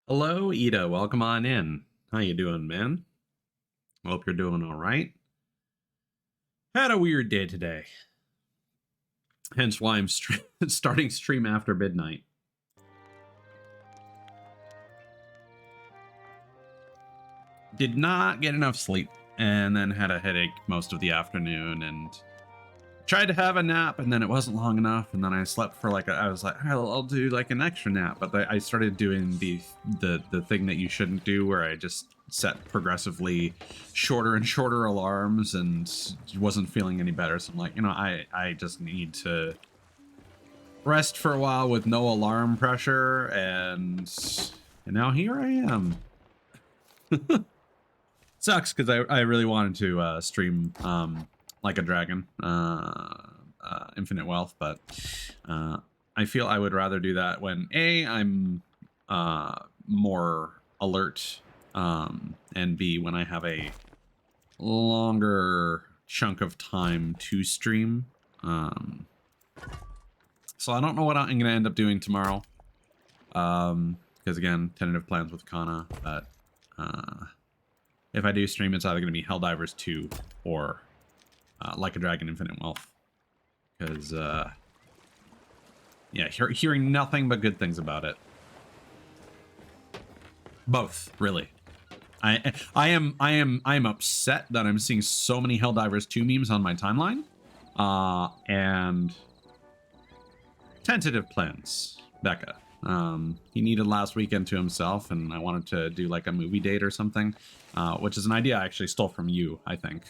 Hello, Ida. Welcome on in. How you doing, man? Hope you're doing all right. Had a weird day today. Hence why I'm starting stream after midnight. Did not get enough sleep and then had a headache most of the afternoon and tried to have a nap and then it wasn't long enough and then I slept for I was like, I'll do like an extra nap, but I started doing the thing that you shouldn't do where I just set progressively shorter and shorter alarms and wasn't feeling any better. So I'm like, I just need to rest for a while with no alarm pressure, and now here I am. Sucks because I really wanted to stream like a dragon, infinite wealth, but I feel I would rather do that when I'm more alert, and B, when I have a longer chunk of time to stream. So I don't know what I'm gonna end up doing tomorrow, because again, tentative plans with Kana, but if I do stream, it's either gonna be Helldivers 2 or Like a Dragon Infinite Wealth, because yeah, hearing nothing but good things about it. Both, really. I'm upset that I'm seeing so many Helldivers 2 memes on my timeline, and tentative plans. Becca, he needed last weekend to himself, and I wanted to do like a movie date or something, which is an idea I actually stole from you, I think.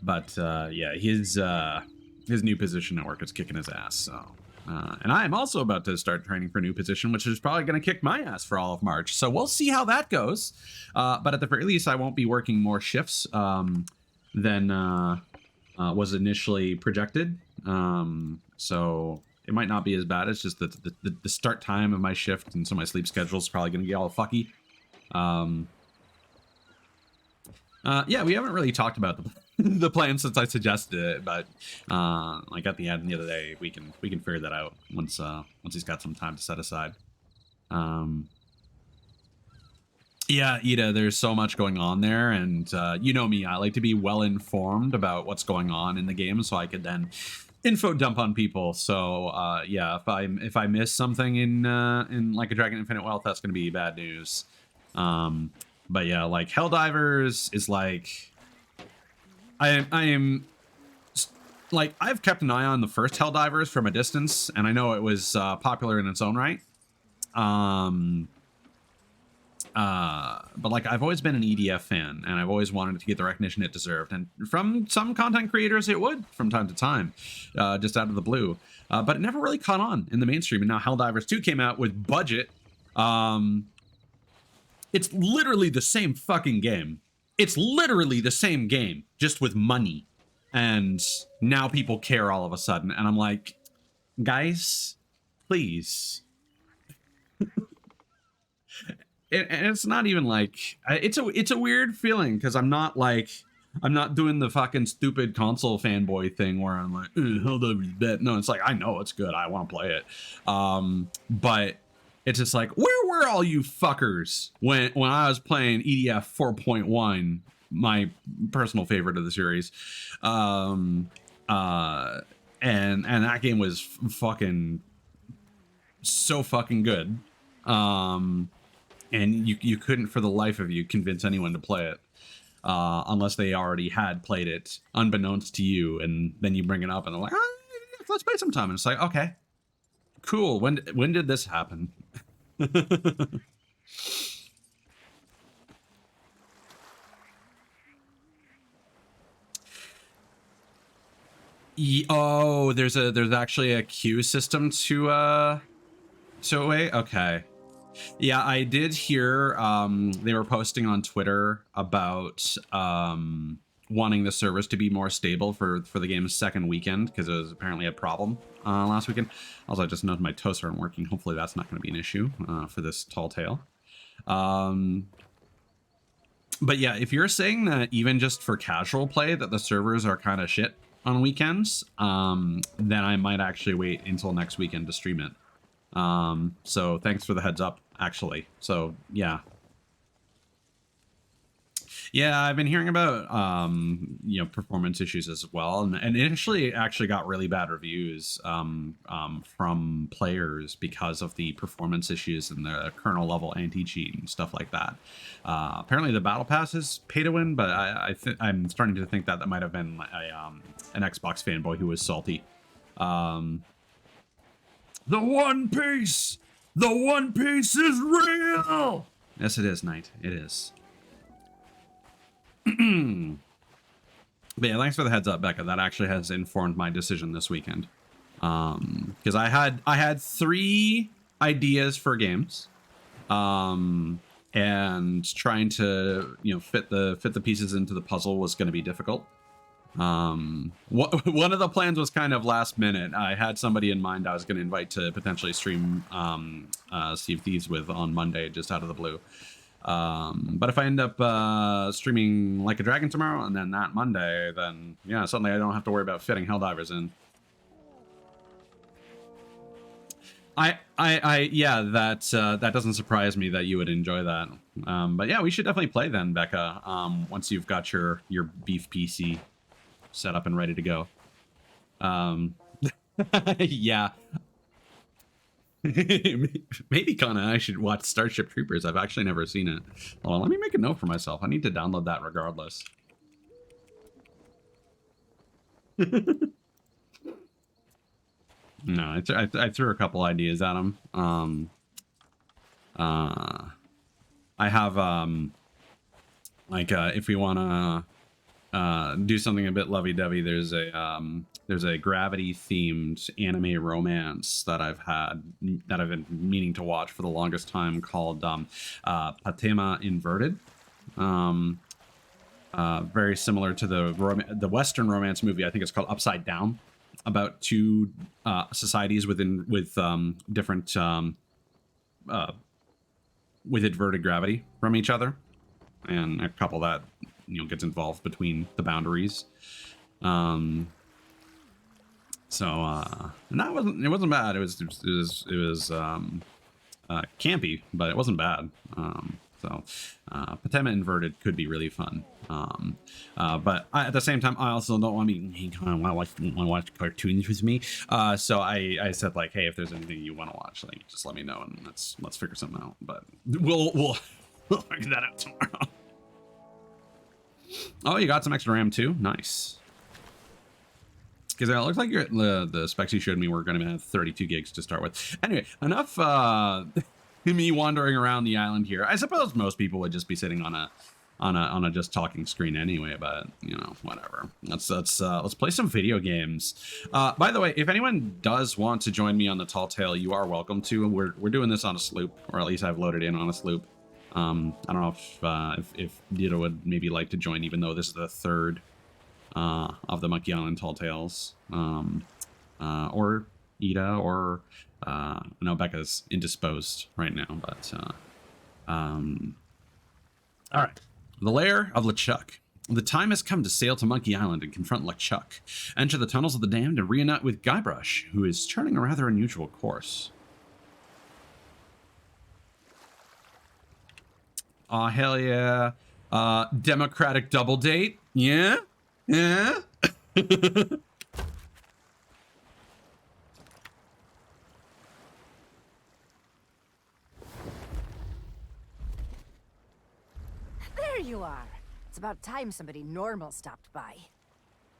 But yeah, his new position at work is kicking his ass. So, and I am also about to start training for a new position, which is probably going to kick my ass for all of March. So we'll see how that goes. But at the very least, I won't be working more shifts than was initially projected. So it might not be as bad. It's just that the start time of my shift, and so my sleep schedule is probably going to get all fucky. Yeah, we haven't really talked about the plan since I suggested it, but like at the end of the other day, we can figure that out once he's got some time to set aside. Yeah, Ida, there's so much going on there, and you know me, I like to be well informed about what's going on in the game, so I could then info dump on people. So yeah, if I miss something in Like a Dragon Infinite Wealth, that's gonna be bad news. But yeah, like Helldivers is like I am like, I've kept an eye on the first Helldivers from a distance, and I know it was popular in its own right. But like, I've always been an EDF fan, and I've always wanted to get the recognition it deserved, and from some content creators it would from time to time, just out of the blue, but it never really caught on in the mainstream. And now Helldivers 2 came out with budget. It's literally the same fucking game. It's literally the same game, just with money. And now people care all of a sudden. And I'm like, guys, please. And it's not even like, it's a weird feeling, because I'm not doing the fucking stupid console fanboy thing where I'm like, Helldivers bet. No, it's like, I know it's good. I want to play it. But it's just like, where were all you fuckers when I was playing EDF 4.1, my personal favorite of the series, and that game was fucking so fucking good, and you couldn't for the life of you convince anyone to play it, unless they already had played it unbeknownst to you, and then you bring it up and they're like, let's play sometime, and it's like, okay, cool. When did this happen? Oh, there's actually a queue system to wait. Okay. Yeah, I did hear they were posting on Twitter about wanting the servers to be more stable for the game's second weekend, because it was apparently a problem last weekend. Also, I just noticed my toaster aren't working. Hopefully that's not going to be an issue for this tall tale. But yeah, if you're saying that even just for casual play that the servers are kind of shit on weekends, then I might actually wait until next weekend to stream it. So thanks for the heads up, actually. So yeah. Yeah, I've been hearing about performance issues as well, and it actually got really bad reviews from players because of the performance issues and the kernel level anti-cheat and stuff like that. Apparently, the battle pass is pay to win, but I'm starting to think that that might have been an Xbox fanboy who was salty. The One Piece, the One Piece is real. Yes, it is, Knight. It is. But yeah, thanks for the heads up, Becca. That actually has informed my decision this weekend. Because I had 3 ideas for games, and trying to fit the pieces into the puzzle was going to be difficult. One of the plans was kind of last minute. I had somebody in mind I was going to invite to potentially stream Sea of Thieves with on Monday, just out of the blue. But if I end up streaming Like a Dragon tomorrow and then that Monday, then yeah, suddenly I don't have to worry about fitting Helldivers in. Yeah, that doesn't surprise me that you would enjoy that. But yeah, we should definitely play then, Becca. Once you've got your beef PC set up and ready to go. Yeah. Maybe Kana, I should watch Starship Troopers. I've actually never seen it. Hold on, let me make a note for myself. I need to download that regardless. No, I threw a couple ideas at him. I have if we want to do something a bit lovey-dovey, there's a gravity themed anime romance that I've been meaning to watch for the longest time, called Patema Inverted. Very similar to the Western romance movie. I think it's called Upside Down, about 2 societies with different with inverted gravity from each other, and a couple that gets involved between the boundaries. And that wasn't bad. It was campy, but it wasn't bad. Patema Inverted could be really fun. But at the same time, I also don't want to watch cartoons with me. So I said, like, hey, if there's anything you want to watch, like, just let me know and let's figure something out. But we'll figure that out tomorrow. Oh, you got some extra RAM too? Nice. Because it looks like the specs you showed me were going to have 32 gigs to start with. Anyway, enough me wandering around the island here. I suppose most people would just be sitting on a just talking screen anyway, but whatever. Let's play some video games. By the way, if anyone does want to join me on the Tall Tale, you are welcome to. We're doing this on a sloop, or at least I've loaded in on a sloop. I don't know if Dita would maybe like to join, even though this is the 3rd of the Monkey Island Tall Tales, or Ida, or I know Becca's indisposed right now, but all right. The Lair of LeChuck. The time has come to sail to Monkey Island and confront LeChuck. Enter the tunnels of the damned and reunite with Guybrush, who is charting a rather unusual course. Aw, hell yeah. Democratic double date? Yeah? Yeah? There you are. It's about time somebody normal stopped by.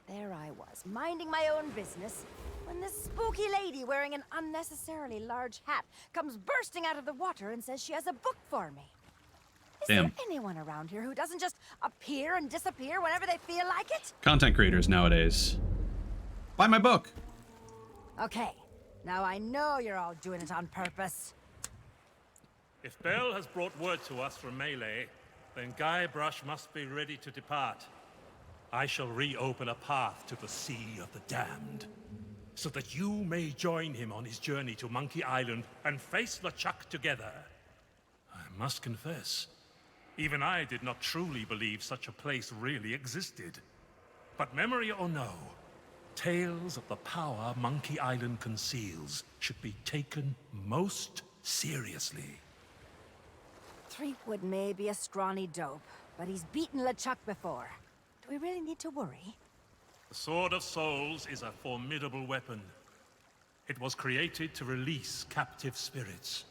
There I was, minding my own business, when this spooky lady wearing an unnecessarily large hat comes bursting out of the water and says she has a book for me. Is there anyone around here who doesn't just appear and disappear whenever they feel like it? Content creators nowadays. Buy my book. Okay, now I know you're all doing it on purpose. If Bell has brought word to us from Melee, then Guybrush must be ready to depart. I shall reopen a path to the Sea of the Damned, so that you may join him on his journey to Monkey Island and face LeChuck together. I must confess, even I did not truly believe such a place really existed. But memory or no, Tales of the power Monkey Island conceals should be taken most seriously. Threepwood may be a scrawny dope, but he's beaten LeChuck before. Do we really need to worry? The Sword of Souls is a formidable weapon. It was created to release captive spirits.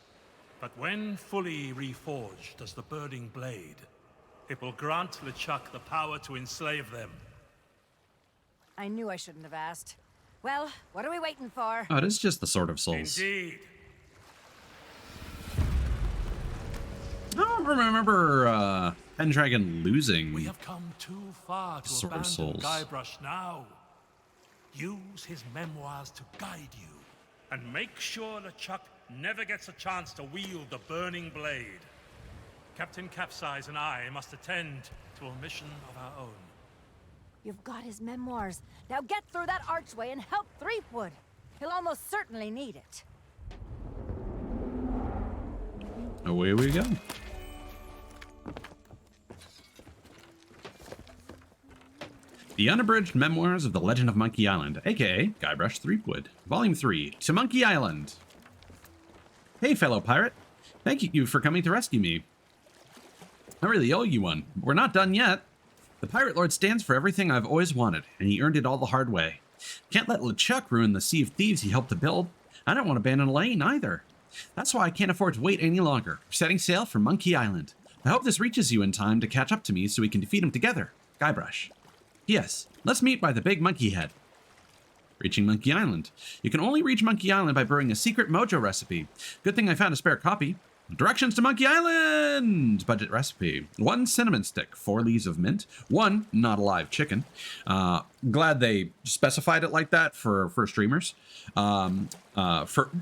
But when fully reforged as the Burning Blade, it will grant LeChuck the power to enslave them. I knew I shouldn't have asked. Well, what are we waiting for? Oh, it is just the Sword of Souls. Indeed. I don't remember Pendragon losing. We have come too far to Sword of abandon Souls. Guybrush now. Use his memoirs to guide you, and make sure LeChuck never gets a chance to wield the Burning Blade. Captain Capsize and I must attend to a mission of our own. You've got his memoirs. Now get through that archway and help Threepwood. He'll almost certainly need it. Away we go. The Unabridged Memoirs of the Legend of Monkey Island, aka Guybrush Threepwood, Volume 3, To Monkey Island. Hey, fellow pirate. Thank you for coming to rescue me. I really owe you one. We're not done yet. The Pirate Lord stands for everything I've always wanted, and he earned it all the hard way. Can't let LeChuck ruin the Sea of Thieves he helped to build. I don't want to abandon Elaine either. That's why I can't afford to wait any longer. We're setting sail for Monkey Island. I hope this reaches you in time to catch up to me so we can defeat him together. Guybrush. P.S. Let's meet by the Big Monkey Head. Reaching Monkey Island. You can only reach Monkey Island by brewing a secret mojo recipe. Good thing I found a spare copy. Directions to Monkey Island! Budget recipe. 1 cinnamon stick, 4 leaves of mint, 1 not alive chicken. Glad they specified it like that for streamers. For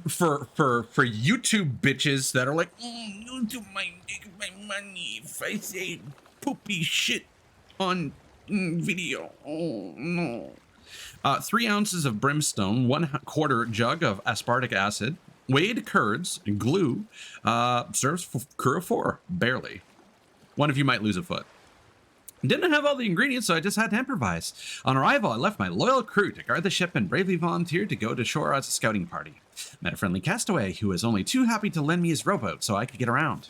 YouTube bitches that are like, YouTube might take my money if I say poopy shit on video. Oh no. 3 ounces of brimstone, 1/4 jug of aspartic acid, weighed curds, glue, serves for crew of 4, barely. One of you might lose a foot. Didn't have all the ingredients, so I just had to improvise. On arrival, I left my loyal crew to guard the ship and bravely volunteered to go to shore as a scouting party. Met a friendly castaway who was only too happy to lend me his rowboat so I could get around.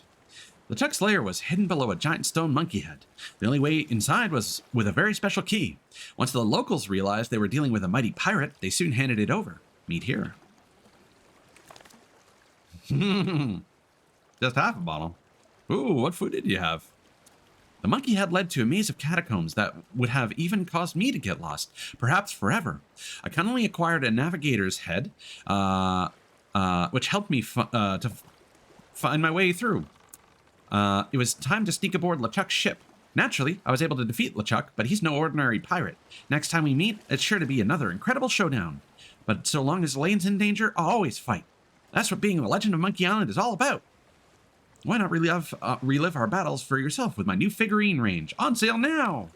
LeChuck's lair was hidden below a giant stone monkey head. The only way inside was with a very special key. Once the locals realized they were dealing with a mighty pirate, they soon handed it over. Meet here. Just half a bottle. Ooh, what food did you have? The monkey head led to a maze of catacombs that would have even caused me to get lost, perhaps forever. I cunningly acquired a navigator's head, which helped me to find my way through. It was time to sneak aboard LeChuck's ship. Naturally, I was able to defeat LeChuck, but he's no ordinary pirate. Next time we meet, it's sure to be another incredible showdown. But so long as Elaine's in danger, I'll always fight. That's what being the Legend of Monkey Island is all about. Why not relive our battles for yourself with my new figurine range? On sale now!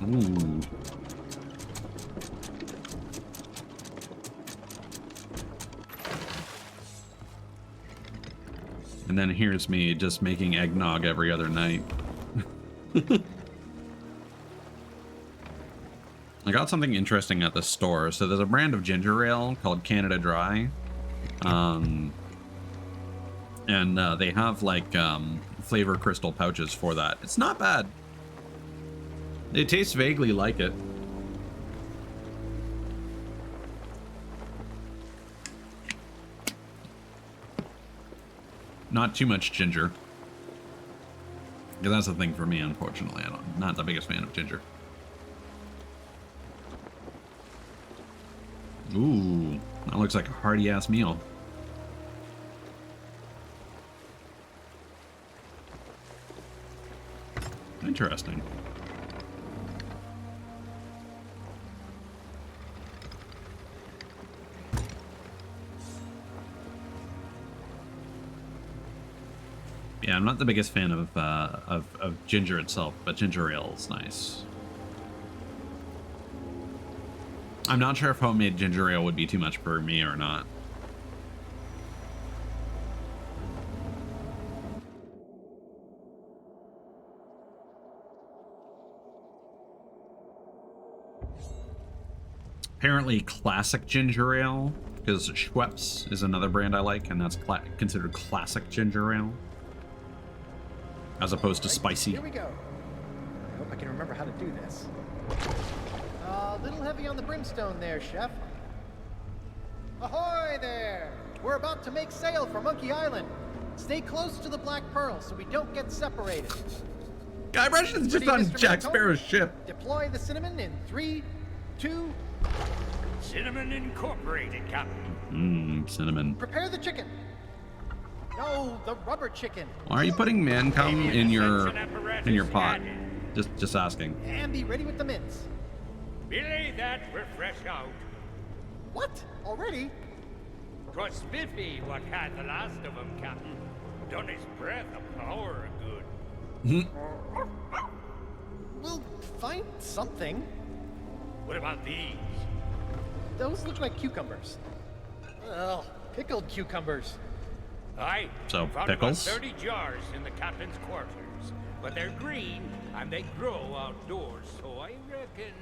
Ooh. And then here's me just making eggnog every other night. I got something interesting at the store. So there's a brand of ginger ale called Canada Dry. And they have like flavor crystal pouches for that. It's not bad. It tastes vaguely like it. Not too much ginger. Because that's the thing for me, unfortunately. I'm not the biggest fan of ginger. Ooh, that looks like a hearty-ass meal. Interesting. Yeah, I'm not the biggest fan of ginger itself, but ginger ale is nice. I'm not sure if homemade ginger ale would be too much for me or not. apparently classic ginger ale, because Schweppes is another brand I like, and that's considered classic ginger ale, as opposed to spicy. Here we go. I hope I can remember how to do this. A little heavy on the brimstone there, Chef. Ahoy there! We're about to make sail for Monkey Island. Stay close to the Black Pearl so we don't get separated. Guybrush is just Ready, on Mr. Jack Mentone? Sparrow's ship. Deploy the cinnamon in 3, 2. Cinnamon Incorporated, Captain. Cinnamon. Prepare the chicken. No, the rubber chicken. Why are you putting man cum in your pot? added. Just asking. And be ready with the mints. Belay that, we're fresh out. What? Already? 'Twas Spiffy what had the last of 'em, Captain. Done his breath a power of good. We'll find something. What about these? Those look like cucumbers. Ugh, pickled cucumbers. Aye. So, found pickles? about 30 jars in the captain's quarters. But they're green, and they grow outdoors, so I reckon...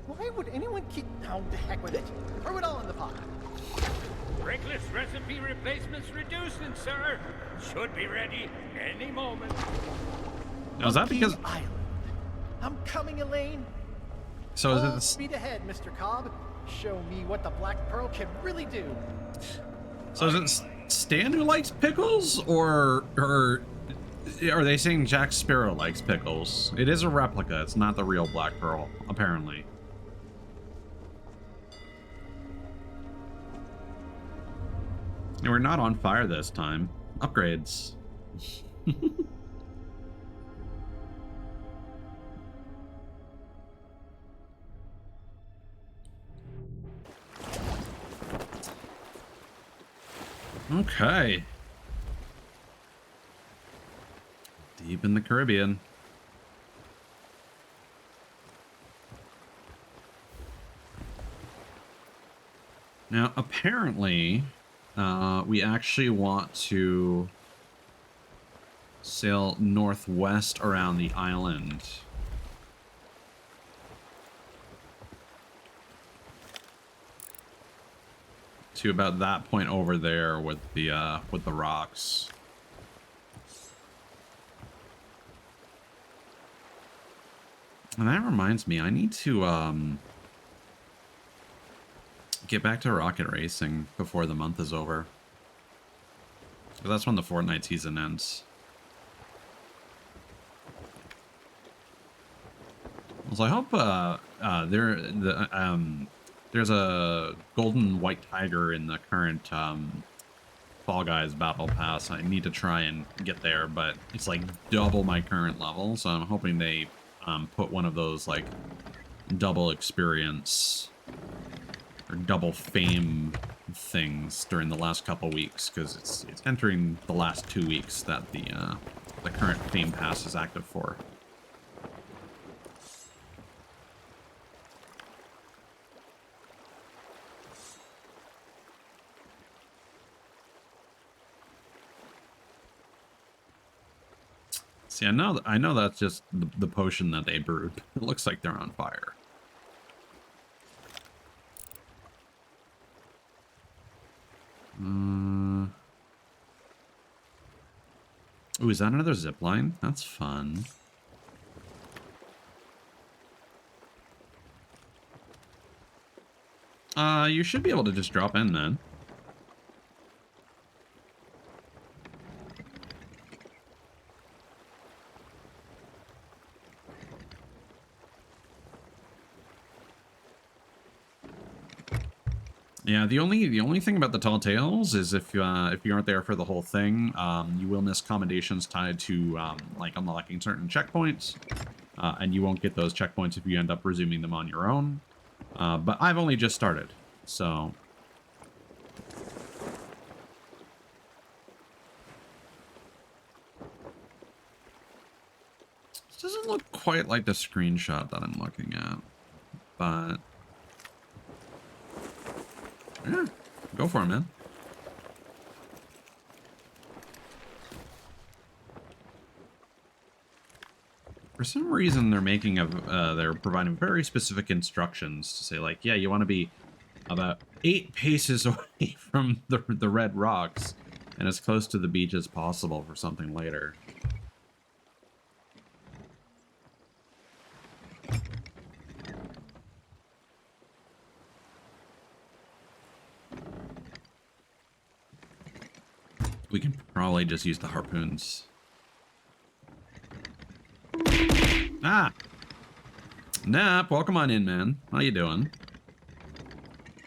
Why would anyone keep... Oh, the heck with it. Throw it all in the pot. Reckless recipe replacements reducing, sir. Should be ready any moment. Now, is that because... Monkey Island. I'm coming, Elaine. So is it Full this... speed ahead, Mr. Cobb. Show me what the Black Pearl can really do. So is it Stan who likes pickles, or are they saying Jack Sparrow likes pickles? It is a replica. It's not the real Black Pearl, apparently. And we're not on fire this time. Upgrades. Okay. Deep in the Caribbean. Now, apparently, we actually want to sail northwest around the island. To about that point over there with the rocks. And that reminds me, I need to get back to rocket racing before the month is over. 'Cause that's when the Fortnite season ends. So I hope there's a golden white tiger in the current Fall Guys battle pass. I need to try and get there, but it's like double my current level, so I'm hoping they put one of those like double experience or double fame things during the last couple weeks, because it's entering the last 2 weeks that the current fame pass is active for. See, I know that's just the potion that they brewed. It looks like they're on fire. Ooh, is that another zip line? That's fun. You should be able to just drop in then. Yeah, the only thing about the Tall Tales is if you aren't there for the whole thing, you will miss commendations tied to like unlocking certain checkpoints, and you won't get those checkpoints if you end up resuming them on your own. But I've only just started, so. This doesn't look quite like the screenshot that I'm looking at, but. Yeah, go for it, man. For some reason, they're providing very specific instructions to say, like, yeah, you want to be about 8 paces away from the red rocks and as close to the beach as possible for something later. We can probably just use the harpoons. Ah! Nap, welcome on in, man. How you doing?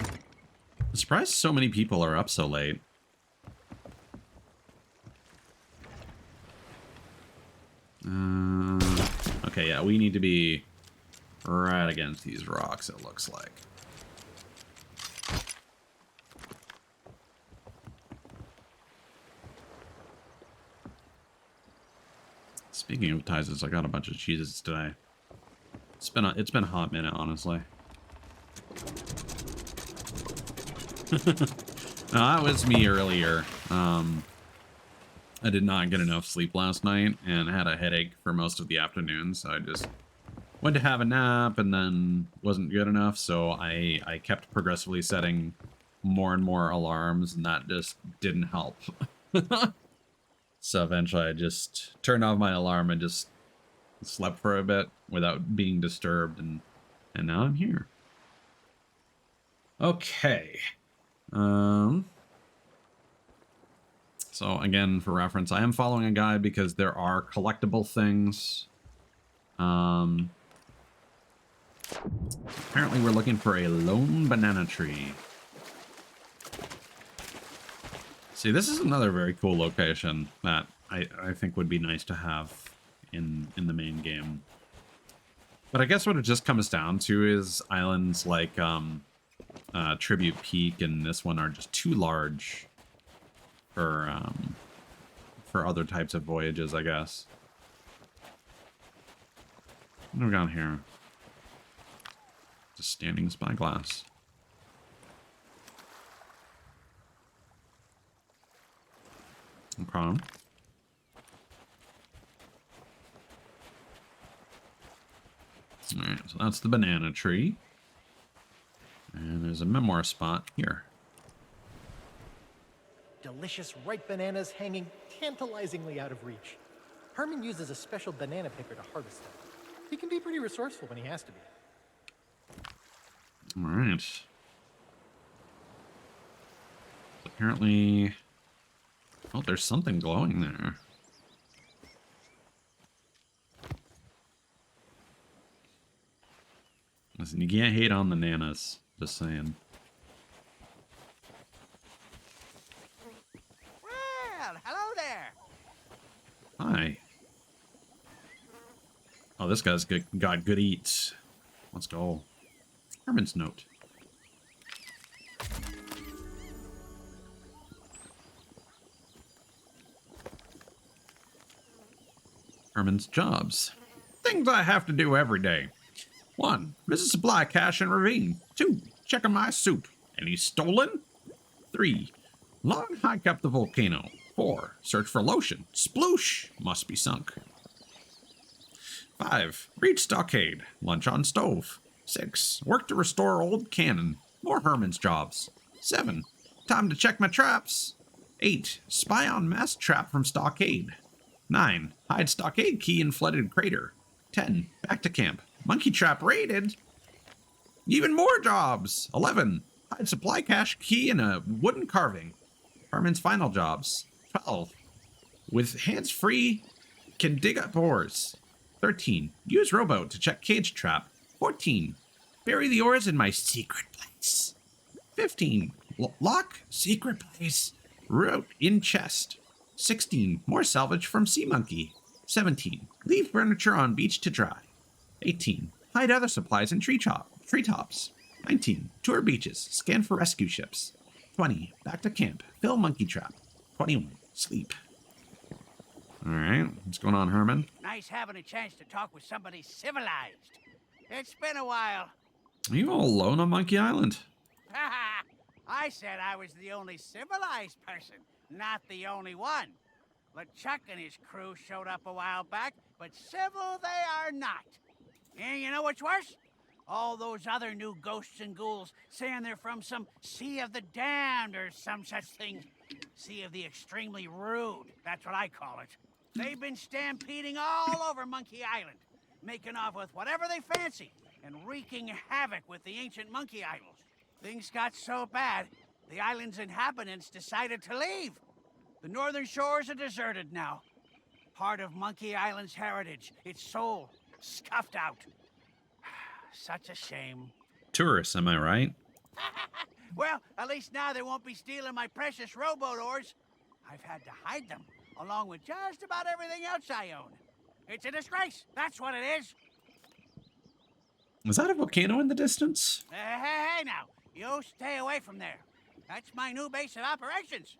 I'm surprised so many people are up so late. Okay, yeah, we need to be right against these rocks, it looks like. Speaking of Tizes, I got a bunch of cheeses today. It's been a hot minute, honestly. No, that was me earlier. I did not get enough sleep last night and had a headache for most of the afternoon, so I just went to have a nap and then wasn't good enough, so I kept progressively setting more and more alarms, and that just didn't help. So eventually I just turned off my alarm and just slept for a bit without being disturbed, and now I'm here. Okay. So again, for reference, I am following a guide because there are collectible things. Apparently we're looking for a lone banana tree. See, this is another very cool location that I think would be nice to have in the main game. But I guess what it just comes down to is islands like Tribute Peak and this one are just too large for other types of voyages, I guess. What have we got here? Just standing spyglass. Okay. Alright, so that's the banana tree. And there's a memoir spot here. Delicious ripe bananas hanging tantalizingly out of reach. Herman uses a special banana picker to harvest them. He can be pretty resourceful when he has to be. Alright. Apparently... Oh, there's something glowing there. Listen, you can't hate on the nanas. Just saying. Well, hello there. Hi. Oh, this guy's got good eats. Let's go. Herman's note. Herman's jobs. Things I have to do every day. 1. Visit supply cache in ravine. 2. Check on my suit. Any stolen? 3. Long hike up the volcano. 4. Search for lotion. Sploosh! Must be sunk. 5. Reach stockade. Lunch on stove. 6. Work to restore old cannon. More Herman's jobs. 7. Time to check my traps. 8. Spy on mass trap from stockade. 9. Hide stockade key in flooded crater. 10. Back to camp. Monkey trap raided. Even more jobs. 11. Hide supply cache key in a wooden carving. Herman's final jobs. 12. With hands free, can dig up ores. 13. Use rowboat to check cage trap. 14. Bury the ores in my secret place. 15. Lock secret place. Route in chest. 16. More salvage from sea monkey. 17. Leave furniture on beach to dry. 18. Hide other supplies in treetops. 19. Tour beaches. Scan for rescue ships. 20. Back to camp. Fill monkey trap. 21. Sleep. Alright. What's going on, Herman? Nice having a chance to talk with somebody civilized. It's been a while. Are you all alone on Monkey Island? I said I was the only civilized person, not the only one. LeChuck and his crew showed up a while back, but civil they are not. And you know what's worse? All those other new ghosts and ghouls saying they're from some Sea of the Damned or some such thing. Sea of the Extremely Rude, that's what I call it. They've been stampeding all over Monkey Island, making off with whatever they fancy, and wreaking havoc with the ancient monkey idols. Things got so bad, the island's inhabitants decided to leave. The northern shores are deserted now. Part of Monkey Island's heritage, its soul, scuffed out. Such a shame. Tourists, am I right? Well, at least now they won't be stealing my precious rowboat oars. I've had to hide them, along with just about everything else I own. It's a disgrace, that's what it is. Is that a volcano in the distance? Hey, now, you stay away from there. That's my new base of operations.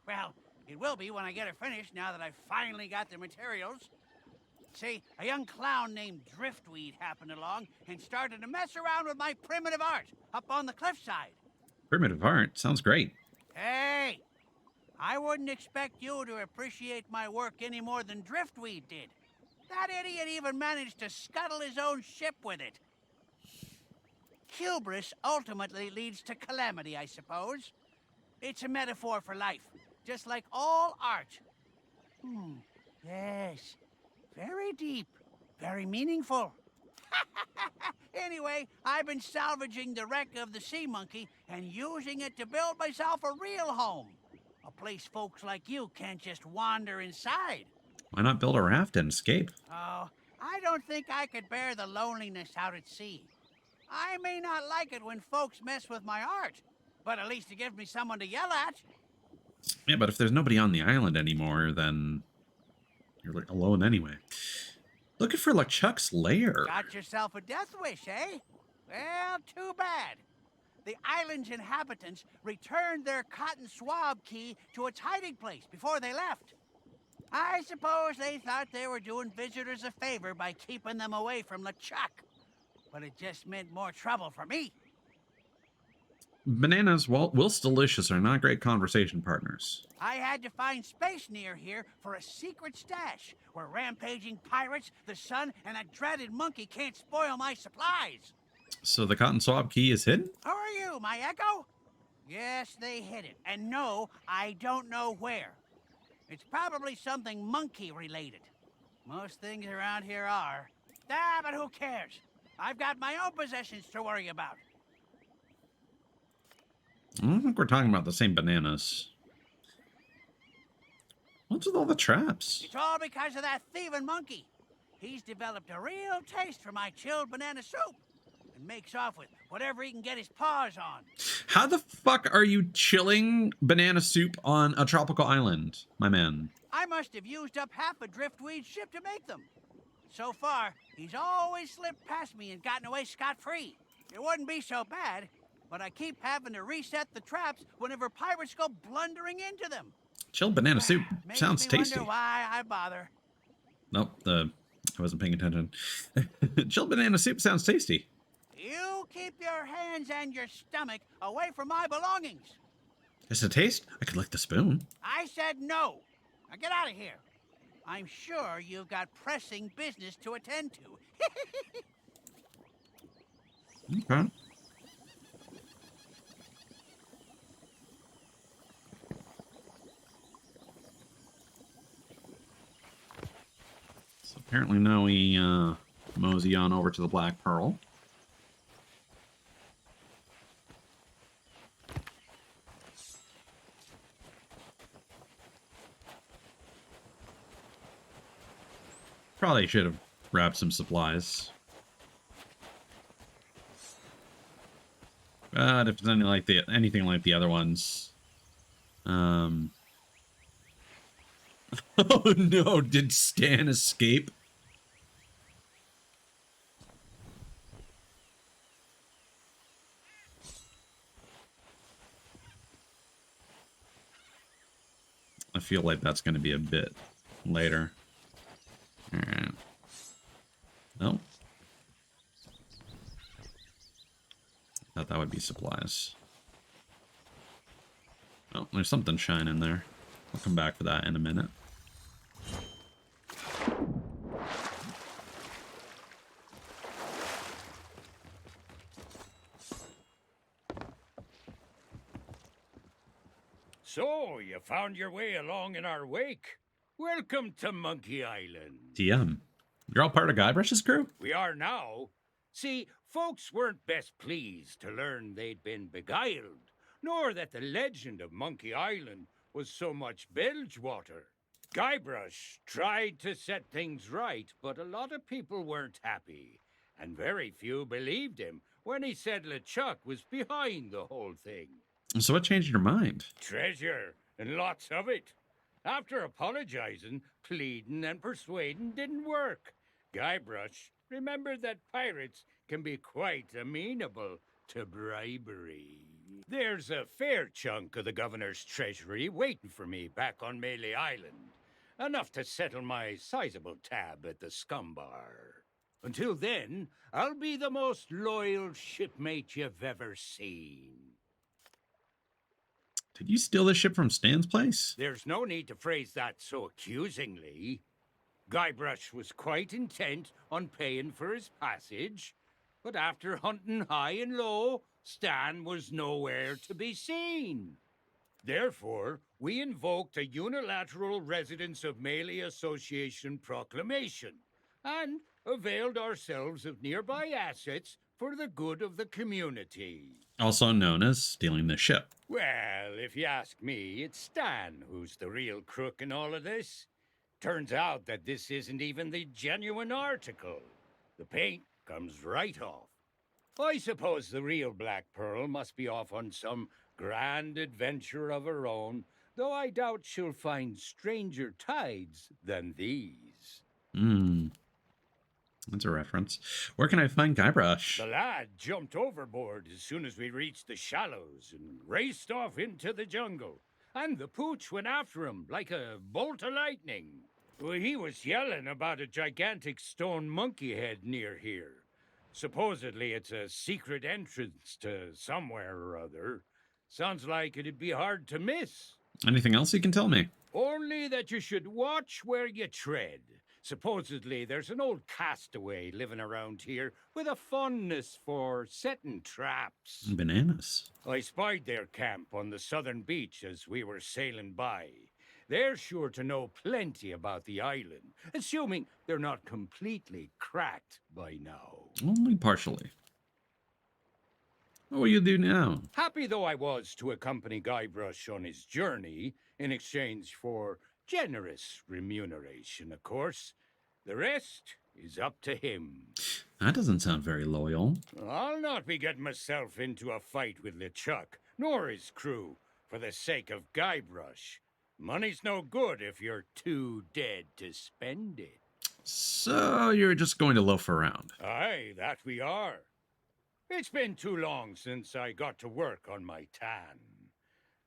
Well, it will be when I get it finished, now that I've finally got the materials. See, a young clown named Driftweed happened along and started to mess around with my primitive art up on the cliffside. Primitive art sounds great. Hey, I wouldn't expect you to appreciate my work any more than Driftweed did. That idiot even managed to scuttle his own ship with it. Hubris ultimately leads to calamity, I suppose. It's a metaphor for life, just like all art. Yes. Very deep, very meaningful. Anyway, I've been salvaging the wreck of the sea monkey and using it to build myself a real home. A place folks like you can't just wander inside. Why not build a raft and escape? Oh, I don't think I could bear the loneliness out at sea. I may not like it when folks mess with my art, but at least it gives me someone to yell at. Yeah, but if there's nobody on the island anymore, then you're like alone anyway. Looking for LeChuck's lair. Got yourself a death wish, eh? Well, too bad. The island's inhabitants returned their cotton swab key to its hiding place before they left. I suppose they thought they were doing visitors a favor by keeping them away from LeChuck. But it just meant more trouble for me. Bananas, whilst delicious, are not great conversation partners. I had to find space near here for a secret stash where rampaging pirates, the sun, and a dreaded monkey can't spoil my supplies. So the cotton swab key is hidden? Who are you, my echo? Yes, they hid it. And no, I don't know where. It's probably something monkey-related. Most things around here are. Ah, but who cares? I've got my own possessions to worry about. I don't think we're talking about the same bananas. What's with all the traps? It's all because of that thieving monkey. He's developed a real taste for my chilled banana soup and makes off with whatever he can get his paws on. How the fuck are you chilling banana soup on a tropical island, my man? I must have used up half a Driftweed's ship to make them. So far, he's always slipped past me and gotten away scot-free. It wouldn't be so bad, but I keep having to reset the traps whenever pirates go blundering into them. Chilled banana soup Makes sounds me tasty. wonder why I bother. Nope, I wasn't paying attention. Chilled banana soup sounds tasty. You keep your hands and your stomach away from my belongings. Does it taste? I could lick the spoon. I said no. Now get out of here. I'm sure you've got pressing business to attend to. Okay. So apparently now we mosey on over to the Black Pearl. Probably should have grabbed some supplies. But if it's anything like the other ones. Oh no, did Stan escape? I feel like that's going to be a bit later. Alright. Nope. Thought that would be supplies. Oh, there's something shining there. I'll come back for that in a minute. So, you found your way along in our wake. Welcome to Monkey Island. TM. You're all part of Guybrush's crew? We are now. See, folks weren't best pleased to learn they'd been beguiled, nor that the legend of Monkey Island was so much bilge water. Guybrush tried to set things right, but a lot of people weren't happy, and very few believed him when he said LeChuck was behind the whole thing. So what changed your mind? Treasure, and lots of it. After apologizing, pleading, and persuading didn't work, Guybrush remembered that pirates can be quite amenable to bribery. There's a fair chunk of the governor's treasury waiting for me back on Melee Island. Enough to settle my sizable tab at the scum bar. Until then, I'll be the most loyal shipmate you've ever seen. Did you steal this ship from Stan's place? There's no need to phrase that so accusingly. Guybrush was quite intent on paying for his passage, but after hunting high and low, Stan was nowhere to be seen. Therefore, we invoked a unilateral Residents of Melee Association proclamation and availed ourselves of nearby assets for the good of the community. Also known as stealing the ship. Well, if you ask me, it's Stan who's the real crook in all of this. Turns out that this isn't even the genuine article. The paint comes right off. I suppose the real Black Pearl must be off on some grand adventure of her own, though I doubt she'll find stranger tides than these. That's a reference. Where can I find Guybrush? The lad jumped overboard as soon as we reached the shallows and raced off into the jungle. And the pooch went after him like a bolt of lightning. Well, he was yelling about a gigantic stone monkey head near here. Supposedly it's a secret entrance to somewhere or other. Sounds like it'd be hard to miss. Anything else you can tell me? Only that you should watch where you tread. Supposedly there's an old castaway living around here with a fondness for setting traps. Bananas. I spied their camp on the southern beach as we were sailing by. They're sure to know plenty about the island, assuming they're not completely cracked by now. Only partially. What will you do now? Happy though I was to accompany Guybrush on his journey, in exchange for generous remuneration, of course. The rest is up to him. That doesn't sound very loyal. I'll not be getting myself into a fight with LeChuck, nor his crew, for the sake of Guybrush. Money's no good if you're too dead to spend it. So you're just going to loaf around? Aye, that we are. It's been too long since I got to work on my tan.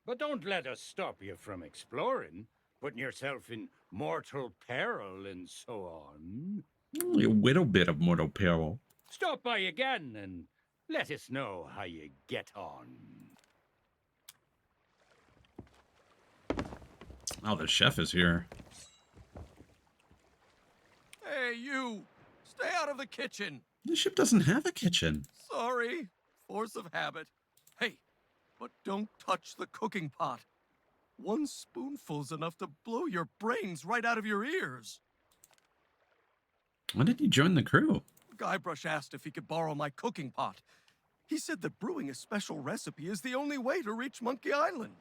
But don't let us stop you from exploring, putting yourself in mortal peril and so on. Only a little bit of mortal peril. Stop by again and let us know how you get on. Oh, the chef is here. Hey, you! Stay out of the kitchen! The ship doesn't have a kitchen. Sorry. Force of habit. Hey, but don't touch the cooking pot. One spoonful's enough to blow your brains right out of your ears. When did you join the crew? Guybrush asked if he could borrow my cooking pot. He said that brewing a special recipe is the only way to reach Monkey Island.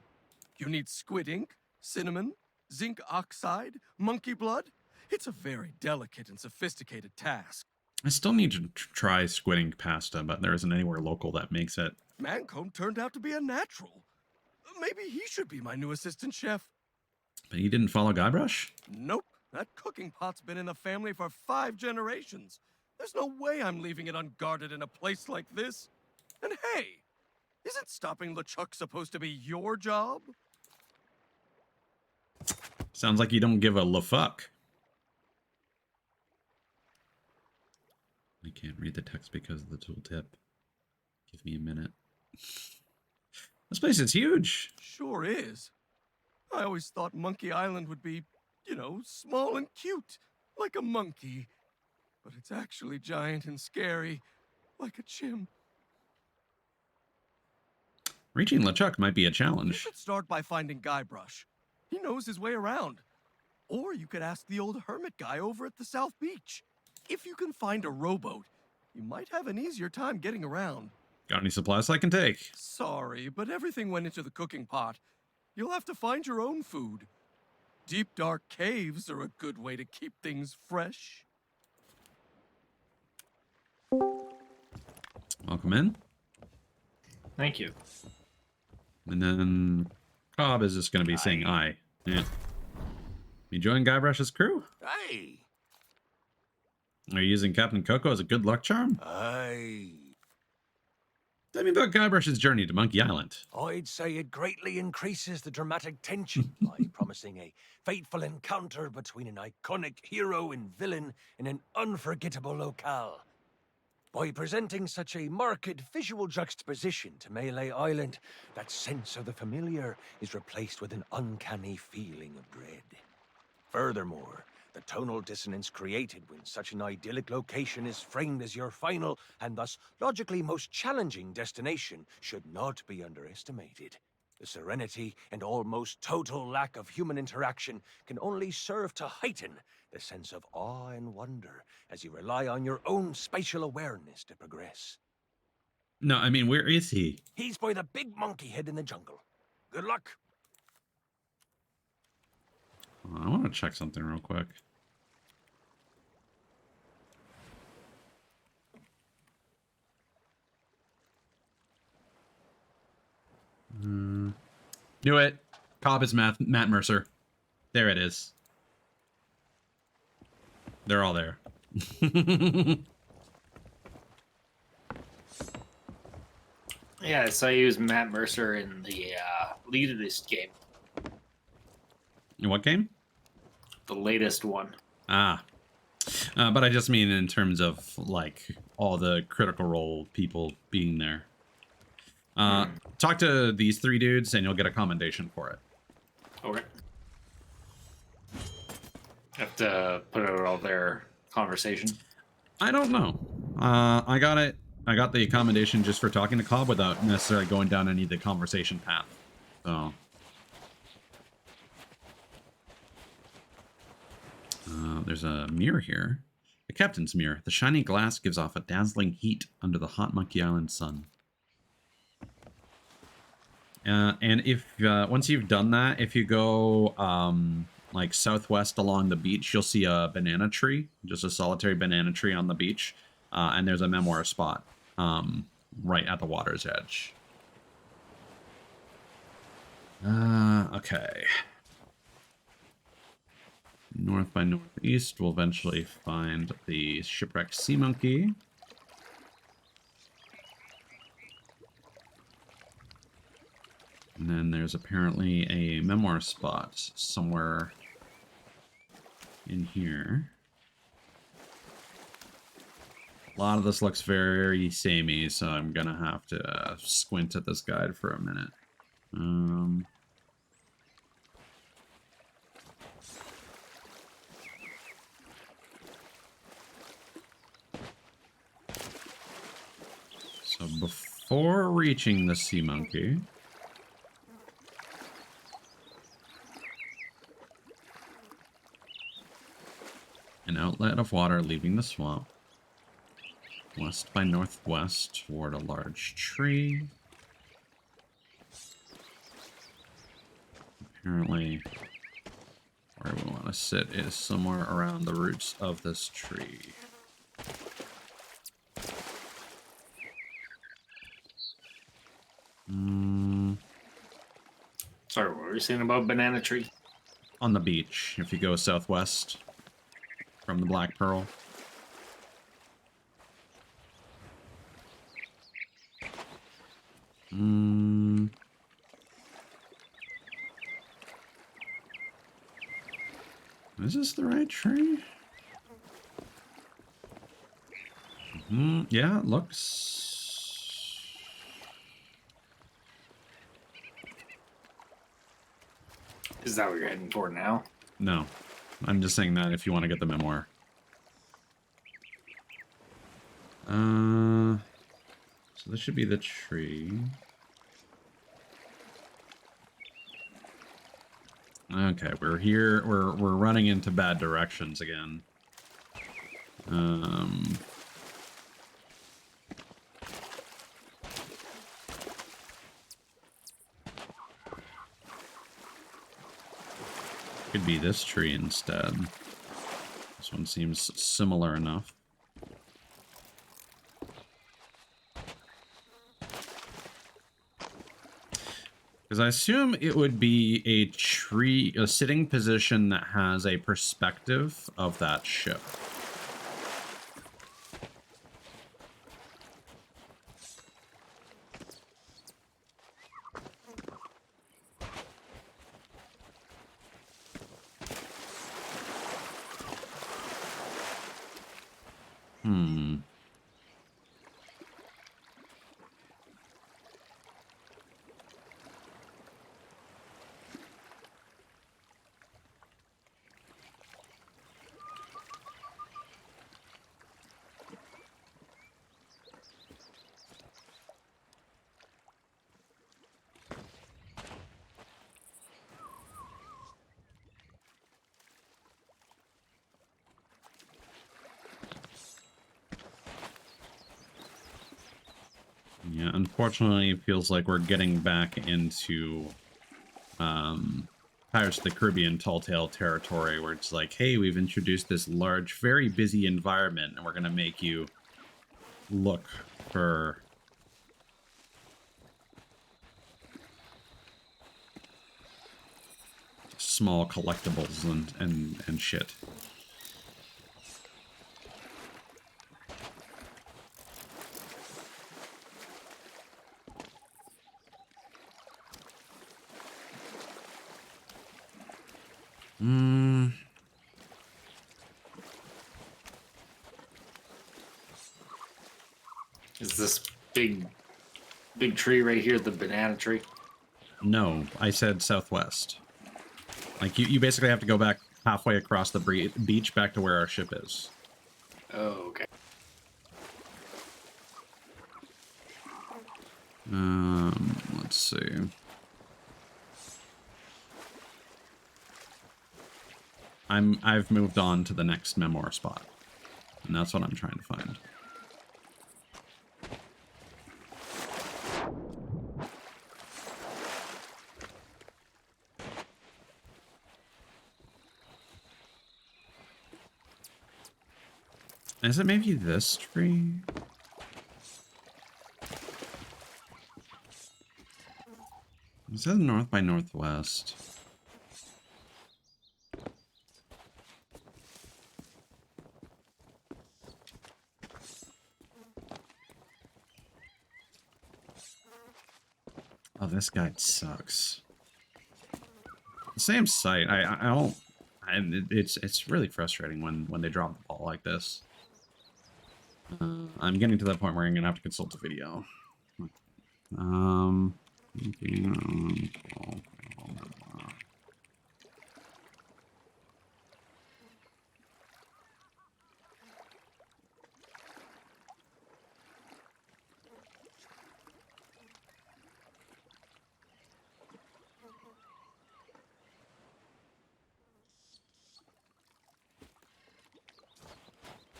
You need squid ink, cinnamon, zinc oxide, monkey blood. It's a very delicate and sophisticated task. I still need to try squid ink pasta, but there isn't anywhere local that makes it. Mancomb turned out to be a natural. Maybe he should be my new assistant chef. But you didn't follow Guybrush? Nope. That cooking pot's been in the family for 5 generations. There's no way I'm leaving it unguarded in a place like this. And hey, isn't stopping LeChuck supposed to be your job? Sounds like you don't give a fuck. I can't read the text because of the tooltip. Give me a minute. This place is huge. Sure is. I always thought Monkey Island would be, you know, small and cute, like a monkey. But it's actually giant and scary, like a chimp. Reaching LeChuck might be a You challenge. could start by finding Guybrush. He knows his way around. Or you could ask the old hermit guy over at the South Beach. If you can find a rowboat, you might have an easier time getting around. Got any supplies I can take? Sorry, but everything went into the cooking pot. You'll have to find your own food. Deep, dark caves are a good way to keep things fresh. Welcome in. Thank you. And then Cobb is just going to be saying aye. Yeah. You join Guybrush's crew? Aye. Are you using Captain Coco as a good luck charm? Aye. Tell me about Guybrush's journey to Monkey Island. I'd say it greatly increases the dramatic tension by promising a fateful encounter between an iconic hero and villain in an unforgettable locale. By presenting such a marked visual juxtaposition to Melee Island, that sense of the familiar is replaced with an uncanny feeling of dread. Furthermore, the tonal dissonance created when such an idyllic location is framed as your final, and thus logically most challenging destination, should not be underestimated. The serenity and almost total lack of human interaction can only serve to heighten the sense of awe and wonder as you rely on your own spatial awareness to progress. No, I mean, where is he? He's by the big monkey head in the jungle. Good luck. I want to check something real quick. Knew it. Cobb is Matt Mercer. There it is. They're all there. Yeah, so I used Matt Mercer in the latest game. In what game? The latest one. Ah. But I just mean in terms of, like, all the Critical Role people being there. Talk to these three dudes and you'll get a commendation for it. Okay. Have to put out all their conversation. I don't know. I got it. I got the accommodation just for talking to Cobb without necessarily going down any of the conversation path. So. There's a mirror here. The captain's mirror. The shiny glass gives off a dazzling heat under the hot Monkey Island sun. And if once you've done that, if you go like southwest along the beach, you'll see a banana tree, just a solitary banana tree on the beach, and there's a memoir spot right at the water's edge. Okay. North by northeast, we'll eventually find the shipwrecked sea monkey. And then there's apparently a memoir spot somewhere in here. A lot of this looks very samey, so I'm gonna have to squint at this guide for a minute. So before reaching the sea monkey, an outlet of water leaving the swamp, west by northwest toward a large tree. Apparently, where we want to sit is somewhere around the roots of this tree. Sorry, what were you saying about banana tree? On the beach, if you go southwest from the Black Pearl. Is this the right tree? Yeah, it looks... Is that what you're heading for now? No. I'm just saying that if you want to get the memoir. So this should be the tree. Okay, we're here. We're running into bad directions again. Could be this tree instead. This one seems similar enough. Because I assume it would be a tree, a sitting position that has a perspective of that ship. Yeah, unfortunately, it feels like we're getting back into Pirates of the Caribbean Tall Tale territory, where it's like, hey, we've introduced this large, very busy environment, and we're going to make you look for small collectibles and shit. Is this big tree right here the banana tree? No, I said southwest. Like, you basically have to go back halfway across the beach back to where our ship is. Oh, okay. Let's see. I've moved on to the next memoir spot, and that's what I'm trying to find. Is it maybe this tree? It says north by northwest. Oh, this guy sucks. The same site. I don't. It's really frustrating when they drop the ball like this. I'm getting to that point where I'm gonna have to consult a video.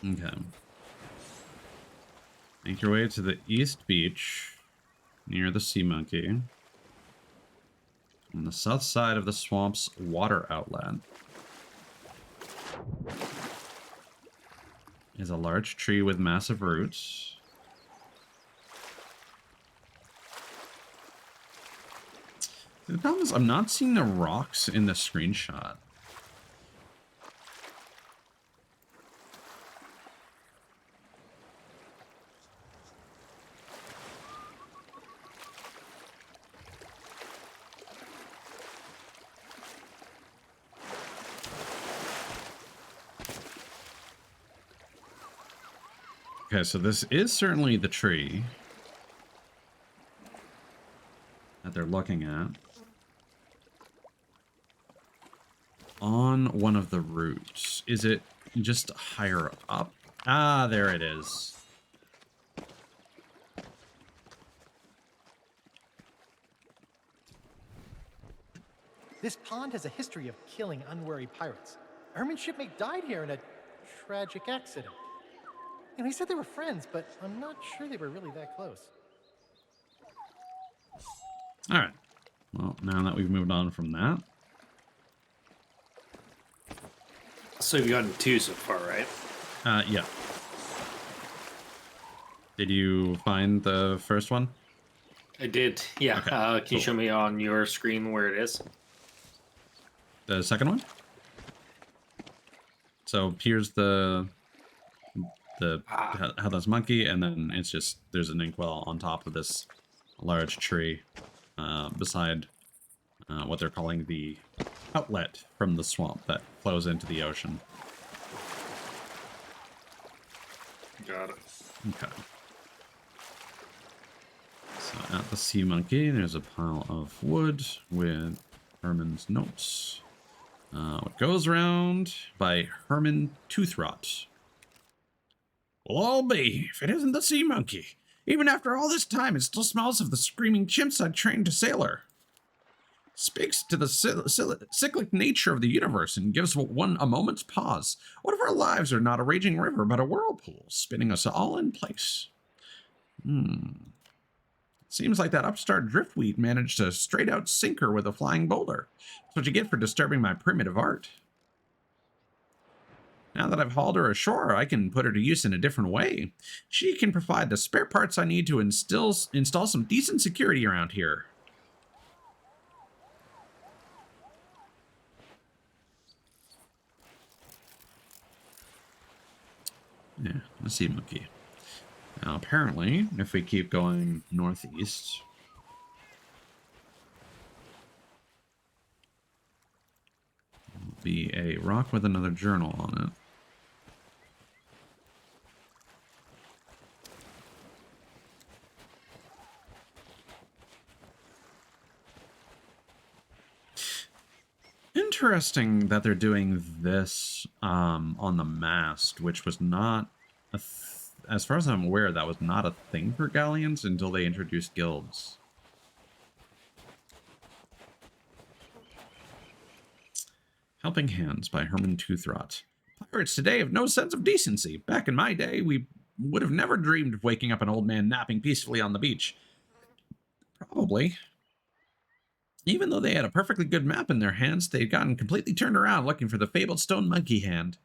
Okay. Make your way to the east beach, near the sea monkey. On the south side of the swamp's water outlet is a large tree with massive roots. The problem is I'm not seeing the rocks in the screenshot. Okay, so this is certainly the tree that they're looking at. On one of the roots. Is it just higher up? Ah, there it is. This pond has a history of killing unwary pirates. Herman's shipmate died here in a tragic accident. And he said they were friends, but I'm not sure they were really that close. All right. Well, now that we've moved on from that, So you've gotten 2 so far, right? yeah. Did you find the first one? I did. Yeah. Okay, Can you cool. show me on your screen where it is? The second one? So here's the Headless Monkey, and then it's just, there's an inkwell on top of this large tree beside what they're calling the outlet from the swamp that flows into the ocean. Got it. Okay. So at the Sea Monkey, there's a pile of wood with Herman's notes. What goes around by Herman Toothrot. Will all be, if it isn't the Sea Monkey. Even after all this time, it still smells of the screaming chimps I trained to sailor. Speaks to the cyclic nature of the universe and gives one a moment's pause. What if our lives are not a raging river, but a whirlpool, spinning us all in place? Seems like that upstart driftweed managed to straight out sink her with a flying boulder. That's what you get for disturbing my primitive art. Now that I've hauled her ashore, I can put her to use in a different way. She can provide the spare parts I need to install some decent security around here. Yeah, the Sea Monkey. Now, apparently, if we keep going northeast, there'll be a rock with another journal on it. Interesting that they're doing this on the mast, which was not a as far as I'm aware, that was not a thing for galleons until they introduced guilds. Helping Hands by Herman Toothrot. Pirates today have no sense of decency. Back in my day, we would have never dreamed of waking up an old man napping peacefully on the beach. Probably. Even though they had a perfectly good map in their hands, they'd gotten completely turned around looking for the fabled stone monkey hand.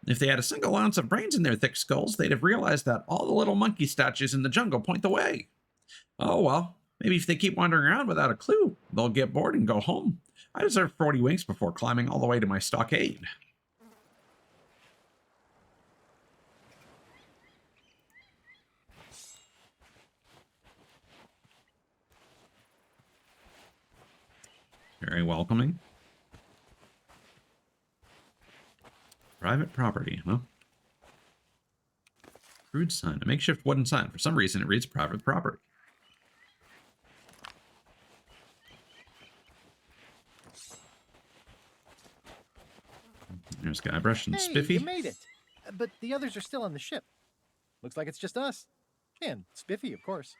If they had a single ounce of brains in their thick skulls, they'd have realized that all the little monkey statues in the jungle point the way. Oh well, maybe if they keep wandering around without a clue, they'll get bored and go home. I deserve 40 winks before climbing all the way to my stockade. Very welcoming. Private property, huh? Crude sign, a makeshift wooden sign. For some reason, it reads private property. There's Guybrush and Hey, Spiffy. you made it. But the others are still on the ship. Looks like it's just us. And Spiffy, of course.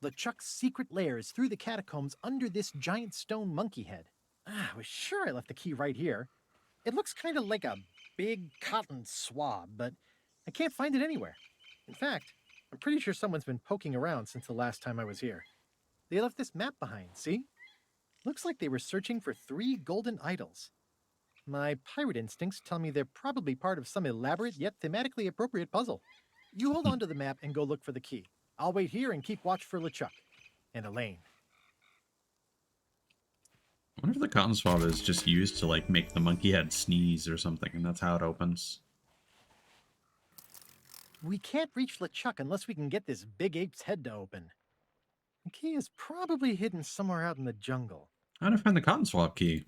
LeChuck's secret lair is through the catacombs under this giant stone monkey head. I was sure I left the key right here. It looks kind of like a big cotton swab, but I can't find it anywhere. In fact, I'm pretty sure someone's been poking around since the last time I was here. They left this map behind, see? Looks like they were searching for 3 golden idols. My pirate instincts tell me they're probably part of some elaborate yet thematically appropriate puzzle. You hold on to the map and go look for the key. I'll wait here and keep watch for LeChuck. And Elaine. I wonder if the cotton swab is just used to, like, make the monkey head sneeze or something, and that's how it opens. We can't reach LeChuck unless we can get this big ape's head to open. The key is probably hidden somewhere out in the jungle. How'd I find the cotton swab key?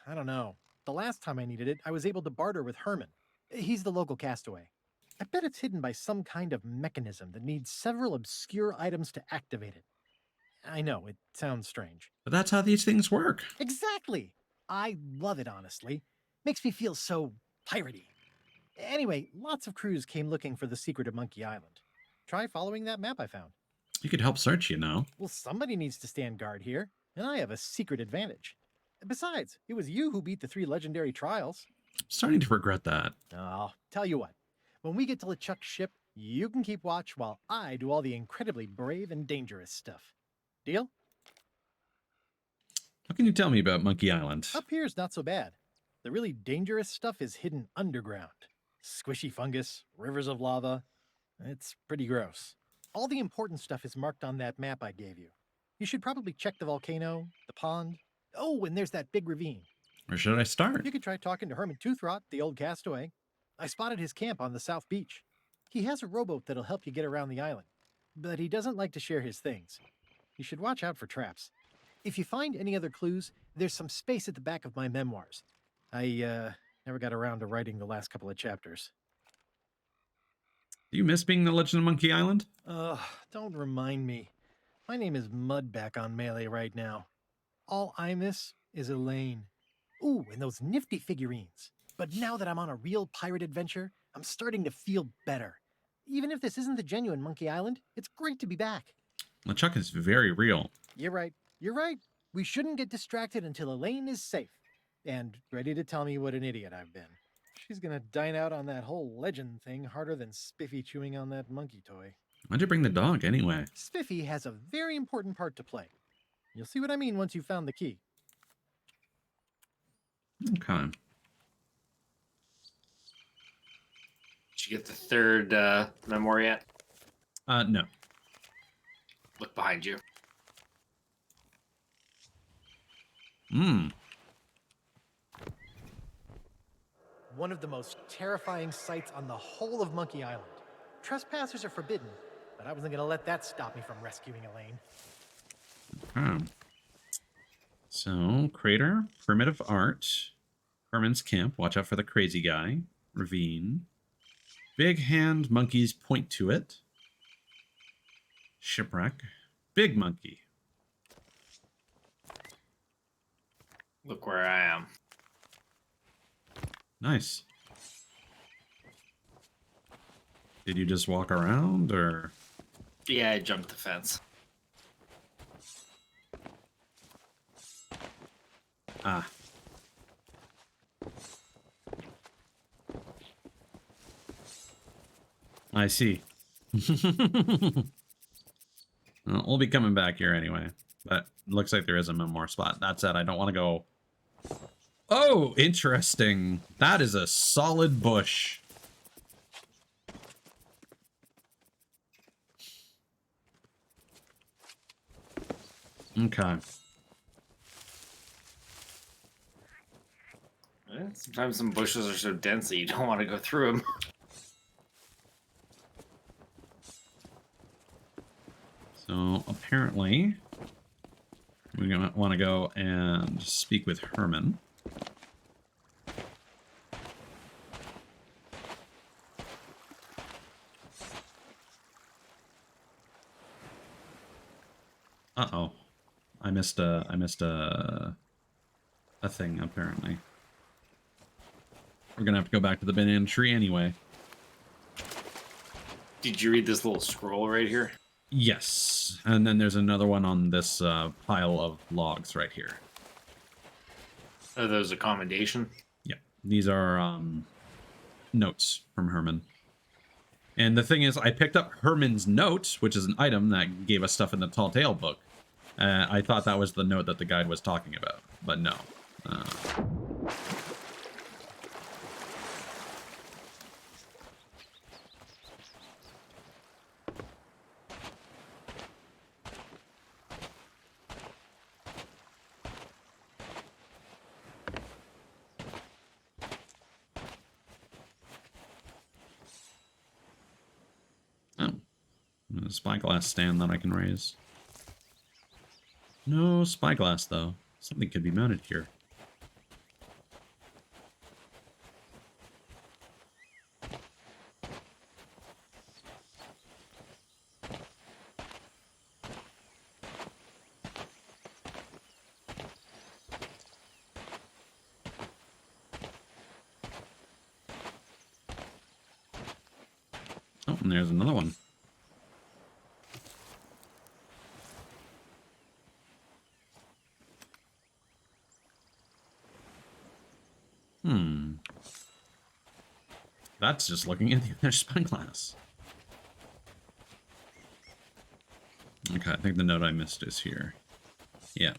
I don't know. The last time I needed it, I was able to barter with Herman. He's the local castaway. I bet it's hidden by some kind of mechanism that needs several obscure items to activate it. I know, it sounds strange. But that's how these things work. Exactly! I love it, honestly. Makes me feel so piratey. Anyway, lots of crews came looking for the secret of Monkey Island. Try following that map I found. You could help search, you know. Well, somebody needs to stand guard here. and I have a secret advantage. Besides, it was you who beat the 3 legendary trials. I'm starting to regret that. I'll tell you what. When we get to LeChuck's ship, you can keep watch while I do all the incredibly brave and dangerous stuff. Deal? What can you tell me about Monkey Island? Up here's not so bad. The really dangerous stuff is hidden underground. Squishy fungus, rivers of lava. It's pretty gross. All the important stuff is marked on that map I gave you. You should probably check the volcano, the pond. Oh, and there's that big ravine. Where should I start? You could try talking to Herman Toothrot, the old castaway. I spotted his camp on the South Beach. He has a rowboat that'll help you get around the island, but he doesn't like to share his things. You should watch out for traps. If you find any other clues, there's some space at the back of my memoirs. I never got around to writing the last couple of chapters. Do you miss being the Legend of Monkey Island? Don't remind me. My name is Mud back on Melee right now. All I miss is Elaine. Ooh, and those nifty figurines. But now that I'm on a real pirate adventure, I'm starting to feel better. Even if this isn't the genuine Monkey Island, it's great to be back. LeChuck is very real. You're right. You're right. We shouldn't get distracted until Elaine is safe and ready to tell me what an idiot I've been. She's gonna dine out on that whole legend thing harder than Spiffy chewing on that monkey toy. Why'd you bring the dog anyway? Spiffy has a very important part to play. You'll see what I mean once you've found the key. Okay. Did you get the third memoir yet? No. Look behind you. One of the most terrifying sights on the whole of Monkey Island. Trespassers are forbidden, but I wasn't going to let that stop me from rescuing Elaine. Okay. So, crater, primitive art, Herman's camp, watch out for the crazy guy, ravine, big hand, monkeys point to it, shipwreck, big monkey. Look where I am. Nice. Did you just walk around, or? Yeah, I jumped the fence. Ah. I see. Well, we'll be coming back here anyway. But it looks like there is a memoir spot. That said, I don't want to go... Oh, interesting. That is a solid bush. Okay. Sometimes some bushes are so dense that you don't want to go through them. So apparently, we're gonna want to go and speak with Herman. Uh-oh. I missed a thing, apparently. We're gonna have to go back to the banana tree anyway. Did you read this little scroll right here? Yes. And then there's another one on this pile of logs right here. Are those a commendation? Yeah. These are notes from Herman. And the thing is, I picked up Herman's note, which is an item that gave us stuff in the Tall Tale book. I thought that was the note that the guide was talking about, but no. Oh. A spyglass stand that I can raise. No spyglass, though. Something could be mounted here. Oh, and there's another one. That's just looking at the other spyglass. Okay, I think the note I missed is here. Yeah.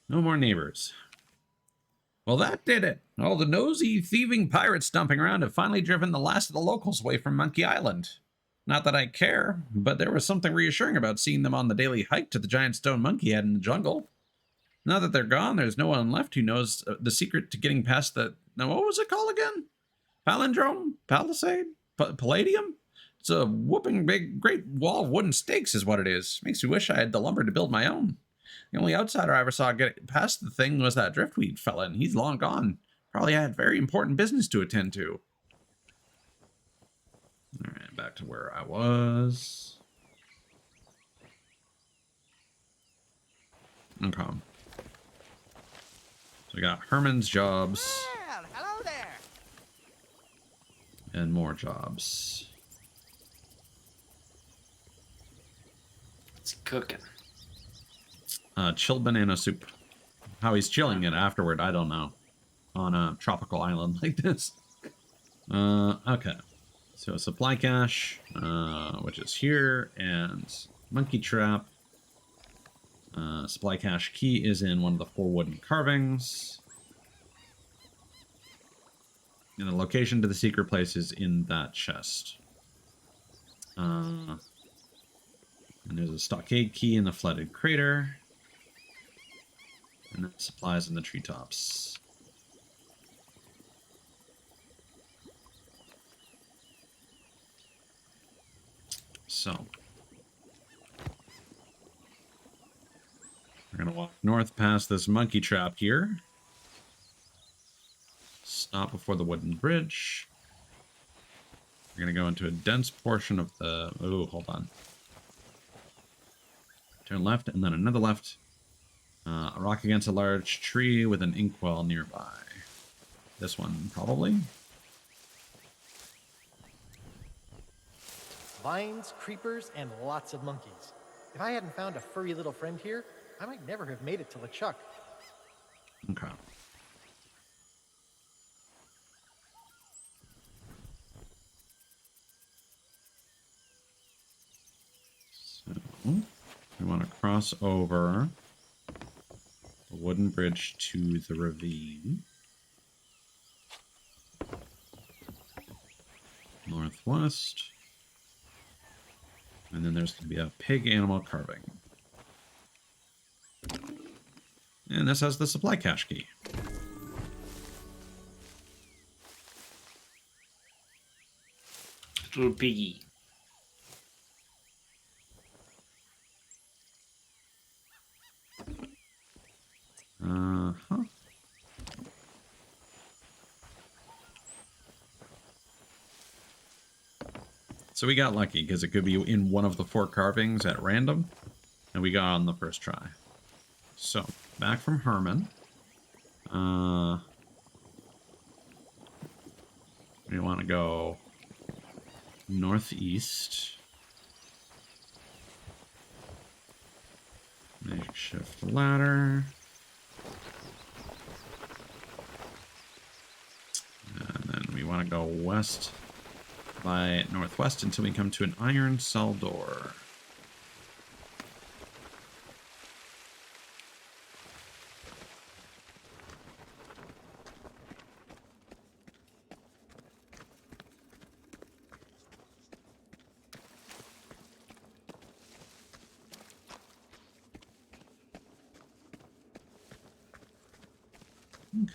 No more neighbors. Well, that did it. All the nosy, thieving pirates stomping around have finally driven the last of the locals away from Monkey Island. Not that I care, but there was something reassuring about seeing them on the daily hike to the giant stone monkey head in the jungle. Now that they're gone, there's no one left who knows the secret to getting past the... Now, what was it called again? Palindrome? Palisade? Palladium? It's a whooping big, great wall of wooden stakes is what it is. Makes me wish I had the lumber to build my own. The only outsider I ever saw get past the thing was that driftweed fella, and he's long gone. Probably had very important business to attend to. Alright, back to where I was. Okay. So we got Herman's jobs. Well, hello there. And more jobs. It's cooking. Chilled banana soup. How he's chilling it afterward, I don't know. On a tropical island like this. Okay. So supply cache, which is here, and monkey trap. Supply cache key is in one of the 4 wooden carvings. And the location to the secret place is in that chest. And there's a stockade key in the flooded crater. And then supplies in the treetops. So. We're going to walk north past this monkey trap here. Stop before the wooden bridge. We're going to go into a dense portion of the... Oh, hold on. Turn left and then another left. A rock against a large tree with an inkwell nearby. This one, probably. Vines, creepers, and lots of monkeys. If I hadn't found a furry little friend here, I might never have made it to LeChuck. Okay. So, we want to cross over the wooden bridge to the ravine. Northwest. And then there's going to be a pig animal carving. And this has the supply cache key. Little piggy. Uh-huh. So we got lucky because it could be in one of the 4 carvings at random. And we got on the first try. So, back from Herman. We want to go northeast. Makeshift ladder. And then we want to go west by northwest until we come to an iron cell door.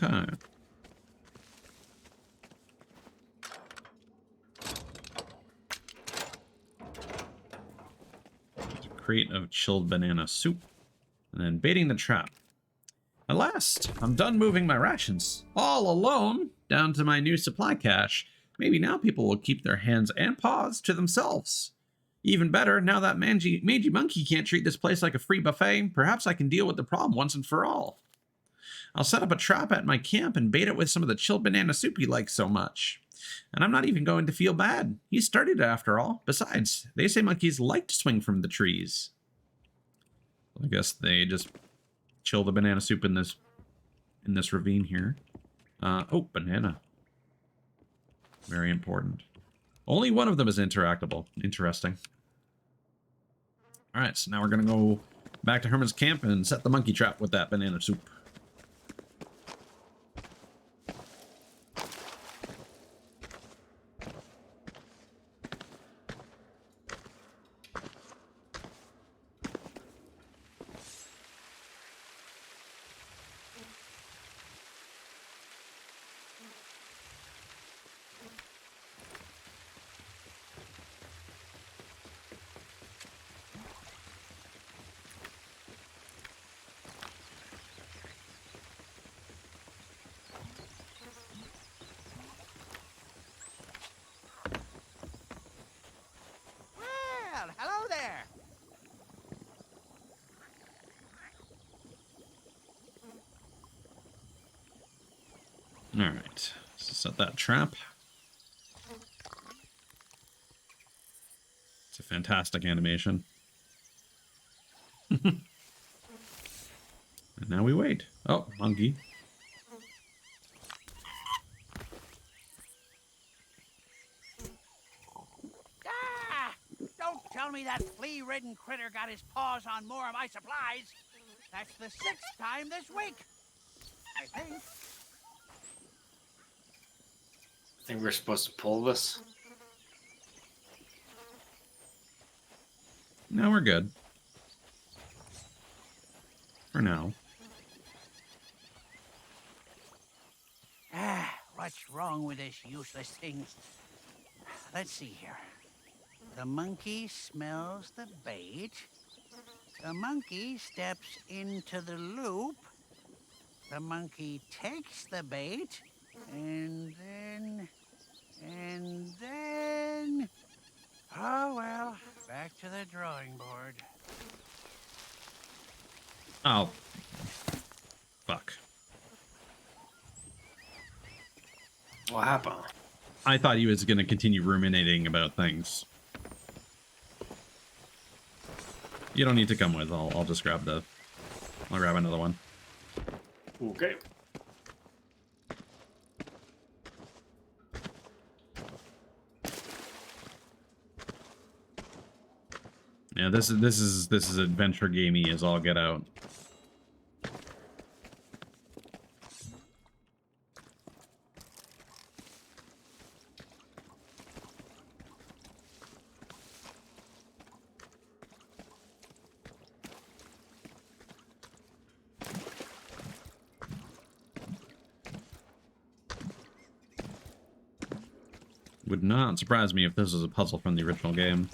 Okay. There's a crate of chilled banana soup. And then baiting the trap. At last, I'm done moving my rations. All alone, down to my new supply cache. Maybe now people will keep their hands and paws to themselves. Even better, now that mangy monkey can't treat this place like a free buffet, perhaps I can deal with the problem once and for all. I'll set up a trap at my camp and bait it with some of the chilled banana soup he likes so much. And I'm not even going to feel bad. He started it after all. Besides, they say monkeys like to swing from the trees. I guess they just chill the banana soup in this ravine here. Oh, banana. Very important. Only one of them is interactable. Interesting. All right, so now we're gonna go back to Herman's camp and set the monkey trap with that banana soup. Well, hello there. All right, so set that trap. It's a fantastic animation. And now we wait. Oh, monkey. Ah! Don't tell me that flea-ridden critter got his paws on more of my supplies. That's the 6th time this week. I think. I think we're supposed to pull this. Now we're good. For now. Ah, what's wrong with this useless thing? Let's see here. The monkey smells the bait. The monkey steps into the loop. The monkey takes the bait. And then... Oh, well, back to the drawing board. Oh. Fuck. What happened? I thought he was going to continue ruminating about things. You don't need to come with. I'll just grab the... I'll grab another one. Okay. Yeah, this is adventure gamey as all get out. Would not surprise me if this was a puzzle from the original game.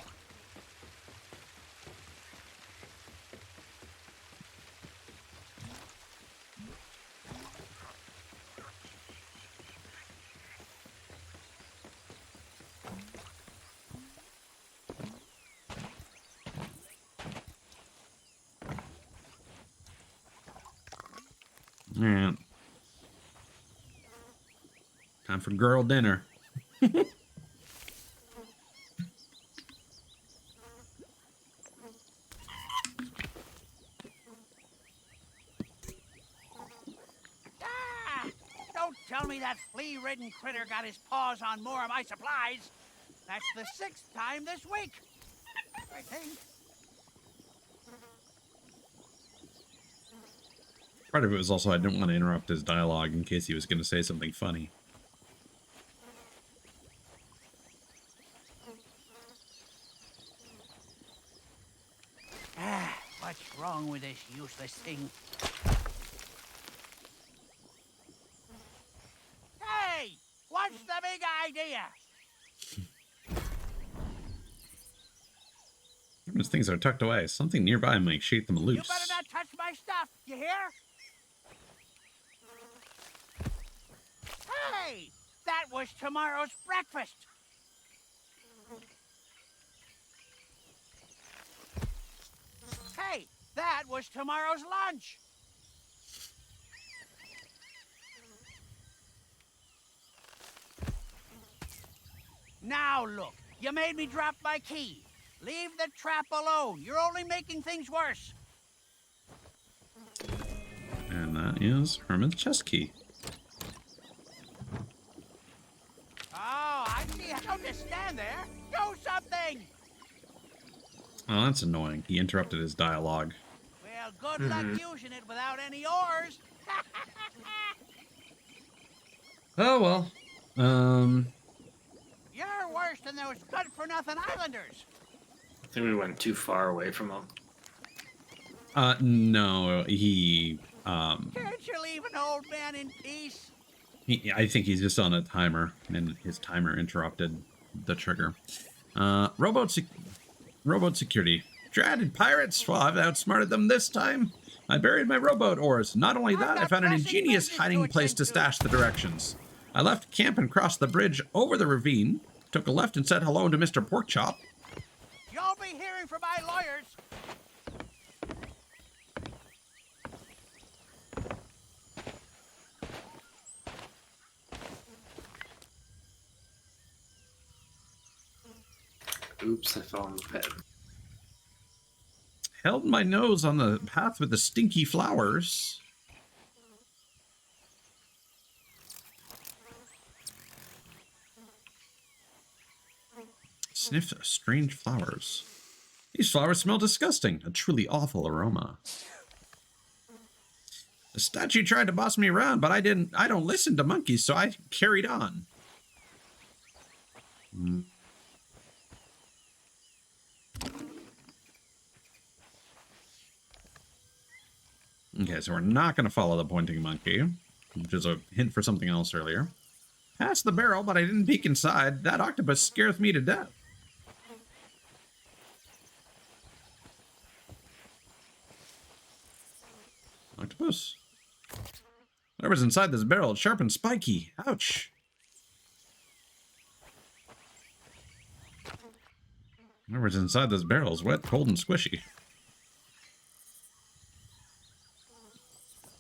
Alright. Time for girl dinner. Ah! Don't tell me that flea-ridden critter got his paws on more of my supplies. That's the 6th time this week. I think. Part of it was also I didn't want to interrupt his dialogue in case he was going to say something funny. Ah, what's wrong with this useless thing? Hey! What's the big idea? Those things are tucked away. Something nearby might shake them loose. You better not touch my stuff, you hear? Hey! That was tomorrow's breakfast! Hey! That was tomorrow's lunch! Now look, you made me drop my key. Leave the trap alone. You're only making things worse. And that is Herman's chest key. Oh, Don't just stand there. Do something. Oh, that's annoying. He interrupted his dialogue. Well, good luck using it without any oars. Oh, well. You're worse than those good-for-nothing islanders. I think we went too far away from him. No, he, Can't you leave an old man in peace? I think he's just on a timer, and his timer interrupted the trigger. Rowboat security. Dreaded pirates! Well, I've outsmarted them this time. I buried my rowboat oars. Not only that, I found an ingenious hiding place to stash the directions. I left camp and crossed the bridge over the ravine, took a left and said hello to Mr. Porkchop. You'll be hearing from my lawyers. Oops, I fell on the bed. Held my nose on the path with the stinky flowers. Sniff strange flowers. These flowers smell disgusting. A truly awful aroma. The statue tried to boss me around, but I don't listen to monkeys, so I carried on. Okay, so we're not going to follow the pointing monkey, which is a hint for something else earlier. Past the barrel, but I didn't peek inside. That octopus scares me to death. Octopus? Whatever's inside this barrel, it's sharp and spiky. Ouch. Whatever's inside this barrel is wet, cold, and squishy.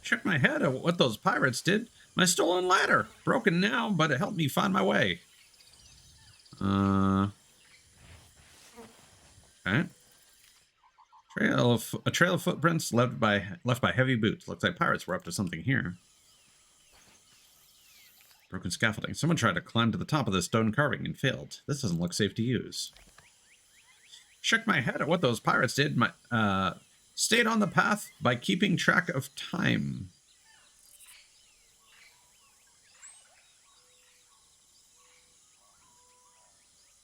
Check my head at what those pirates did. My stolen ladder. Broken now, but it helped me find my way. Okay. A trail of footprints left by heavy boots. Looks like pirates were up to something here. Broken scaffolding. Someone tried to climb to the top of the stone carving and failed. This doesn't look safe to use. Shook my head at what those pirates did. Stayed on the path by keeping track of time.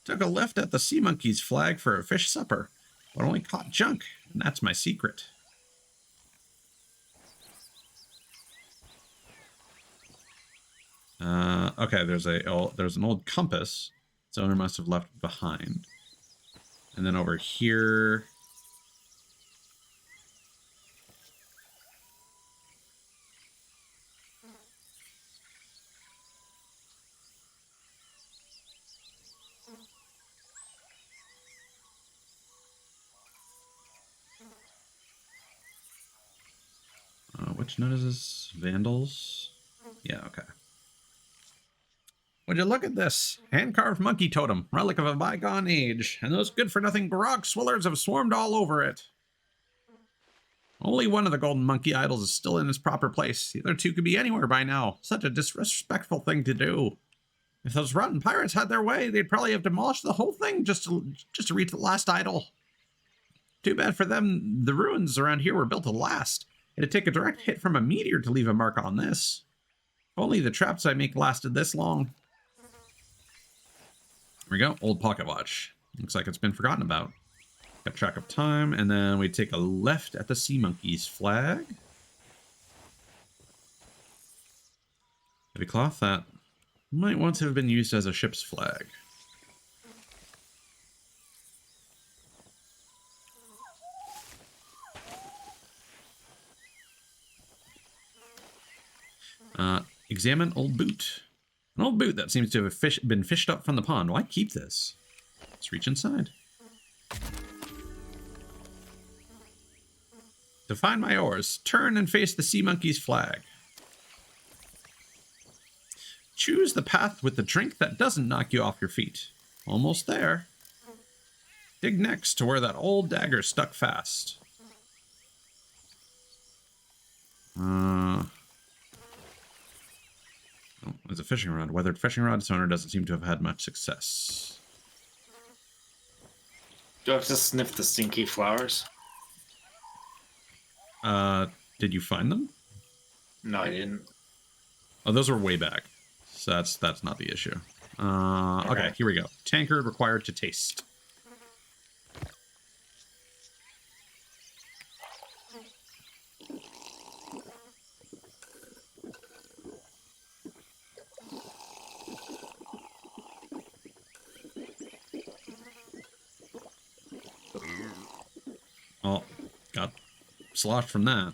Took a left at the sea monkey's flag for a fish supper, but only caught junk, and that's my secret. Okay, there's an old compass its owner must have left behind. And then over here, which note is this? Vandals? Yeah, okay. Would you look at this? Hand-carved monkey totem, relic of a bygone age, and those good-for-nothing grog swillers have swarmed all over it. Only one of the golden monkey idols is still in its proper place. The other two could be anywhere by now. Such a disrespectful thing to do. If those rotten pirates had their way, they'd probably have demolished the whole thing just to reach the last idol. Too bad for them, the ruins around here were built to last. It'd take a direct hit from a meteor to leave a mark on this. If only the traps I make lasted this long. Here we go, old pocket watch. Looks like it's been forgotten about. Got track of time, and then we take a left at the sea monkey's flag. Heavy cloth that might once have been used as a ship's flag. Examine old boot. An old boot that seems to have been fished up from the pond. Why keep this? Let's reach inside. To find my oars, turn and face the sea monkey's flag. Choose the path with the drink that doesn't knock you off your feet. Almost there. Dig next to where that old dagger stuck fast. Oh, it's a fishing rod. Weathered fishing rod. Its owner doesn't seem to have had much success. Do I have to sniff the stinky flowers? Did you find them? No, I didn't. Oh, those were way back. So that's not the issue. Okay, here we go. Tankard required to taste. Oh, got sloshed from that.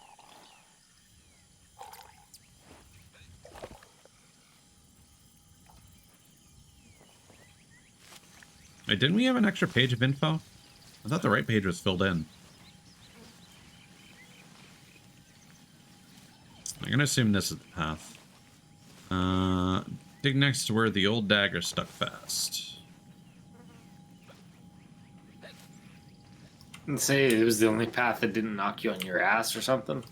Wait, didn't we have an extra page of info? I thought the right page was filled in. I'm gonna assume this is the path. Dig next to where the old dagger stuck fast. And say it was the only path that didn't knock you on your ass or something.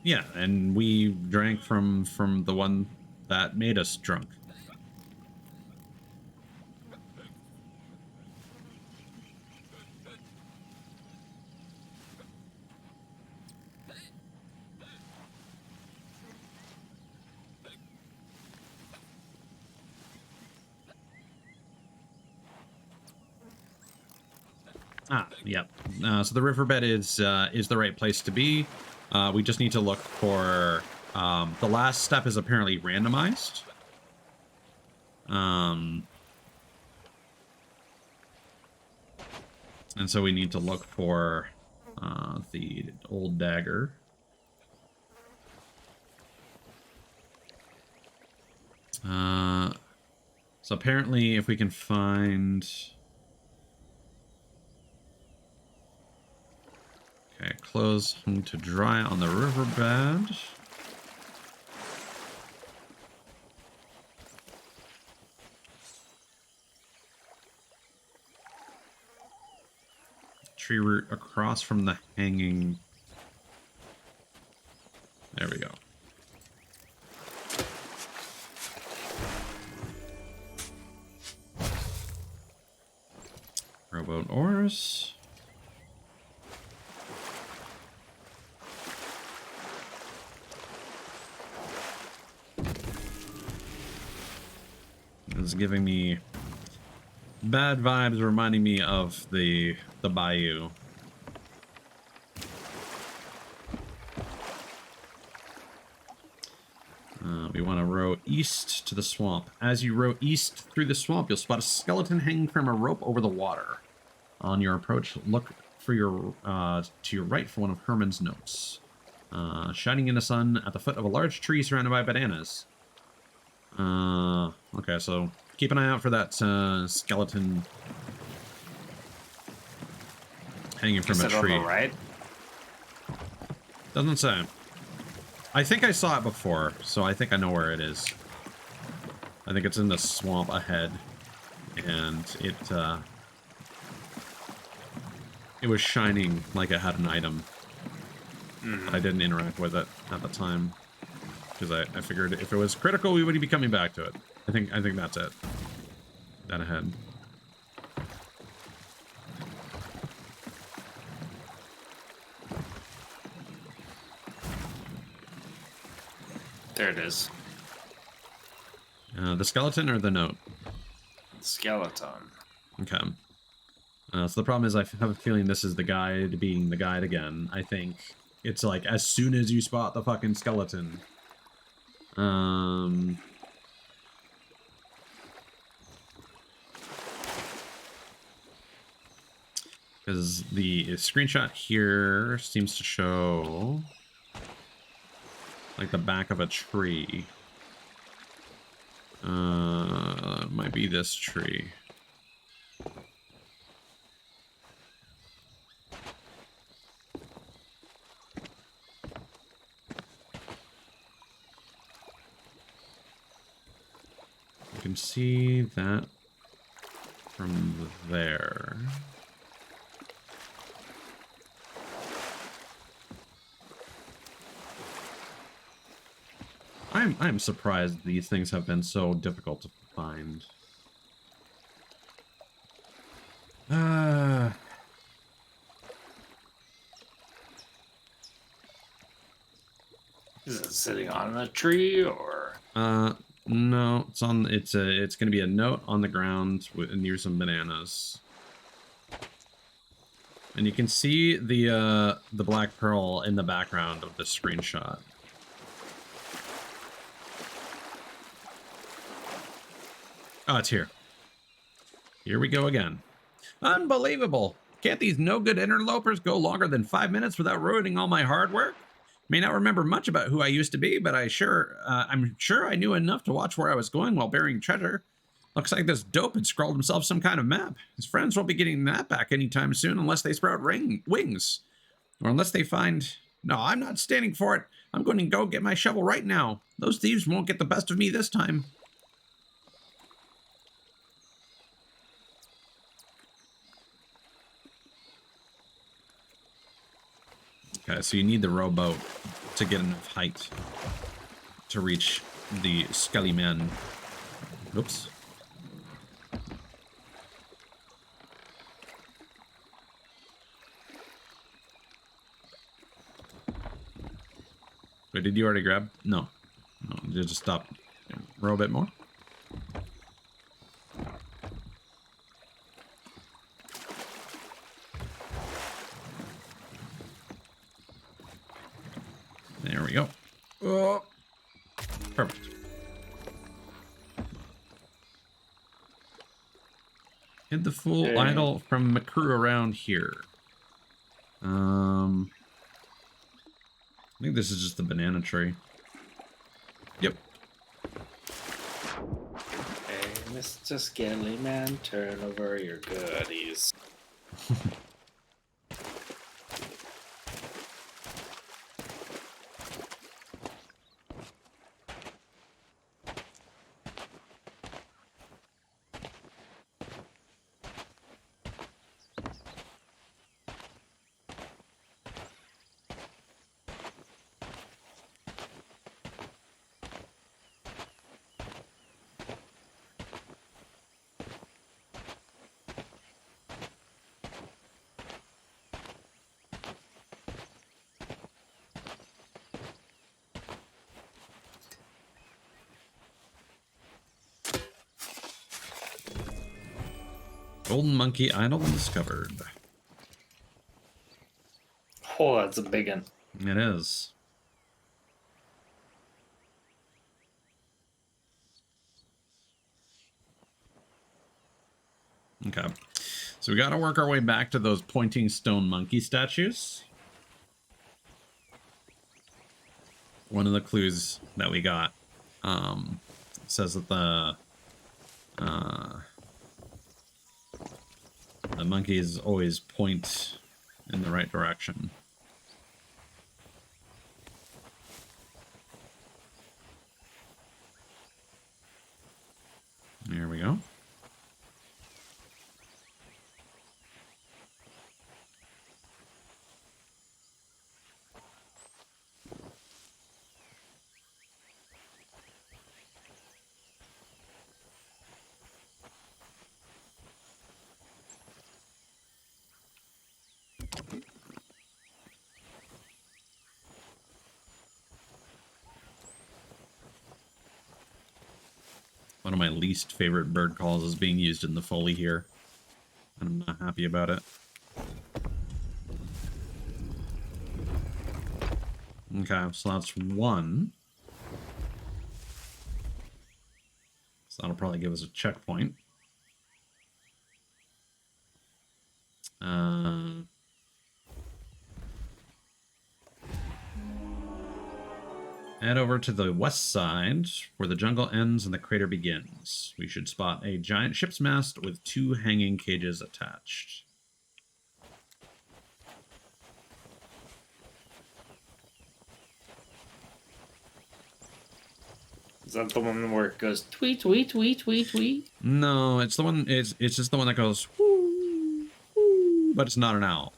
Yeah, and we drank from the one that made us drunk. Ah, yep. So the riverbed is the right place to be. We just need to look for the last step is apparently randomized. And so we need to look for the old dagger. So apparently if we can find... Okay, clothes hung to dry on the riverbed. Tree root across from the hanging. There we go. Rowboat oars. It's giving me bad vibes, reminding me of the bayou. We want to row east to the swamp. As you row east through the swamp, you'll spot a skeleton hanging from a rope over the water. On your approach, look for your to your right for one of Herman's notes. Shining in the sun at the foot of a large tree surrounded by bananas. Okay, so keep an eye out for that skeleton hanging from a tree. On the right? Doesn't say. I think I saw it before, so I think I know where it is. I think it's in the swamp ahead, and it was shining like it had an item. I didn't interact with it at the time because I figured if it was critical, we would be coming back to it. I think that's it. That ahead. There it is. The skeleton or the note? Skeleton. Okay. So the problem is I have a feeling this is the guide being the guide again. I think it's like as soon as you spot the fucking skeleton. Because the screenshot here seems to show like the back of a tree. Might be this tree. You can see that from there. I I'm surprised these things have been so difficult to find. Is it sitting on a tree or? No, it's on. It's going to be a note on the ground near some bananas, and you can see the black pearl in the background of the screenshot. Oh, it's here. Here we go again. Unbelievable! Can't these no-good interlopers go longer than 5 minutes without ruining all my hard work? May not remember much about who I used to be, but I'm sure I knew enough to watch where I was going while burying treasure. Looks like this dope had scrawled himself some kind of map. His friends won't be getting that back anytime soon unless they sprout wings. Or unless they find... No, I'm not standing for it. I'm going to go get my shovel right now. Those thieves won't get the best of me this time. Okay, so you need the rowboat to get enough height to reach the skelly men. Oops. Wait, did you already grab? No. No, you just stop. Row a bit more. There we go. Oh, perfect. Hid the full idol from McCrew around here. I think this is just the banana tree. Yep. Hey, Mr. Skelly Man, turn over your goodies. Golden monkey idol discovered. Oh, that's a big one. It is. Okay. So we got to work our way back to those pointing stone monkey statues. One of the clues that we got says that the monkeys always point in the right direction. There we go. One of my least favorite bird calls is being used in the Foley here. I'm not happy about it. Okay, so that's one. So that'll probably give us a checkpoint. Head over to the west side, where the jungle ends and the crater begins. We should spot a giant ship's mast with 2 hanging cages attached. Is that the one where it goes tweet, tweet, tweet, tweet, tweet? No, it's the one. It's just the one that goes whoo, whoo, but it's not an owl.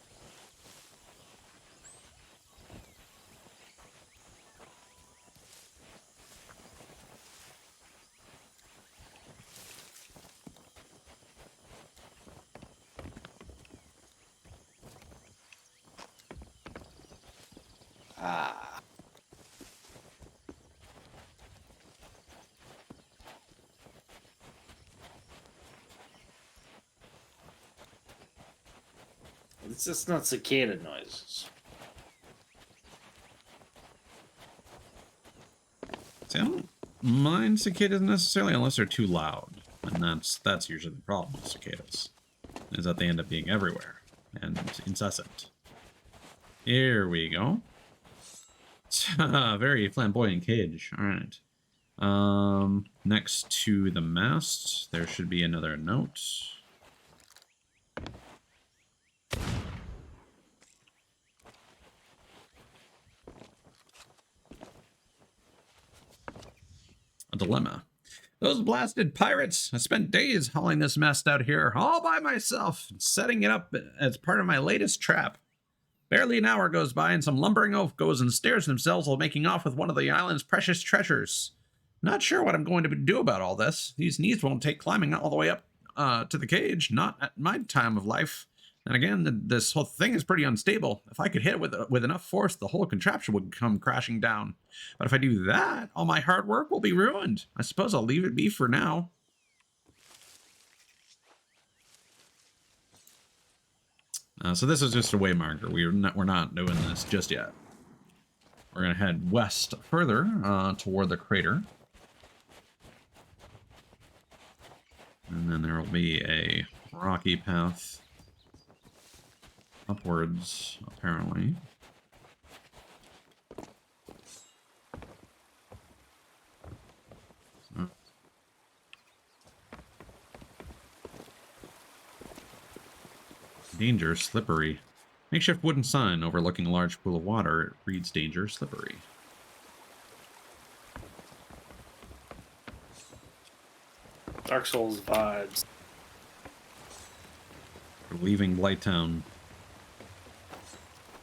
Ah. It's just not cicada noises. See, I don't mind cicadas necessarily unless they're too loud. And that's usually the problem with cicadas. Is that they end up being everywhere and incessant. Here we go. Very flamboyant cage. Alright. Next to the mast, there should be another note. A dilemma. Those blasted pirates! I spent days hauling this mess out here all by myself, setting it up as part of my latest trap. Barely an hour goes by and some lumbering oaf goes and stares themselves while making off with one of the island's precious treasures. Not sure what I'm going to do about all this. These knees won't take climbing all the way up to the cage, not at my time of life. And again, this whole thing is pretty unstable. If I could hit it with enough force, the whole contraption would come crashing down. But if I do that, all my hard work will be ruined. I suppose I'll leave it be for now. So this is just a way marker. We're not doing this just yet. We're going to head west further toward the crater. And then there will be a rocky path upwards, apparently. So. Danger, slippery. Makeshift wooden sign overlooking a large pool of water. It reads danger, slippery. Dark Souls vibes. We're leaving Blighttown.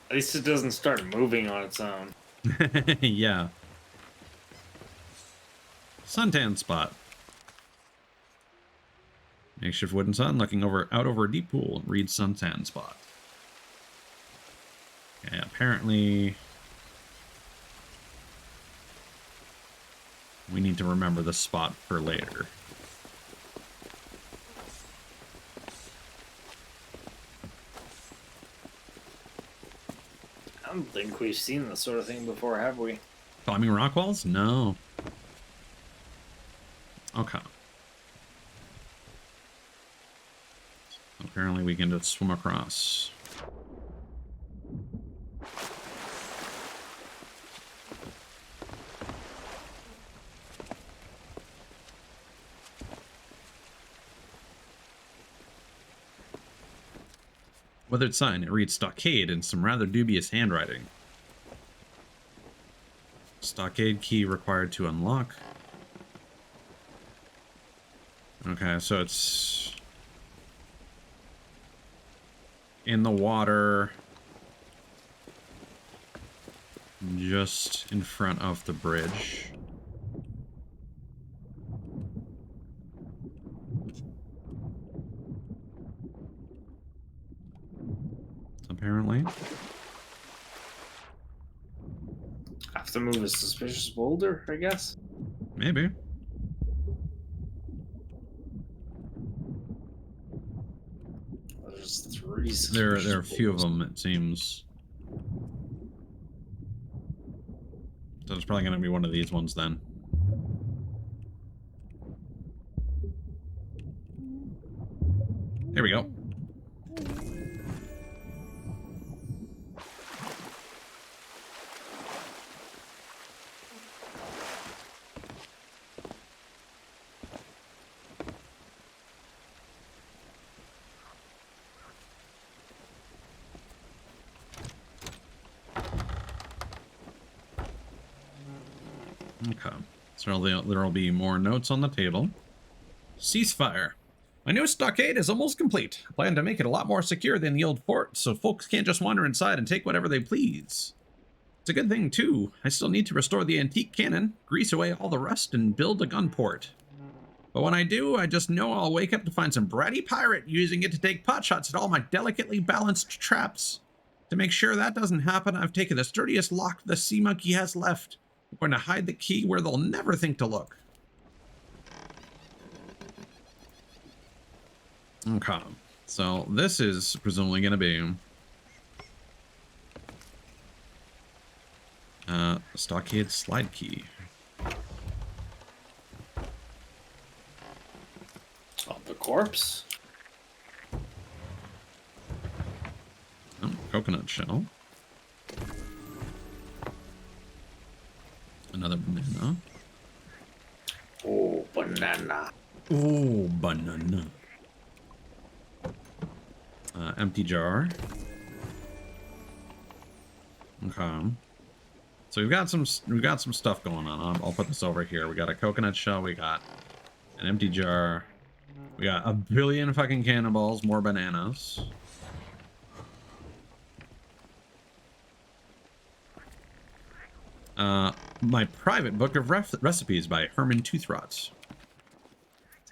At least it doesn't start moving on its own. Yeah. Suntan spot. Makeshift wooden sun looking out over a deep pool. Reads suntan spot. Okay, apparently we need to remember the spot for later. I don't think we've seen this sort of thing before, have we? Climbing rock walls? No. Okay. Apparently we can just swim across. Weathered sign. It reads stockade in some rather dubious handwriting. Stockade key required to unlock. Okay, so it's in the water just in front of the bridge. Apparently. Have to move a suspicious boulder, I guess. Maybe. There's three There suspicious are a few of boulders. them, it seems. So it's probably going to be one of these ones then. There we go. Okay, so there'll be more notes on the table. Ceasefire. My new stockade is almost complete. I plan to make it a lot more secure than the old fort, so folks can't just wander inside and take whatever they please. It's a good thing, too. I still need to restore the antique cannon, grease away all the rust, and build a gun port. But when I do, I just know I'll wake up to find some bratty pirate using it to take potshots at all my delicately balanced traps. To make sure that doesn't happen, I've taken the sturdiest lock the sea monkey has left. I'm going to hide the key where they'll never think to look. Okay, so this is presumably going to be stockade slide key. Oh, the corpse? Oh, coconut shell. Another banana. Oh, banana. Oh, banana. Empty jar. Okay. So we've got some stuff going on. I'll put this over here. We got a coconut shell. We got an empty jar. We got a billion fucking cannonballs. More bananas. My private book of recipes by Herman Toothrot.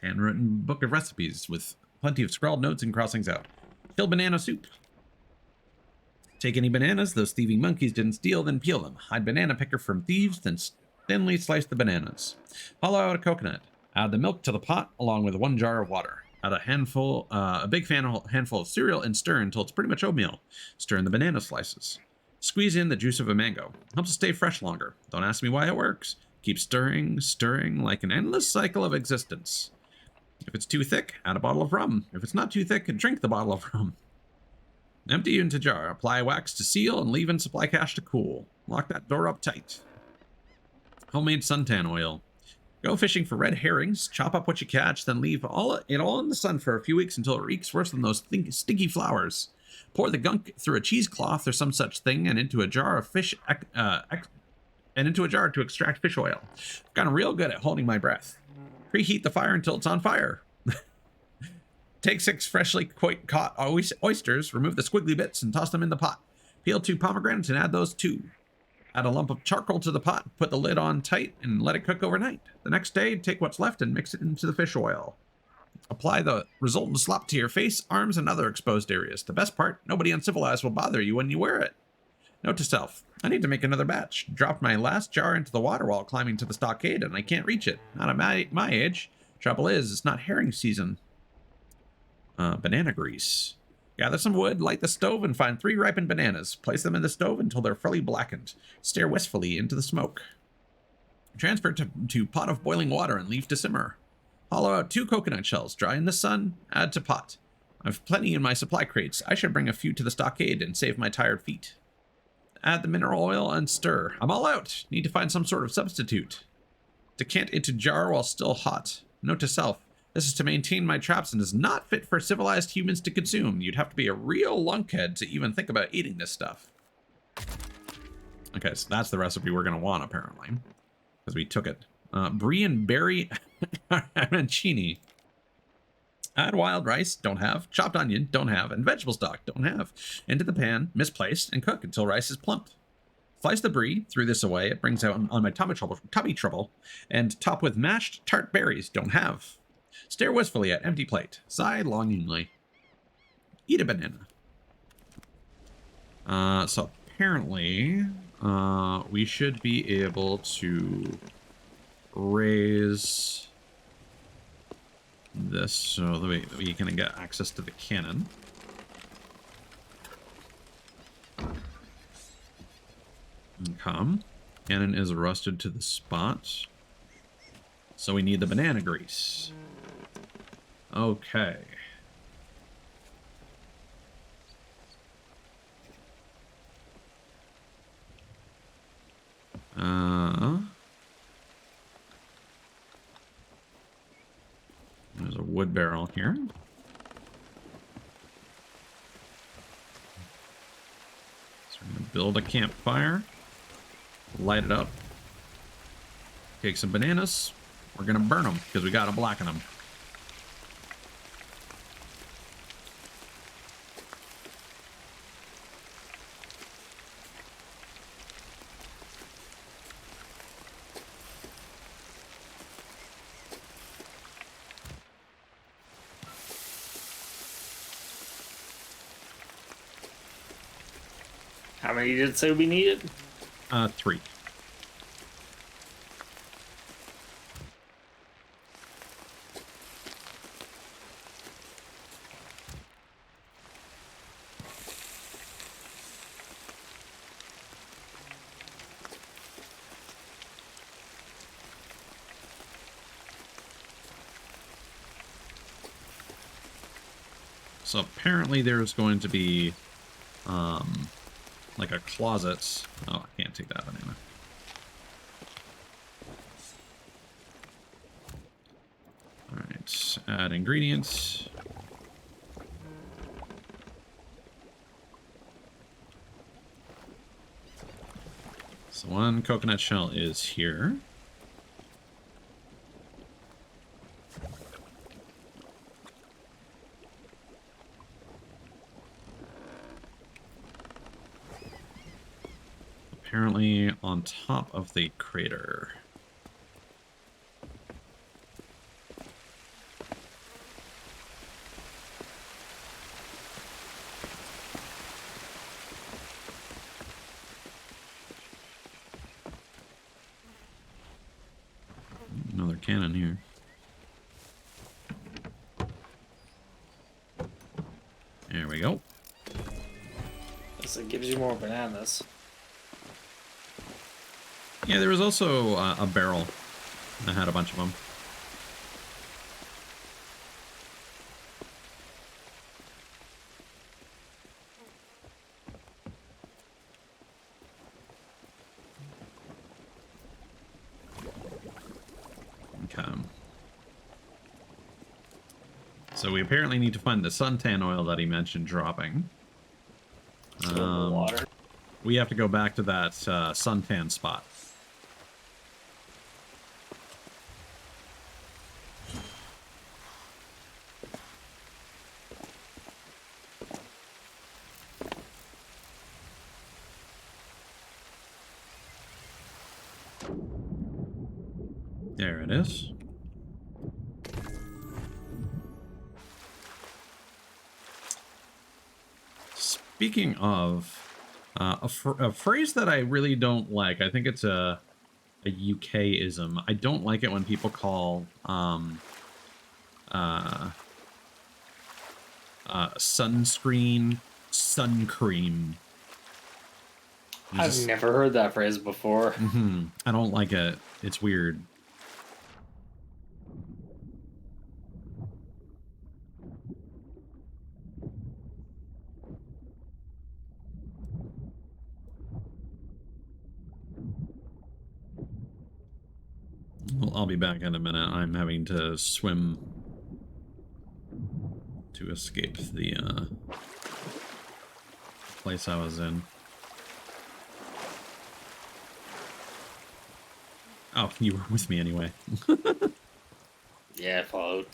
Handwritten book of recipes with plenty of scrawled notes and crossings out. Kill banana soup. Take any bananas those thieving monkeys didn't steal, then peel them. Hide banana picker from thieves, then thinly slice the bananas. Hollow out a coconut. Add the milk to the pot along with 1 jar of water. Add a big handful of cereal and stir until it's pretty much oatmeal. Stir in the banana slices. Squeeze in the juice of a mango. Helps it stay fresh longer. Don't ask me why it works. Keep stirring like an endless cycle of existence. If it's too thick, add a bottle of rum. If it's not too thick, drink the bottle of rum. Empty into jar. Apply wax to seal and leave in supply cache to cool. Lock that door up tight. Homemade suntan oil. Go fishing for red herrings. Chop up what you catch, then leave it all in the sun for a few weeks until it reeks worse than those stinky flowers. Pour the gunk through a cheesecloth or some such thing and into a jar of to extract fish oil. I've gotten real good at holding my breath. Preheat the fire until it's on fire. Take 6 freshly caught oysters, remove the squiggly bits, and toss them in the pot. Peel 2 pomegranates and add those too. Add a lump of charcoal to the pot, put the lid on tight, and let it cook overnight. The next day, take what's left and mix it into the fish oil. Apply the resultant slop to your face, arms, and other exposed areas. The best part, nobody uncivilized will bother you when you wear it. Note to self, I need to make another batch. Dropped my last jar into the water while climbing to the stockade, and I can't reach it. Not at my age. Trouble is, it's not herring season. Banana grease. Gather some wood, light the stove, and find 3 ripened bananas. Place them in the stove until they're fully blackened. Stare wistfully into the smoke. Transfer to pot of boiling water and leave to simmer. Hollow out 2 coconut shells, dry in the sun, add to pot. I've plenty in my supply crates. I should bring a few to the stockade and save my tired feet. Add the mineral oil and stir. I'm all out. Need to find some sort of substitute. Decant into jar while still hot. Note to self, this is to maintain my traps and is not fit for civilized humans to consume. You'd have to be a real lunkhead to even think about eating this stuff. Okay, so that's the recipe we're going to want, apparently. Because we took it. Brie and berry arancini. Add wild rice, don't have. Chopped onion, don't have. And vegetable stock, don't have. Into the pan, misplaced, and cook until rice is plump. Slice the brie, threw this away. It brings out on my tummy trouble. And top with mashed tart berries, don't have. Stare wistfully at empty plate. Sigh longingly. Eat a banana. So apparently, we should be able to raise this so that we can get access to the cannon. Cannon is rusted to the spot. So we need the banana grease. Okay. There's a wood barrel here. So we're going to build a campfire. Light it up. Take some bananas. We're going to burn them because we got to blacken them. How many did it say we needed? 3. So apparently there's going to be, like a closet. Oh, I can't take that banana. All right, add ingredients. So 1 coconut shell is here. Apparently on top of the crater. Another cannon here. There we go. This gives you more bananas. Yeah, there was also a barrel that had a bunch of them. Okay. So we apparently need to find the suntan oil that he mentioned dropping. Water. We have to go back to that suntan spot. There it is. Speaking of, a phrase that I really don't like, I think it's a UK-ism. I don't like it when people call sunscreen sun cream. I've never heard that phrase before. I don't like it. It's weird. Well, I'll be back in a minute. I'm having to swim to escape the place I was in. Oh, you were with me anyway. Yeah, I followed.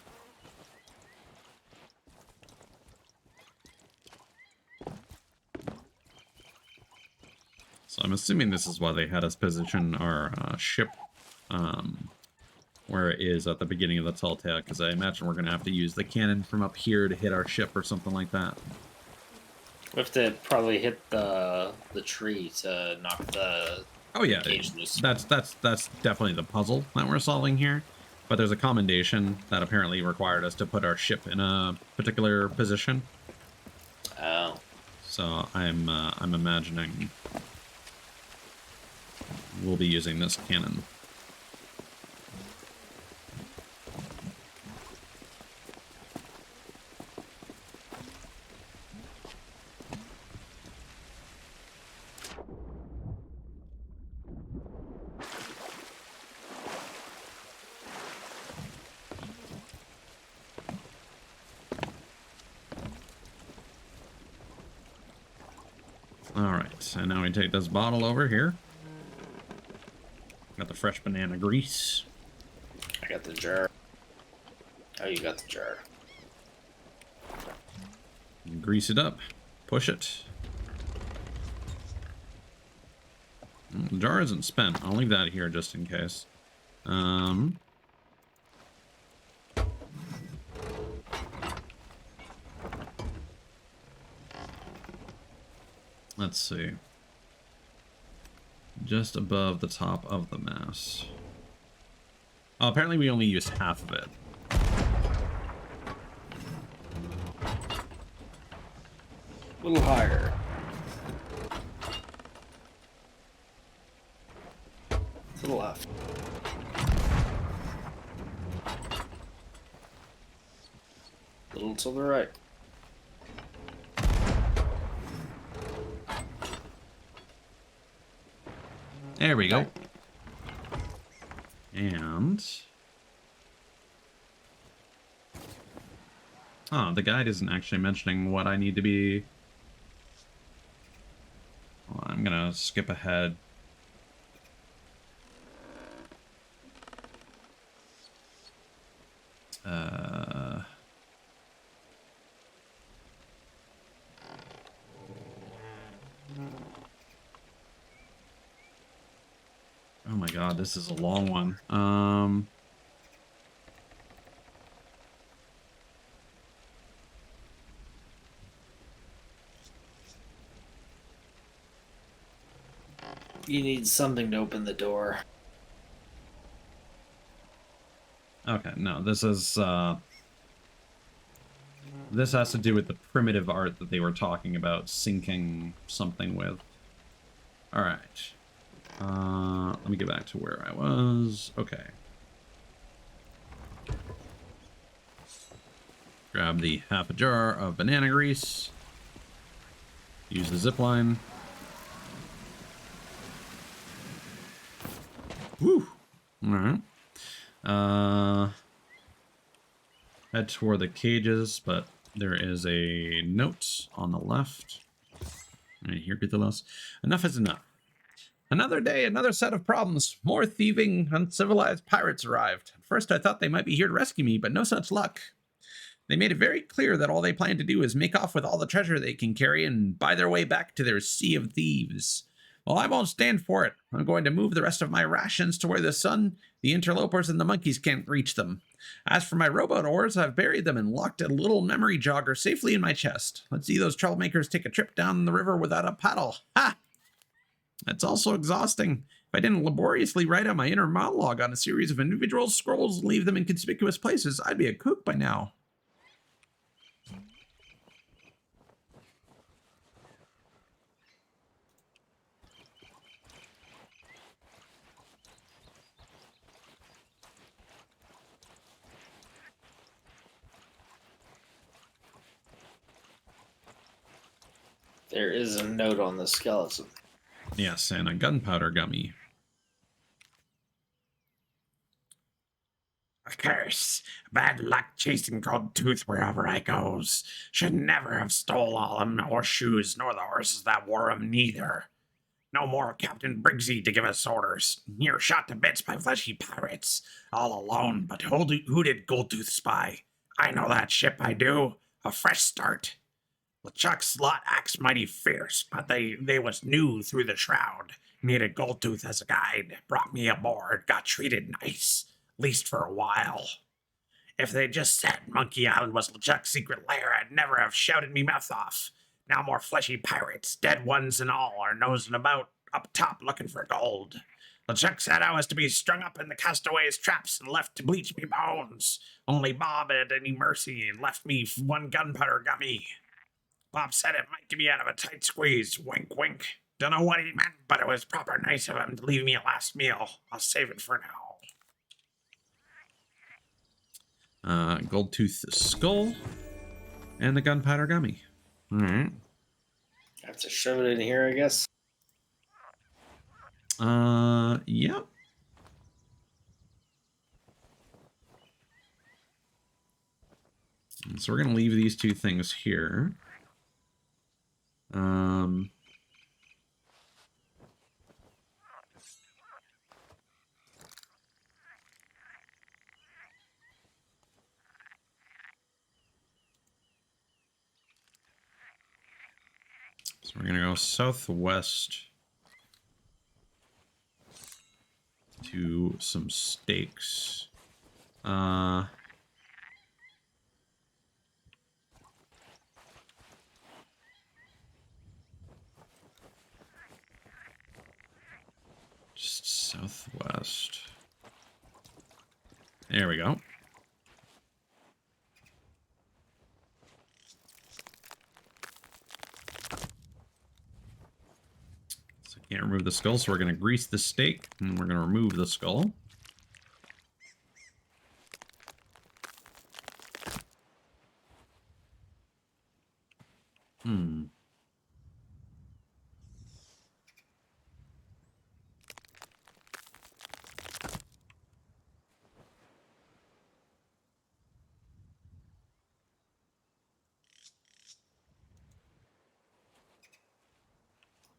So I'm assuming this is why they had us position our ship where it is at the beginning of the tall tale, because I imagine we're going to have to use the cannon from up here to hit our ship or something like that. We have to probably hit the tree to knock the cage loose. That's definitely the puzzle that we're solving here. But there's a commendation that apparently required us to put our ship in a particular position. Oh. So I'm imagining we'll be using this cannon. Alright, and now we take this bottle over here. Got the fresh banana grease. I got the jar. Oh, you got the jar. Grease it up. Push it. The jar isn't spent. I'll leave that here just in case. Let's see. just above the top of the mast. Oh, apparently we only used half of it. A little higher. To the left. A little to the right. There we go. And... oh, the guide isn't actually mentioning what I need to be... well, I'm gonna skip ahead. Oh my god, this is a long one. You need something to open the door. Okay, no, this is, this has to do with the primitive art that they were talking about syncing something with. Alright. Let me get back to where I was. Okay. Grab the half a jar of banana grease. Use the zip line. Woo! Alright. Head toward the cages, but there is a note on the left. Alright, here, Cthulos. Enough is enough. Another day, another set of problems. More thieving, uncivilized pirates arrived. At first I thought they might be here to rescue me, but no such luck. They made it very clear that all they plan to do is make off with all the treasure they can carry and buy their way back to their sea of thieves. Well, I won't stand for it. I'm going to move the rest of my rations to where the sun, the interlopers, and the monkeys can't reach them. As for my rowboat oars, I've buried them and locked a little memory jogger safely in my chest. Let's see those troublemakers take a trip down the river without a paddle. Ha! That's also exhausting. If I didn't laboriously write out my inner monologue on a series of individual scrolls and leave them in conspicuous places, I'd be a kook by now. There is a note on the skeleton. Yes, and a gunpowder gummy. A curse. Bad luck chasing Goldtooth wherever I goes. Should never have stole all them horseshoes, nor the horses that wore 'em neither. No more Captain Briggsy to give us orders. Near shot to bits by fleshy pirates. All alone, but who did Goldtooth spy? I know that ship, I do. A fresh start. LeChuck's lot acts mighty fierce, but they was new through the shroud. Needed Goldtooth as a guide. Brought me aboard, got treated nice. Least for a while. If they'd just said Monkey Island was LeChuck's secret lair, I'd never have shouted me mouth off. Now more fleshy pirates, dead ones and all, are nosing about up top looking for gold. LeChuck said I was to be strung up in the castaways' traps and left to bleach me bones. Only Bob had any mercy and left me one gunpowder gummy. Bob said it might get me out of a tight squeeze. Wink, wink. Dunno what he meant, but it was proper nice of him to leave me a last meal. I'll save it for now. Goldtooth skull and the gunpowder gummy. All right. Have to shove it in here, I guess. Yep. So we're gonna leave these two things here. So we're gonna go southwest to some stakes. southwest. There we go. So can't remove the skull, so we're going to grease the stake, and we're going to remove the skull.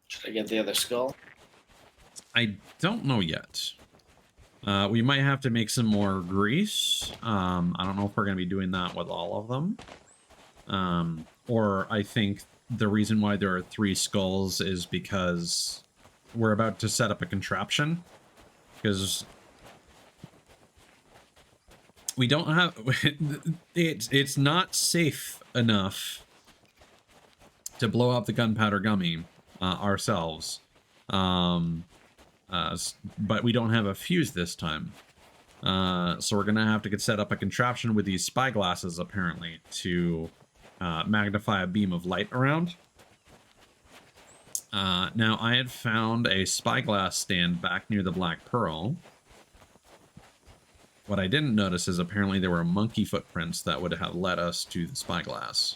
Should I get the other skull? I don't know yet. We might have to make some more grease. I don't know if we're going to be doing that with all of them. Or I think the reason why there are 3 skulls is because we're about to set up a contraption. Because we don't have... it's not safe enough to blow up the gunpowder gummy ourselves. But we don't have a fuse this time. So we're going to have to set up a contraption with these spyglasses, apparently, to magnify a beam of light around. Now, I had found a spyglass stand back near the Black Pearl. What I didn't notice is apparently there were monkey footprints that would have led us to the spyglass.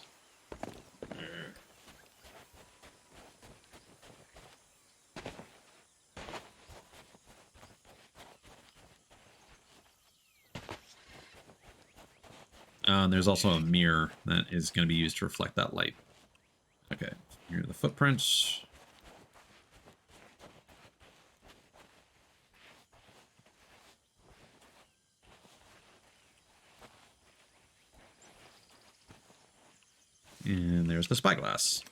There's also a mirror that is going to be used to reflect that light. Okay, here are the footprints. And there's the spyglass.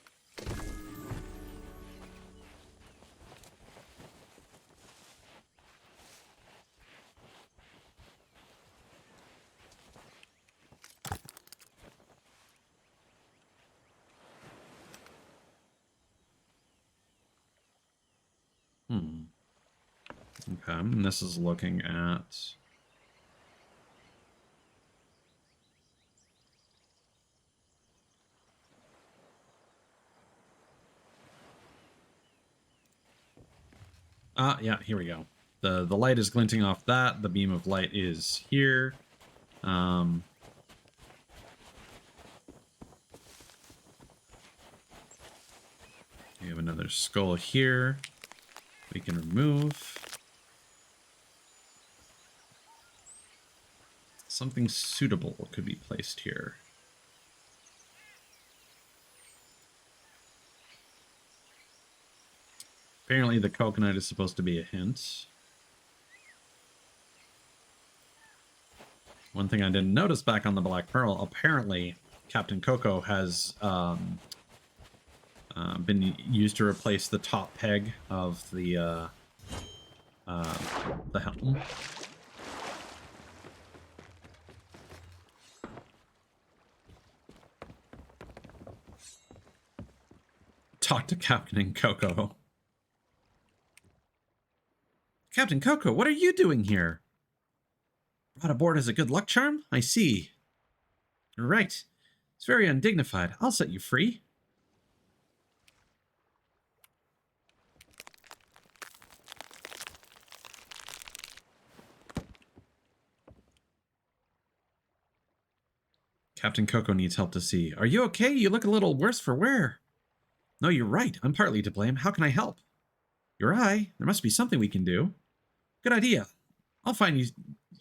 Okay, and this is looking at... yeah, here we go. The light is glinting off that. The beam of light is here. You have another skull here. We can remove. Something suitable could be placed here. Apparently the coconut is supposed to be a hint. One thing I didn't notice back on the Black Pearl, apparently Captain Coco has been used to replace the top peg of the helm. Talk to Captain Coco. Captain Coco, what are you doing here? Brought aboard as a good luck charm? I see. You're right. It's very undignified. I'll set you free. Captain Coco needs help to see. Are you okay? You look a little worse for wear. No, you're right. I'm partly to blame. How can I help? Your eye. There must be something we can do. Good idea. I'll find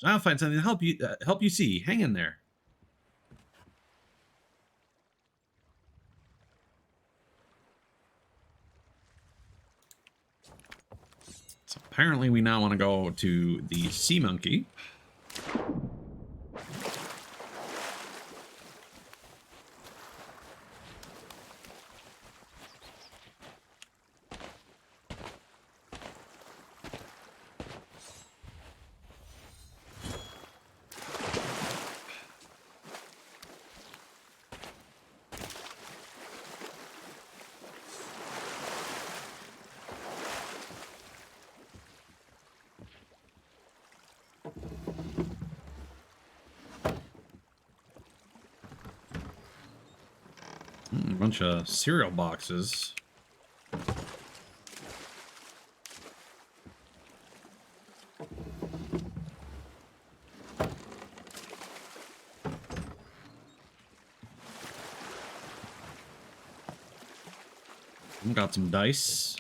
something to help you see. Hang in there. So apparently we now want to go to the sea monkey. A bunch of cereal boxes. Got some dice.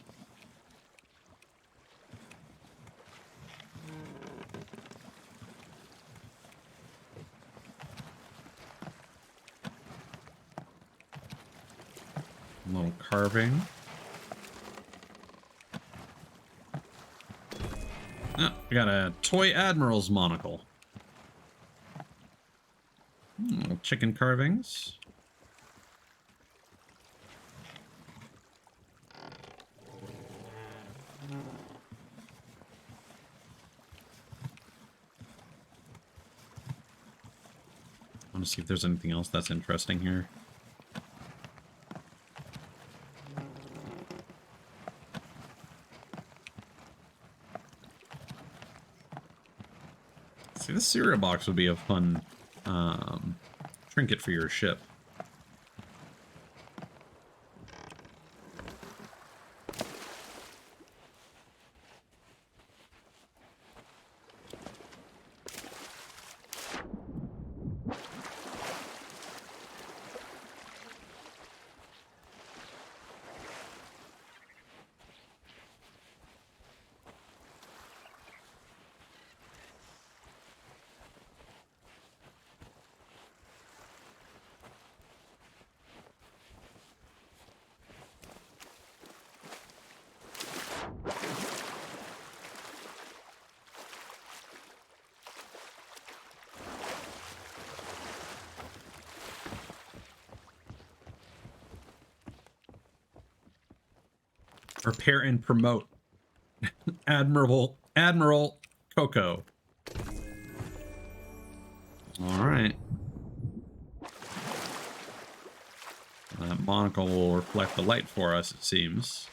A little carving. Oh, we got a toy admiral's monocle. Little chicken carvings. I want to see if there's anything else that's interesting here. See, this cereal box would be a fun trinket for your ship. Repair and promote. Admiral Coco. All right. That monocle will reflect the light for us, it seems.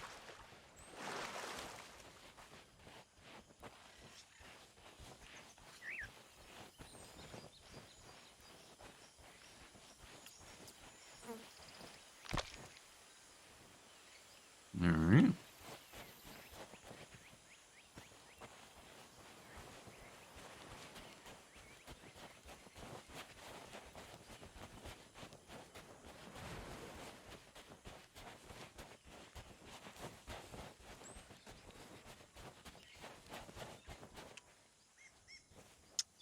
All right.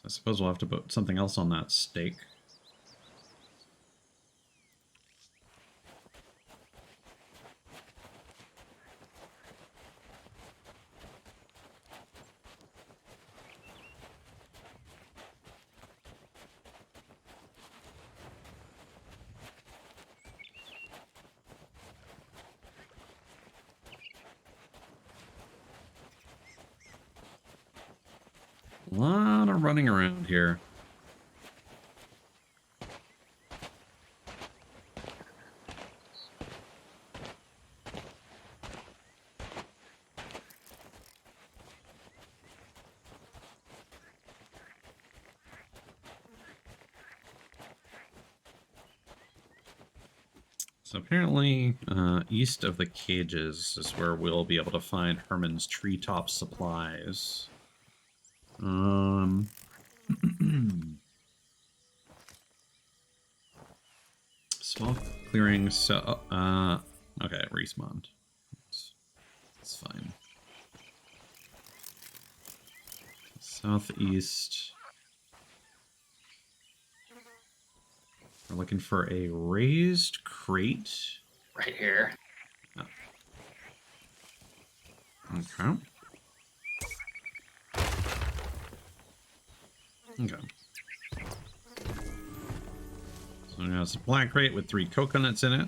I suppose we'll have to put something else on that stake. A lot of running around here. So apparently, east of the cages is where we'll be able to find Herman's treetop supplies. Small clearing, so, okay, respawned. It's fine. Southeast. We're looking for a raised crate. Right here. Oh. Okay. Okay. So we got a supply crate with 3 coconuts in it.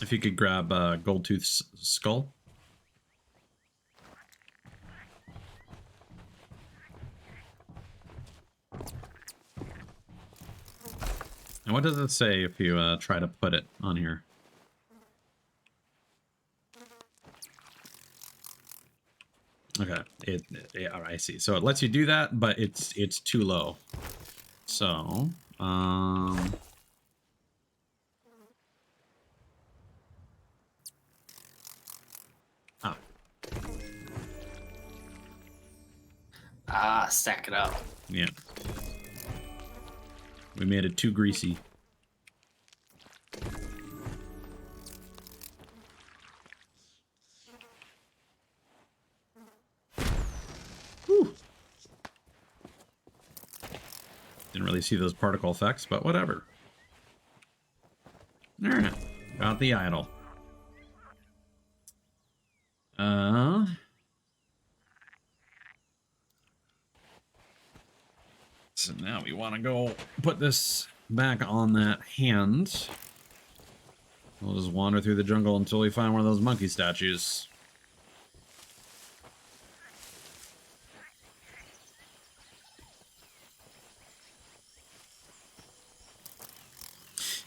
If you could grab Goldtooth's skull. And what does it say if you try to put it on here? Okay, yeah, I see. So it lets you do that, but it's too low. So, Stack it up. Yeah. We made it too greasy. Whew. Didn't really see those particle effects, but whatever. Alright. Got the idol. So now we want to go put this back on that hand. We'll just wander through the jungle until we find one of those monkey statues.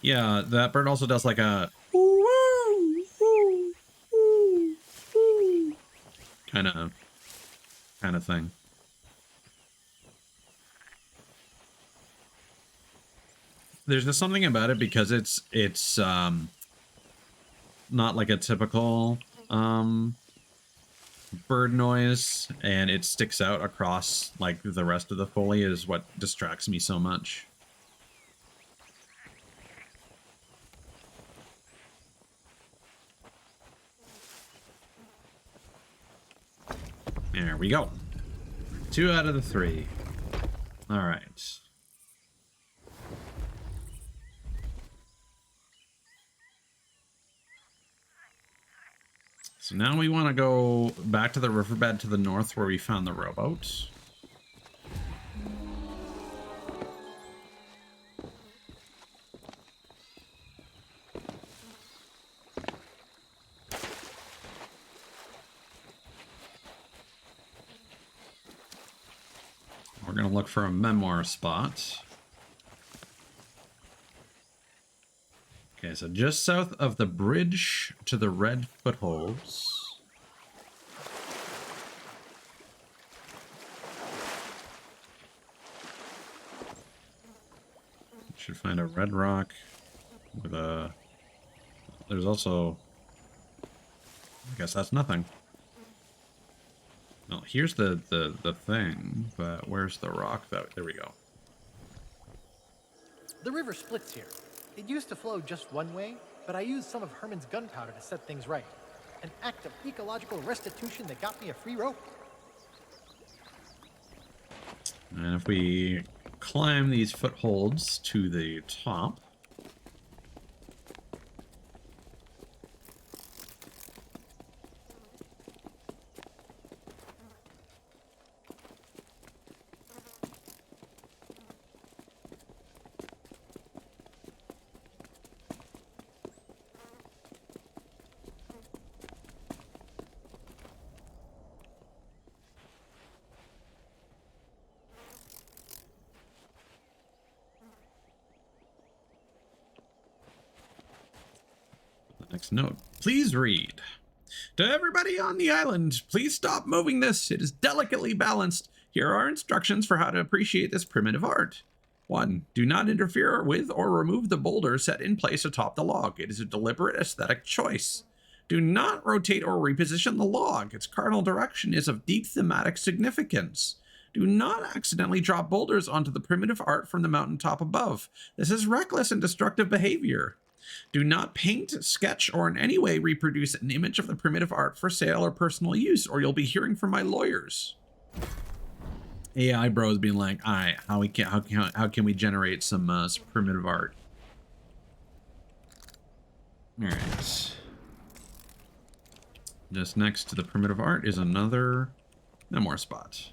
Yeah, that bird also does like a kind of thing. There's just something about it because it's not like a typical bird noise, and it sticks out across like the rest of the foliage is what distracts me so much. There we go. 2 out of the 3. All right. So now we want to go back to the riverbed to the north where we found the rowboat. We're going to look for a memoir spot. Okay, so just south of the bridge to the red footholds. Should find a red rock with a... There's also... I guess that's nothing. No, here's the thing, but where's the rock? There we go. The river splits here. It used to flow just one way, but I used some of Herman's gunpowder to set things right. An act of ecological restitution that got me a free rope. And if we climb these footholds to the top... Next note. Please read. To everybody on the island, please stop moving this. It is delicately balanced. Here are instructions for how to appreciate this primitive art. 1. Do not interfere with or remove the boulder set in place atop the log. It is a deliberate aesthetic choice. Do not rotate or reposition the log. Its cardinal direction is of deep thematic significance. Do not accidentally drop boulders onto the primitive art from the mountaintop above. This is reckless and destructive behavior. Do not paint, sketch, or in any way reproduce an image of the primitive art for sale or personal use, or you'll be hearing from my lawyers. AI bros being like, all right, how can we generate some primitive art? All right. Just next to the primitive art is another memoir spot.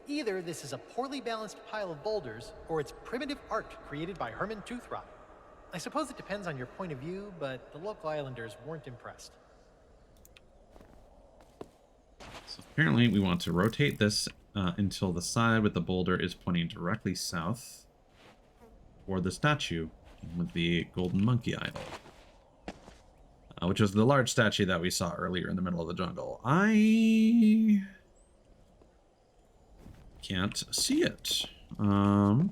Either this is a poorly balanced pile of boulders, or it's primitive art created by Herman Toothrot. I suppose it depends on your point of view, but the local islanders weren't impressed. So apparently we want to rotate this until the side with the boulder is pointing directly south toward the statue with the golden monkey idol. which was the large statue that we saw earlier in the middle of the jungle. I can't see it. What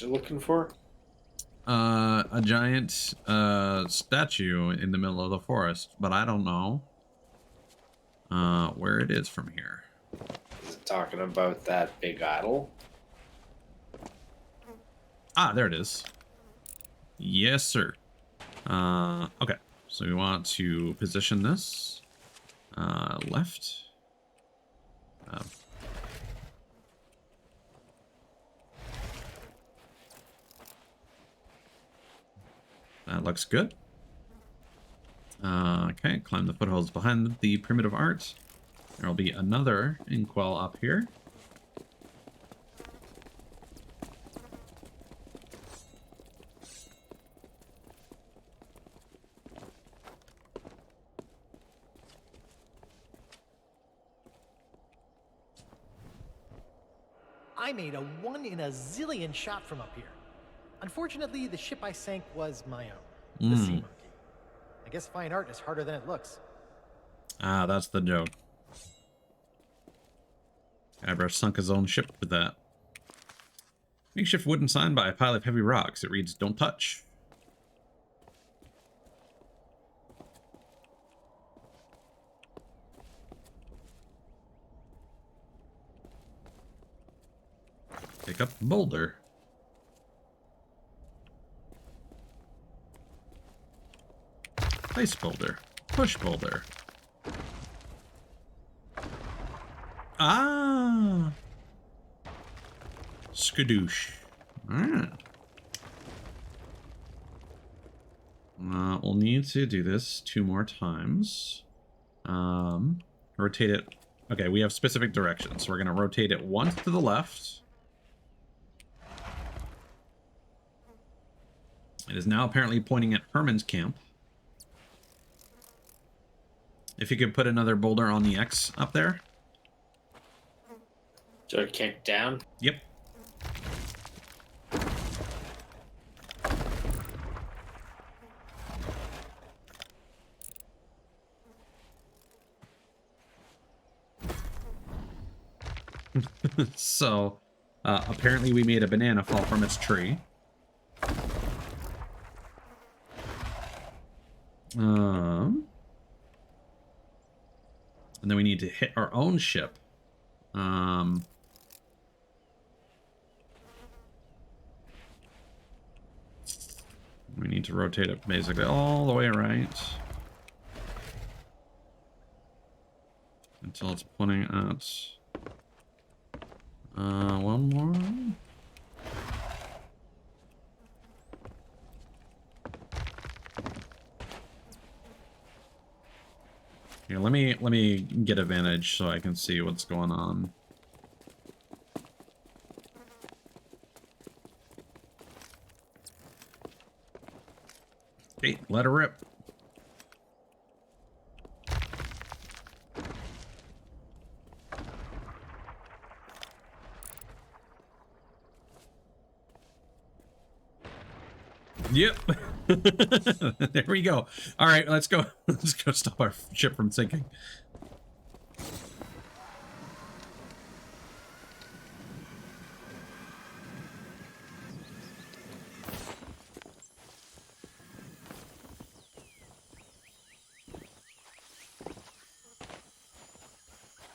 you looking for? A giant statue in the middle of the forest, but I don't know where it is from here. Is it talking about that big idol? Ah, there it is. Yes, sir. Okay, so we want to position this left. That looks good. Okay, climb the foothills behind the primitive art. There will be another inkwell up here. I made a 1 in a zillion shot from up here. Unfortunately, the ship I sank was my own, the Sea Monkey. I guess fine art is harder than it looks. Ah, that's the joke. Guybrush sunk his own ship with that. Makeshift wooden sign by a pile of heavy rocks. It reads, "Don't touch." Pick up boulder. Place boulder. Push boulder. Ah! Skadoosh. Alright. We'll need to do this 2 more times. Rotate it. Okay, we have specific directions. So we're going to rotate it once to the left. It is now apparently pointing at Herman's camp. If you could put another boulder on the X up there. So it kicked down? Yep. So, apparently we made a banana fall from its tree. And then we need to hit our own ship. We need to rotate it basically all the way right. Until it's pointing at... one more. Here, let me get a vantage so I can see what's going on. Okay, let her rip. Yep. There we go. All right, let's go. Let's go stop our ship from sinking.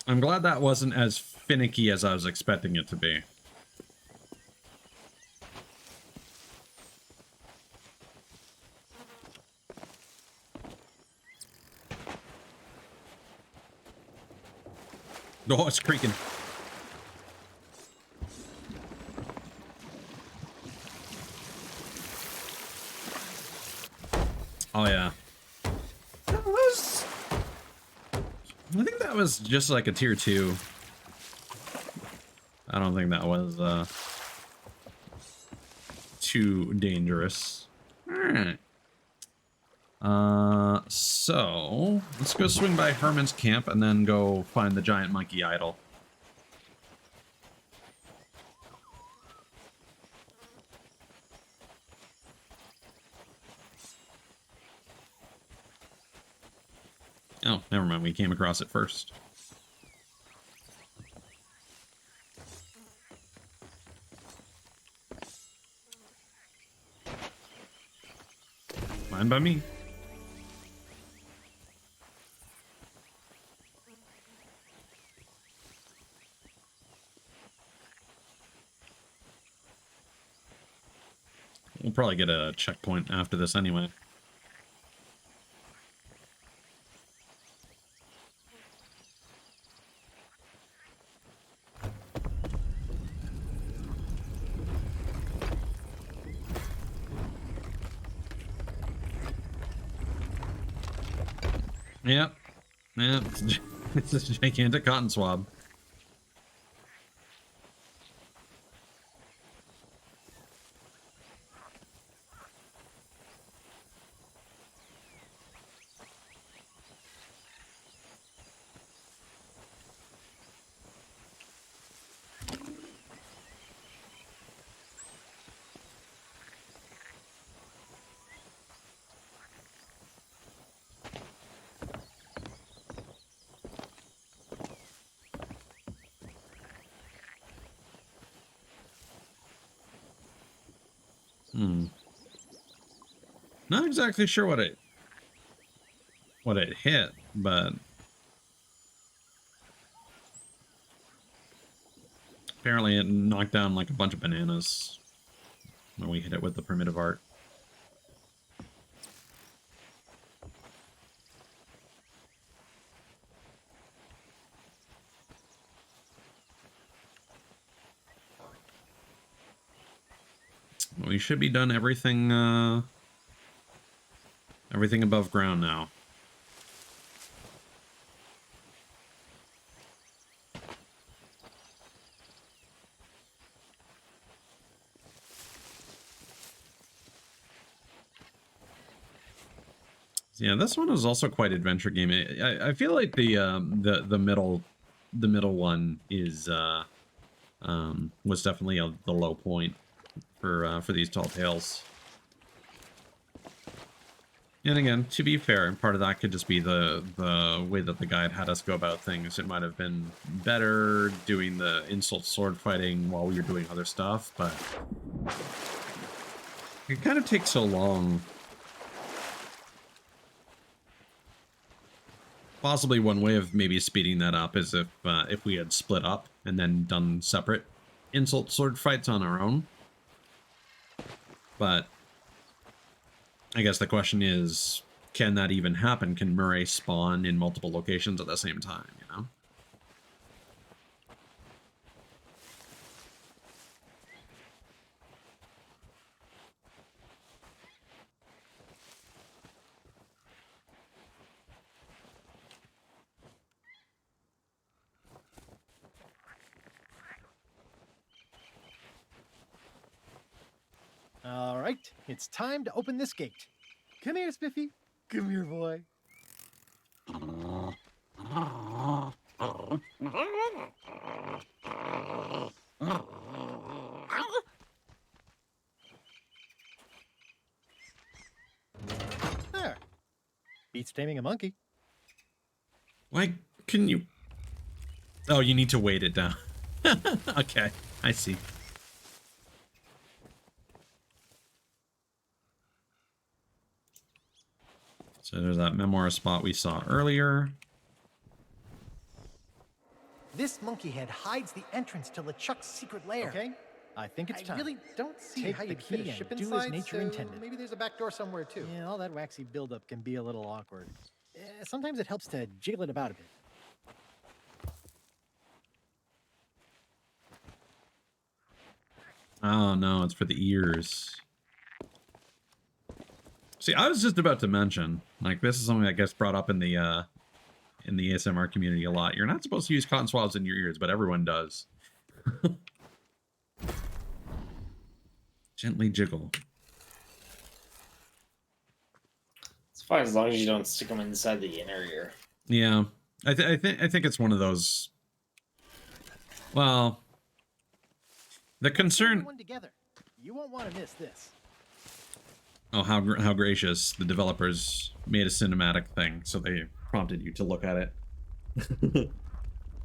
I'm glad that wasn't as finicky as I was expecting it to be. Oh, it's creaking. Oh, yeah. I think that was just like a tier 2. I don't think that was too dangerous. Alright. So let's go swing by Herman's camp and then go find the giant monkey idol. Oh, never mind. We came across it first. Fine by me. We'll probably get a checkpoint after this anyway. Yep. Yep. It's a gigantic cotton swab. Not exactly sure what it hit, but apparently it knocked down like a bunch of bananas when we hit it with the primitive art. We should be done everything everything above ground now. Yeah, this one is also quite adventure game. I feel like the middle one is was definitely the low point for these tall tales. And again, to be fair, part of that could just be the way that the guide had us go about things. It might have been better doing the insult sword fighting while we were doing other stuff, but it kind of takes so long. Possibly one way of maybe speeding that up is if we had split up and then done separate insult sword fights on our own. But I guess the question is, can that even happen? Can Murray spawn in multiple locations at the same time, you know? All right, it's time to open this gate. Come here, Spiffy. Come here, boy. There. Beats taming a monkey. Why can you... Oh, you need to weight it down. Okay, I see. So there's that memoir spot we saw earlier. This monkey head hides the entrance to LeChuck's secret lair. Okay, I think it's time. I really don't see Take how the you'd fit key a ship and do inside, as nature so intended. maybe there's a back door somewhere too. Yeah, all that waxy buildup can be a little awkward. Sometimes it helps to jiggle it about a bit. Oh no, it's for the ears. See, I was just about to mention, like, this is something that gets brought up in the ASMR community a lot. You're not supposed to use cotton swabs in your ears, but everyone does. Gently jiggle. It's fine as long as you don't stick them inside the inner ear. Yeah, I think it's one of those. Well, the concern. One together. You won't want to miss this. Oh, how gracious. The developers made a cinematic thing, so they prompted you to look at it.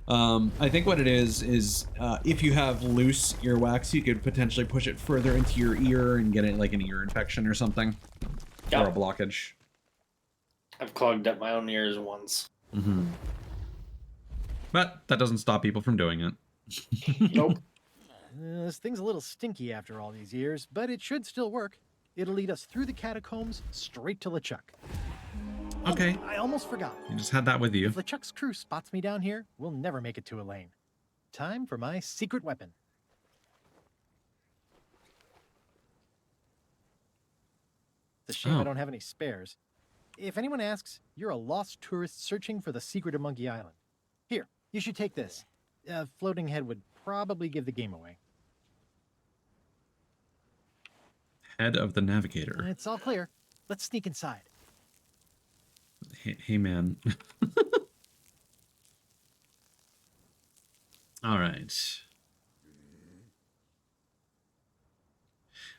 I think what it is if you have loose earwax, you could potentially push it further into your ear and get it like an ear infection or something. Or a blockage. I've clogged up my own ears once. Mm-hmm. But that doesn't stop people from doing it. Nope. This thing's a little stinky after all these years, but it should still work. It'll lead us through the catacombs straight to LeChuck. Okay. Oh, I almost forgot. You just had that with you. If LeChuck's crew spots me down here, we'll never make it to Elaine. Time for my secret weapon. It's a shame I don't have any spares. If anyone asks, you're a lost tourist searching for the secret of Monkey Island. Here, you should take this. A floating head would probably give the game away. Head of the navigator. It's all clear. Let's sneak inside. Hey man. All right.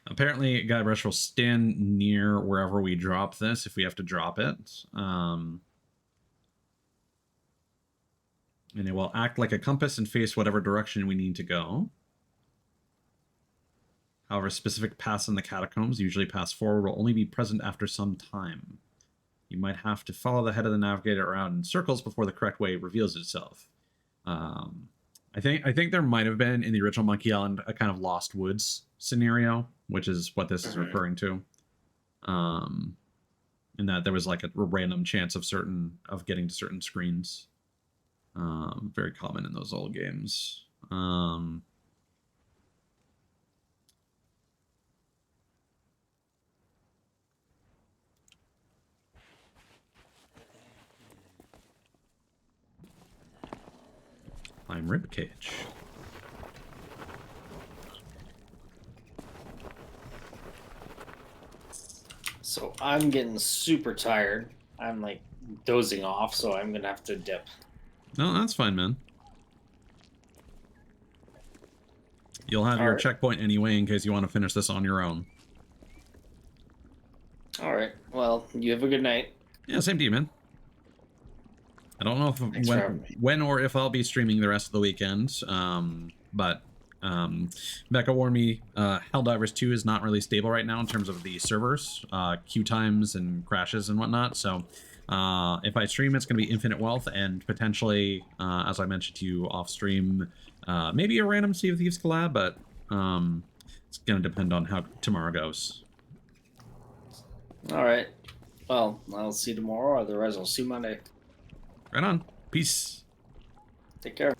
Apparently, Guybrush will stand near wherever we drop this if we have to drop it. And it will act like a compass and face whatever direction we need to go. However, specific paths in the catacombs, usually paths forward, will only be present after some time. You might have to follow the head of the navigator around in circles before the correct way reveals itself. I think there might have been in the original Monkey Island a kind of Lost Woods scenario, which is what this is referring to. In that there was like a random chance of getting to certain screens. Very common in those old games. Climb ribcage. So I'm getting super tired. I'm like dozing off, so I'm gonna have to dip. No, that's fine, man. You'll have your checkpoint anyway in case you want to finish this on your own. All right. Well, you have a good night. Yeah, same to you, man. I don't know if when or if I'll be streaming the rest of the weekend, but Becca warned me Helldivers 2 is not really stable right now in terms of the servers, queue times and crashes and whatnot. So if I stream, it's going to be Infinite Wealth and potentially, as I mentioned to you off stream, maybe a random Sea of Thieves collab, but it's going to depend on how tomorrow goes. All right. Well, I'll see you tomorrow. Otherwise, I'll see you Monday. Right on. Peace. Take care.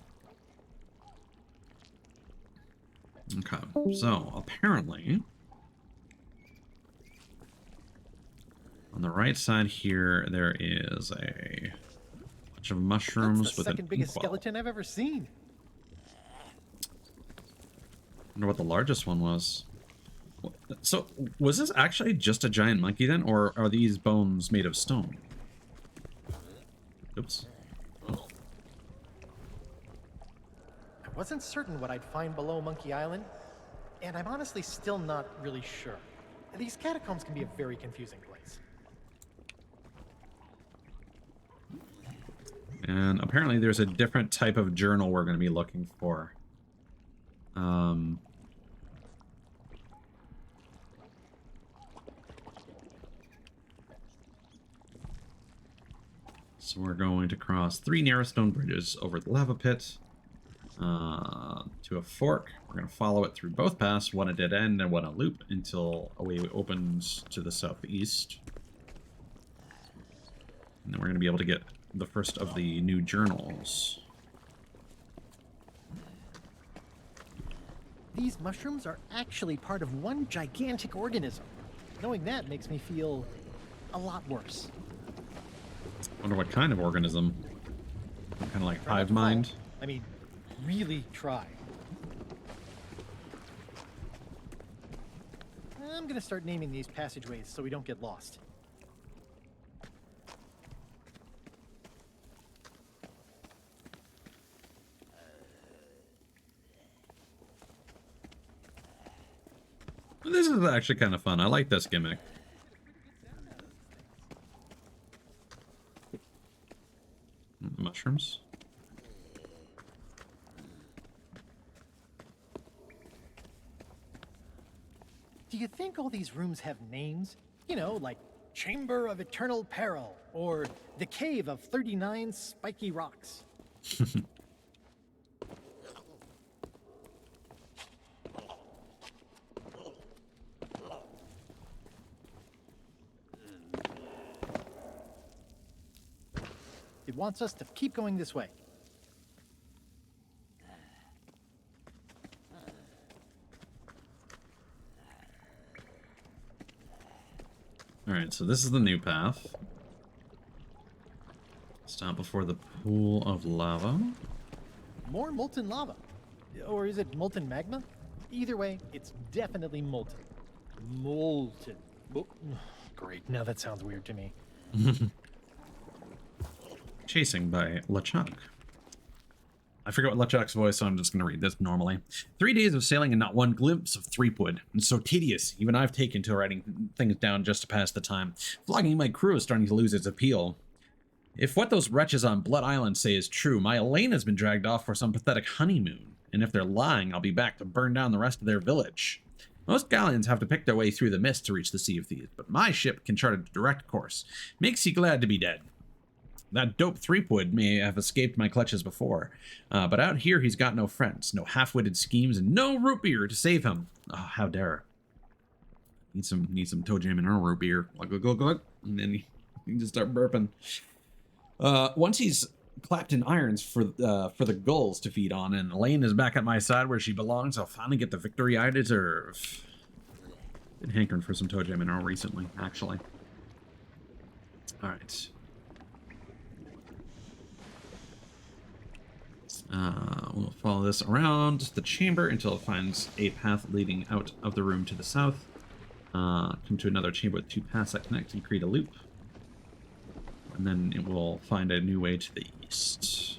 Okay, so apparently on the right side here there is a bunch of mushrooms. That's the second biggest skeleton I've ever seen. I wonder what the largest one was. So was this actually just a giant monkey then, or are these bones made of stone? Oops. Oh. I wasn't certain what I'd find below Monkey Island, and I'm honestly still not really sure. These catacombs can be a very confusing place. And apparently there's a different type of journal we're going to be looking for. So we're going to cross 3 narrow stone bridges over the lava pit to a fork. We're going to follow it through both paths, one a dead end and one a loop, until a way opens to the southeast. And then we're going to be able to get the first of the new journals. These mushrooms are actually part of one gigantic organism. Knowing that makes me feel a lot worse. Wonder what kind of organism. Kind of like hive mind. I mean, really try. I'm gonna start naming these passageways so we don't get lost. This is actually kind of fun. I like this gimmick. mushrooms. Do you think all these rooms have names? You know, like Chamber of Eternal Peril, or the Cave of 39 Spiky Rocks. It wants us to keep going this way. Alright, so this is the new path. Stop before the pool of lava. More molten lava. Or is it molten magma? Either way, it's definitely molten. Molten. Oh, great, now that sounds weird to me. Chasing by LeChuck. I forget what LeChuck's voice, so I'm just going to read this normally. 3 days of sailing and not one glimpse of Threepwood. It's so tedious. Even I've taken to writing things down just to pass the time. Flogging my crew is starting to lose its appeal. If what those wretches on Blood Island say is true, my Elena's been dragged off for some pathetic honeymoon. And if they're lying, I'll be back to burn down the rest of their village. Most galleons have to pick their way through the mist to reach the Sea of Thieves, but my ship can chart a direct course. Makes you glad to be dead. That dope Threepwood may have escaped my clutches before, but out here he's got no friends, no half-witted schemes, and no root beer to save him. Oh, how dare! Need some toe jam and root beer. Glug, and then you can just start burping. Once he's clapped in irons for the gulls to feed on, and Elaine is back at my side where she belongs, I'll finally get the victory I deserve. Been hankering for some toe jam and recently, actually. All right. We'll follow this around the chamber until it finds a path leading out of the room to the south. Come to another chamber with 2 paths that connect and create a loop. And then it will find a new way to the east.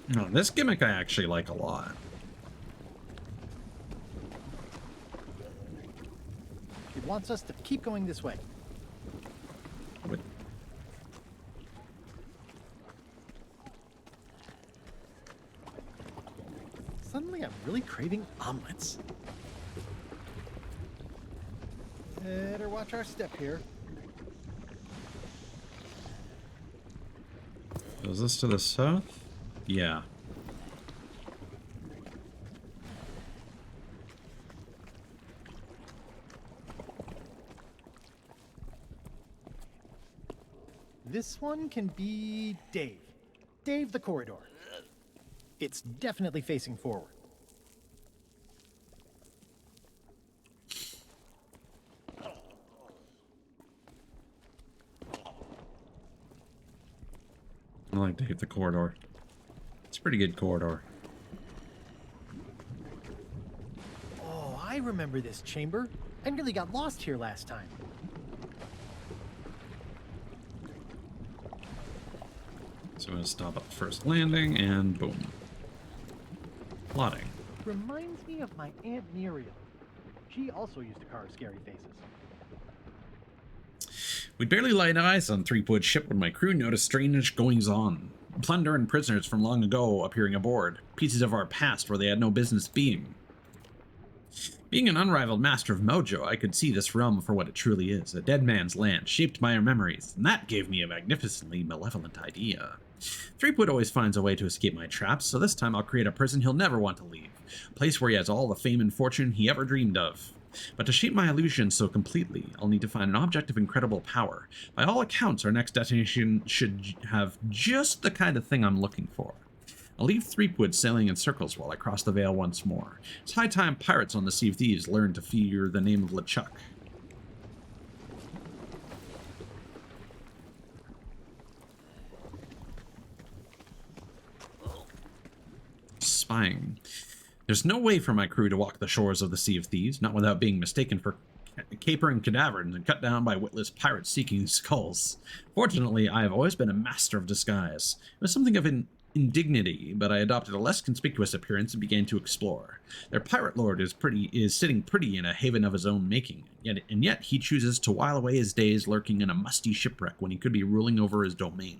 Now, this gimmick I actually like a lot. It wants us to keep going this way. What? Suddenly I'm really craving omelets. Better watch our step here. Is this to the south? Yeah. This one can be Dave. Dave the corridor. It's definitely facing forward. I like Dave the corridor. It's a pretty good corridor. Oh, I remember this chamber. I nearly got lost here last time. So I'm going to stop at the first landing, and boom. Plotting. Reminds me of my Aunt Muriel. She also used to carve scary faces. We'd barely laid eyes on Threepwood's ship when my crew noticed strange goings-on. Plunder and prisoners from long ago appearing aboard. Pieces of our past where they had no business being. Being an unrivaled master of mojo, I could see this realm for what it truly is. A dead man's land, shaped by our memories. And that gave me a magnificently malevolent idea. Threepwood always finds a way to escape my traps, so this time I'll create a prison he'll never want to leave. A place where he has all the fame and fortune he ever dreamed of. But to shape my illusion so completely, I'll need to find an object of incredible power. By all accounts, our next destination should have just the kind of thing I'm looking for. I'll leave Threepwood sailing in circles while I cross the Vale once more. It's high time pirates on the Sea of Thieves learn to fear the name of LeChuck. Spying. There's no way for my crew to walk the shores of the Sea of Thieves, not without being mistaken for capering cadavers and cut down by witless pirates seeking skulls. Fortunately, I have always been a master of disguise. It was something of an indignity, but I adopted a less conspicuous appearance and began to explore. Their pirate lord is sitting pretty in a haven of his own making, yet he chooses to while away his days lurking in a musty shipwreck when he could be ruling over his domain.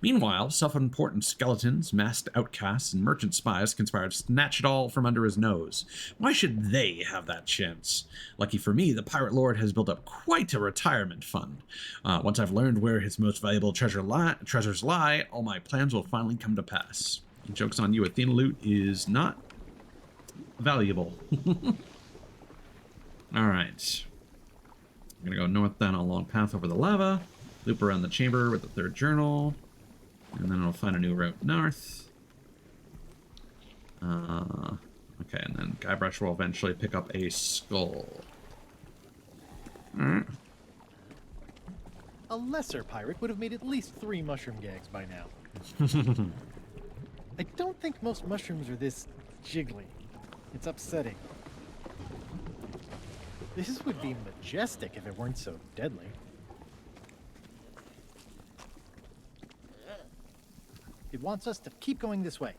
Meanwhile, self-important skeletons, masked outcasts, and merchant spies conspire to snatch it all from under his nose. Why should they have that chance? Lucky for me, the pirate lord has built up quite a retirement fund. Once I've learned where his most valuable treasures lie, all my plans will finally come to pass. Joke's on you, Athena loot is not valuable. Alright. I'm gonna go north down a long path over the lava, loop around the chamber with the third journal, and then I'll find a new route north. Okay, and then Guybrush will eventually pick up a skull. Alright. A lesser pirate would have made at least 3 mushroom gags by now. I don't think most mushrooms are this jiggly. It's upsetting. This would be majestic if it weren't so deadly. It wants us to keep going this way.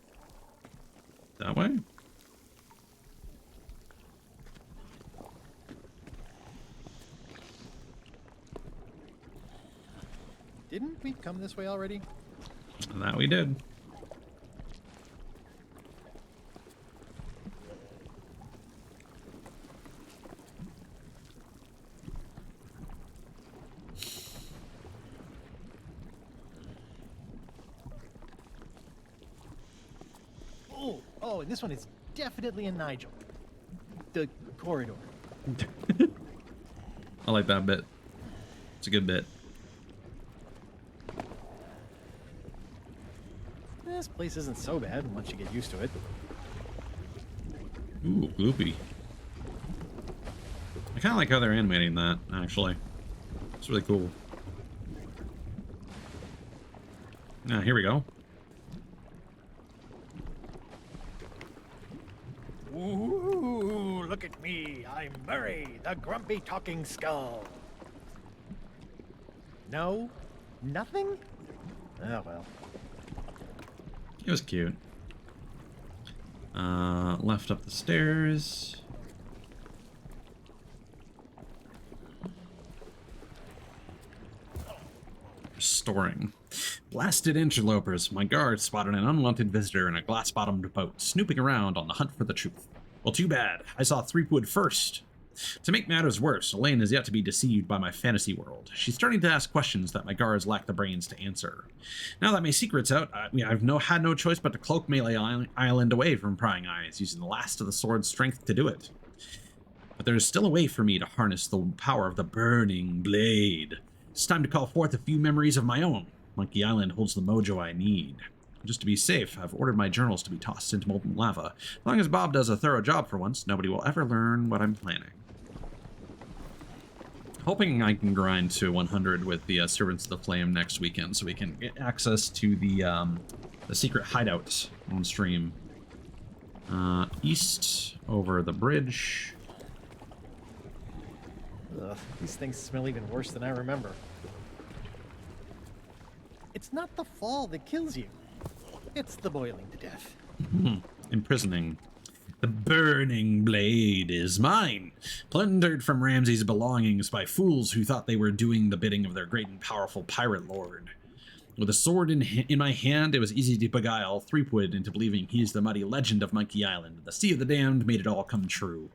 That way? Didn't we come this way already? That we did. Oh, and this one is definitely a Nigel. The corridor. I like that bit. It's a good bit. This place isn't so bad once you get used to it. Ooh, gloopy. I kind of like how they're animating that, actually. It's really cool. Ah, here we go. Ooh, look at me. I'm Murray, the grumpy talking skull. No? Nothing? Oh, well. It was cute. Left up the stairs. Restoring. Blasted interlopers. My guards spotted an unwanted visitor in a glass-bottomed boat, snooping around on the hunt for the truth. Well, too bad. I saw Threepwood first. To make matters worse, Elaine is yet to be deceived by my fantasy world. She's starting to ask questions that my guards lack the brains to answer. Now that my secret's out, I've had no choice but to cloak Melee Island away from prying eyes, using the last of the sword's strength to do it. But there is still a way for me to harness the power of the burning blade. It's time to call forth a few memories of my own. Monkey Island holds the mojo I need. Just to be safe, I've ordered my journals to be tossed into molten lava. As long as Bob does a thorough job for once, nobody will ever learn what I'm planning. Hoping I can grind to 100 with the Servants of the Flame next weekend, so we can get access to the secret hideouts on stream. East over the bridge. Ugh, these things smell even worse than I remember. It's not the fall that kills you. It's the boiling to death. Imprisoning. The burning blade is mine, plundered from Ramsay's belongings by fools who thought they were doing the bidding of their great and powerful pirate lord. With a sword in my hand, it was easy to beguile Threepwood into believing he's the muddy legend of Monkey Island. The Sea of the Damned made it all come true.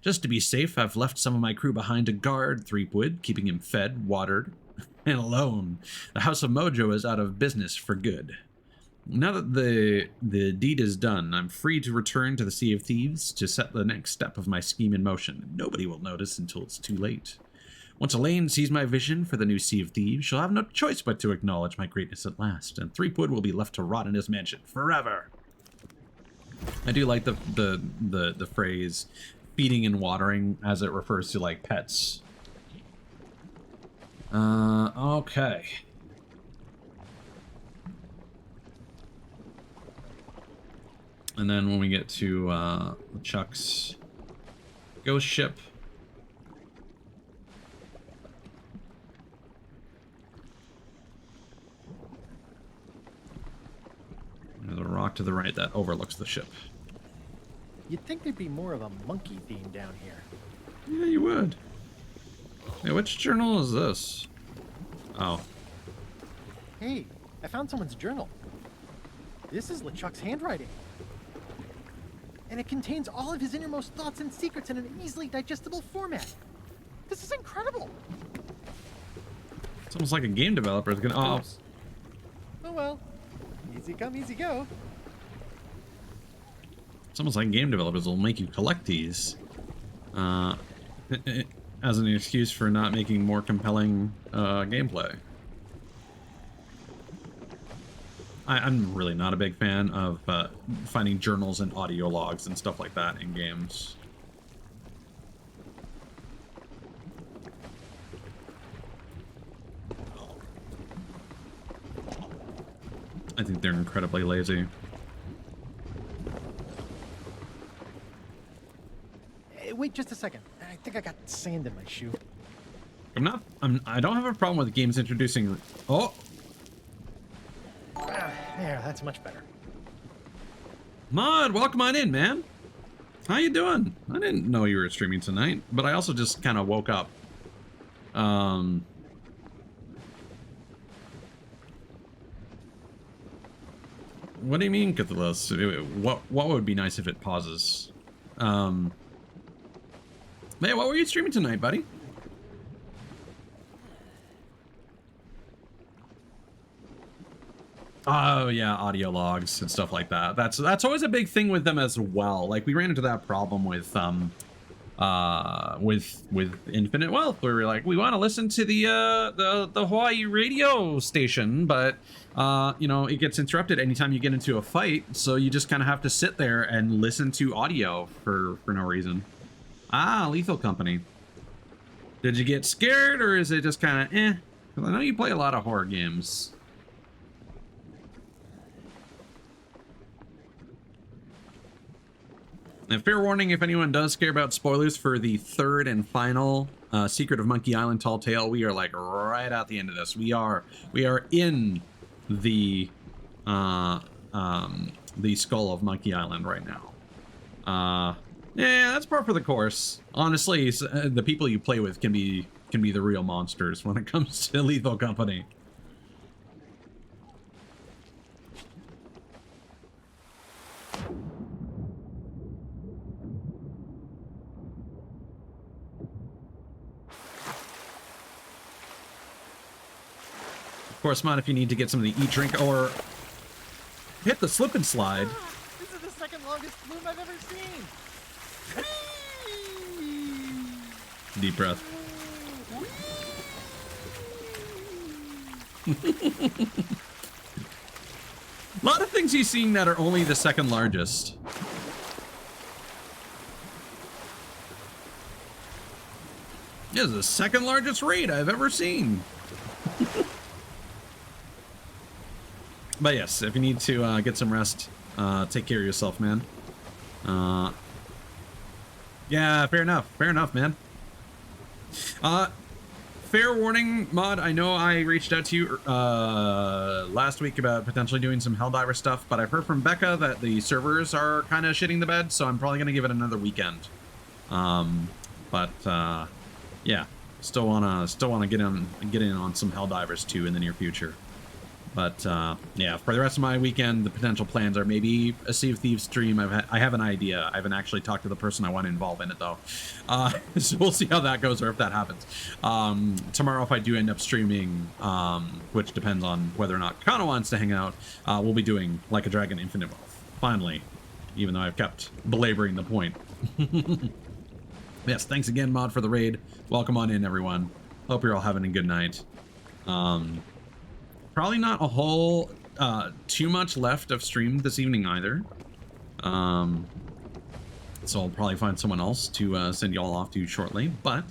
Just to be safe, I've left some of my crew behind to guard Threepwood, keeping him fed, watered, and alone. The House of Mojo is out of business for good. Now that the deed is done, I'm free to return to the Sea of Thieves to set the next step of my scheme in motion. Nobody will notice until it's too late. Once Elaine sees my vision for the new Sea of Thieves, she'll have no choice but to acknowledge my greatness at last, and Threepwood will be left to rot in his mansion forever. I do like the phrase feeding and watering as it refers to like pets. Okay. And then when we get to Chuck's ghost ship, to the right that overlooks the ship. You'd think there'd be more of a monkey theme down here. Yeah, you would. Hey, which journal is this? Oh. Hey, I found someone's journal. This is LeChuck's handwriting. And it contains all of his innermost thoughts and secrets in an easily digestible format. This is incredible. It's almost like a game developer is gonna. Oh. Oh well. Easy come, easy go. It's almost like game developers will make you collect these. As an excuse for not making more compelling gameplay. I'm really not a big fan of finding journals and audio logs and stuff like that in games. I think they're incredibly lazy. Hey, wait just a second. I think I got sand in my shoe. I don't have a problem with games introducing. Oh. There, that's much better. Mod, welcome on in, man. How you doing? I didn't know you were streaming tonight, but I also just kind of woke up. What do you mean, Cthulos? What would be nice if it pauses? Man, what were you streaming tonight, buddy? Oh yeah, audio logs and stuff like that. That's always a big thing with them as well. Like we ran into that problem with Infinite Wealth, where we're like, we want to listen to the Hawaii radio station, but you know, it gets interrupted anytime you get into a fight, so you just kind of have to sit there and listen to audio for no reason. Ah, Lethal Company. Did you get scared, or is it just kind of eh? Because I know you play a lot of horror games. And fair warning, if anyone does care about spoilers for the third and final Secret of Monkey Island Tall Tale, we are like right at the end of this. We are in the skull of Monkey Island right now. Yeah, that's par for the course. Honestly, the people you play with can be the real monsters when it comes to Lethal Company. Of course, Mod, if you need to get something to eat, drink, or hit the slip and slide. This is the second longest flume I've ever seen. Deep breath. A lot of things he's seeing that are only the second largest. This is the second largest raid I've ever seen. But yes, if you need to get some rest, take care of yourself, man. Yeah, fair enough, man. Fair warning, Mod, I know I reached out to you last week about potentially doing some Helldiver stuff, but I've heard from Becca that the servers are kind of shitting the bed, so I'm probably going to give it another weekend. Yeah, still wanna get in on some Helldivers too in the near future. But yeah, for the rest of my weekend, the potential plans are maybe a Sea of Thieves stream. I have an idea. I haven't actually talked to the person I want to involve in it though, so we'll see how that goes or if that happens. Tomorrow, if I do end up streaming, which depends on whether or not Kana wants to hang out, we'll be doing Like a Dragon Infinite Wealth. Finally, even though I've kept belaboring the point. Yes, thanks again, Mod, for the raid. Welcome on in, everyone. Hope you're all having a good night. Probably not a whole too much left of stream this evening either. So I'll probably find someone else to send y'all off to shortly. But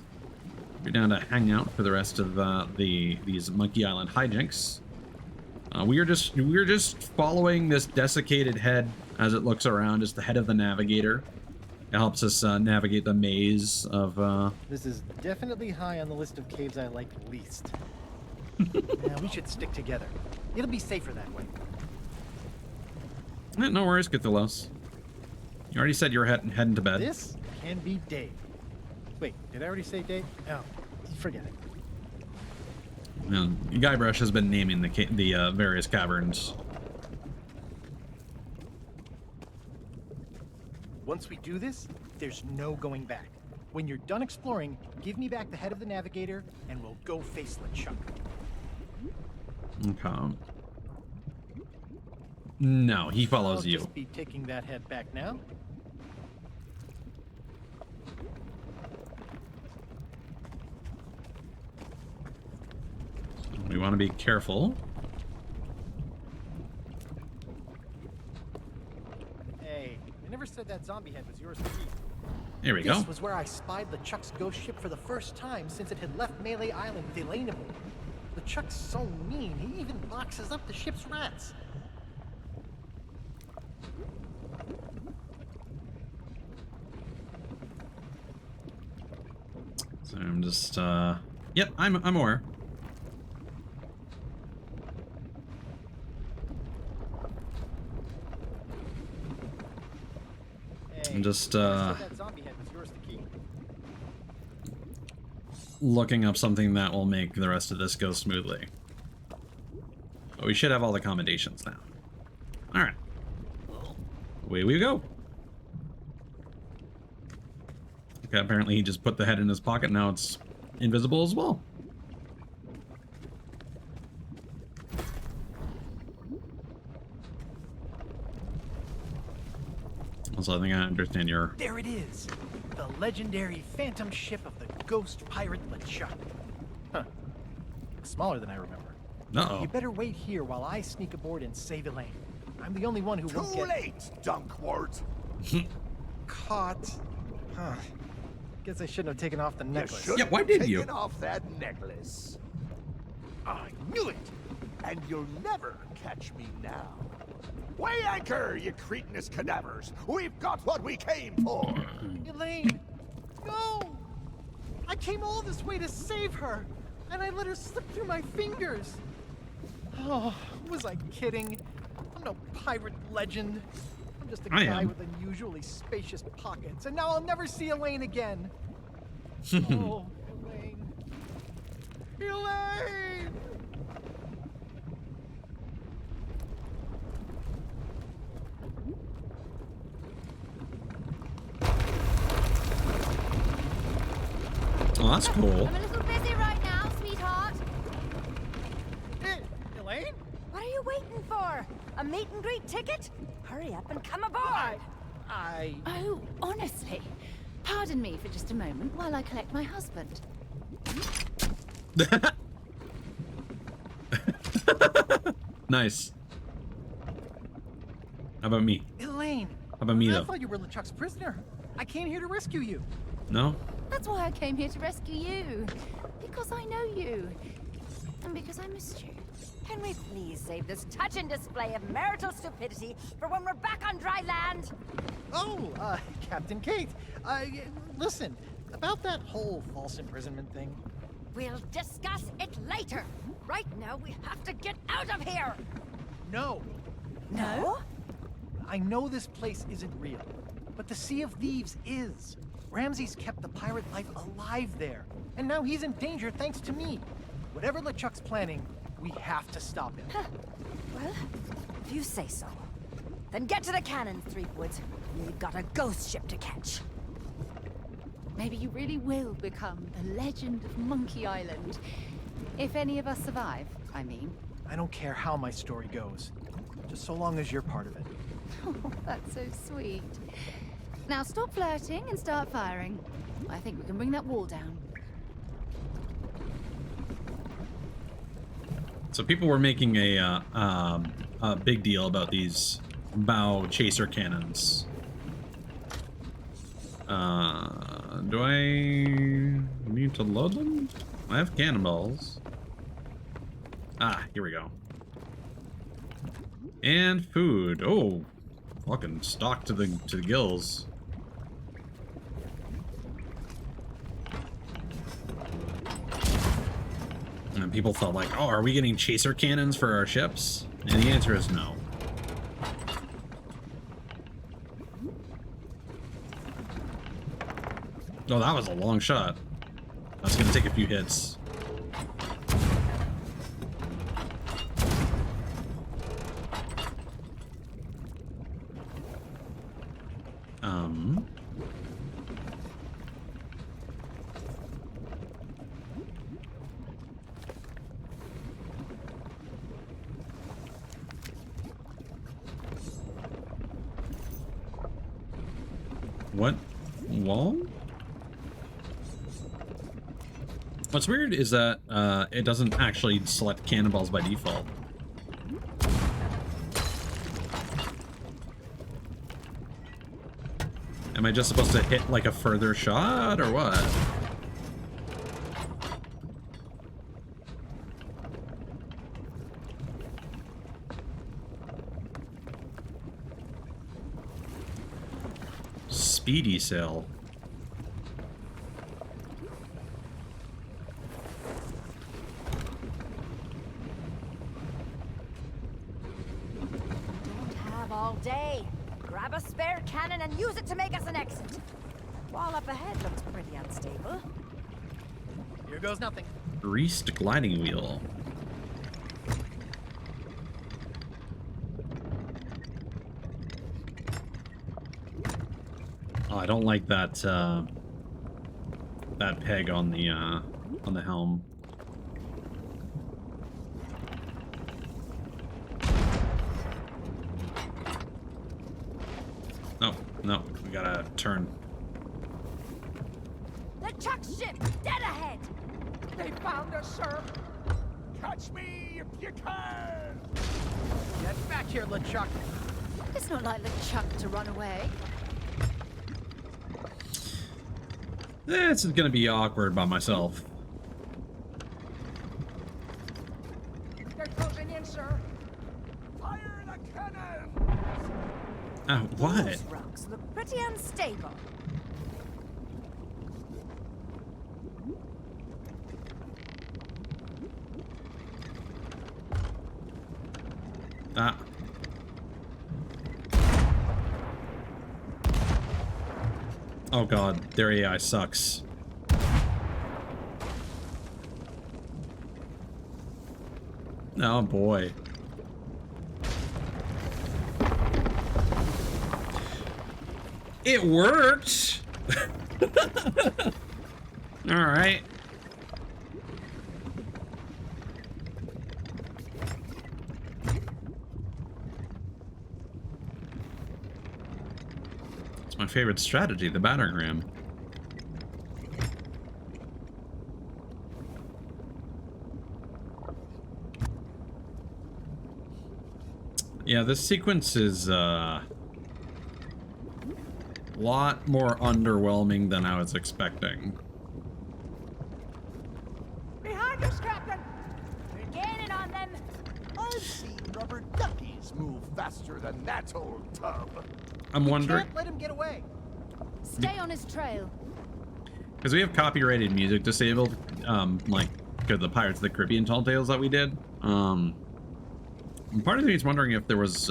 if you're down to hang out for the rest of these Monkey Island hijinks, we're just following this desiccated head as it looks around as the head of the navigator. It helps us navigate the maze of. This is definitely high on the list of caves I like least. Yeah, we should stick together. It'll be safer that way. No worries, Cthulos. You already said you were heading to bed. This can be Dave. Wait, did I already say Dave? Oh, forget it. Well, Guybrush has been naming the various caverns. Once we do this, there's no going back. When you're done exploring, give me back the head of the navigator, and we'll go face LeChuck. Okay. No, he follows I'll you. just be taking that head back now. We want to be careful. Hey, I never said that zombie head was yours to keep. Here we go. This was where I spied LeChuck's ghost ship for the first time since it had left Melee Island with Elaine aboard. LeChuck's so mean, he even boxes up the ship's rats. So I'm just, yep, I'm aware. I'm just, looking up something that will make the rest of this go smoothly. But we should have all the accommodations now. Alright. Away we go. Okay, apparently he just put the head in his pocket, now it's invisible as well. Also, I think I understand your... There it is! The legendary phantom ship of the ghost pirate LeChuck. Huh. Smaller than I remember. Uh-oh. You better wait here while I sneak aboard and save Elaine. I'm the only one who won't get... Too late, Dunkwart! Caught. Huh. Guess I shouldn't have taken off the necklace. Yeah, why did you? Taken off that necklace. I knew it! And you'll never catch me now. Weigh anchor, you cretinous cadavers! We've got what we came for! Elaine! No! I came all this way to save her, and I let her slip through my fingers! Oh, was I kidding? I'm no pirate legend. I'm just a guy with unusually spacious pockets, and now I'll never see Elaine again! Oh, Elaine. Elaine! Oh, that's cool. I'm a little busy right now, sweetheart. Elaine? What are you waiting for? A meet and greet ticket? Hurry up and come aboard. Oh, honestly. Pardon me for just a moment while I collect my husband. Nice. How about me? Elaine! How about me, though? I thought you were LeChuck's prisoner. I came here to rescue you. No? That's why I came here to rescue you. Because I know you. And because I missed you. Can we please save this touching display of marital stupidity for when we're back on dry land? Oh, Captain Kate. Listen, about that whole false imprisonment thing. We'll discuss it later. Right now, we have to get out of here. No. No? I know this place isn't real, but the Sea of Thieves is. Ramsay's kept the pirate life alive there, and now he's in danger thanks to me. Whatever LeChuck's planning, we have to stop him. Well, if you say so. Then get to the cannons, Threepwoods. We've got a ghost ship to catch. Maybe you really will become the legend of Monkey Island. If any of us survive, I mean. I don't care how my story goes, just so long as you're part of it. Oh, that's so sweet. Now stop flirting and start firing. I think we can bring that wall down. So people were making a big deal about these bow chaser cannons. Do I need to load them? I have cannonballs. Ah, here we go. And food. Oh, fucking stocked to the gills. And people felt like, oh, are we getting chaser cannons for our ships? And the answer is no. Oh, that was a long shot. That's gonna take a few hits. What wall? What's weird is that it doesn't actually select cannonballs by default. Am I just supposed to hit like a further shot or what? Speedy sail. Don't have all day. Grab a spare cannon and use it to make us an exit. Wall up ahead looks pretty unstable. Here goes nothing. Greased gliding wheel. Oh, I don't like that that peg on the helm. Oh, no, we gotta turn. The Chuck ship, dead ahead! They found us, sir! Catch me if you can! Get back here, LeChuck. It's not like LeChuck to run away. This is gonna be awkward by myself. They're closing in, sir! Fire the cannon! What? Those rocks look pretty unstable. Oh god, their AI sucks. Oh boy. It worked! Alright. It's my favorite strategy, the battering ram. Yeah, this sequence is a lot more underwhelming than I was expecting. Behind us, Captain! We're gaining on them. I've seen rubber duckies move faster than that old tub. I'm wondering, Can't let him get away. Stay on his trail. because we have copyrighted music disabled, like the Pirates of the Caribbean Tall Tales that we did. Part of me is wondering if there was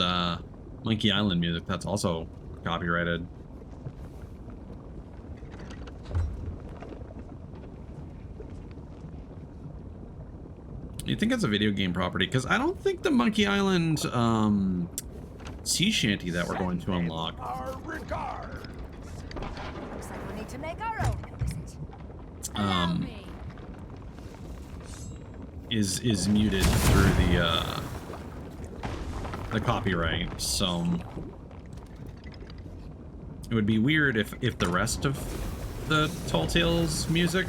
Monkey Island music that's also copyrighted. You think it's a video game property? Because I don't think the Monkey Island sea shanty that we're going to unlock Our regards. Looks like we need to make our own exit. Allow me. is muted through the copyright, so it would be weird if the rest of the Tall Tales music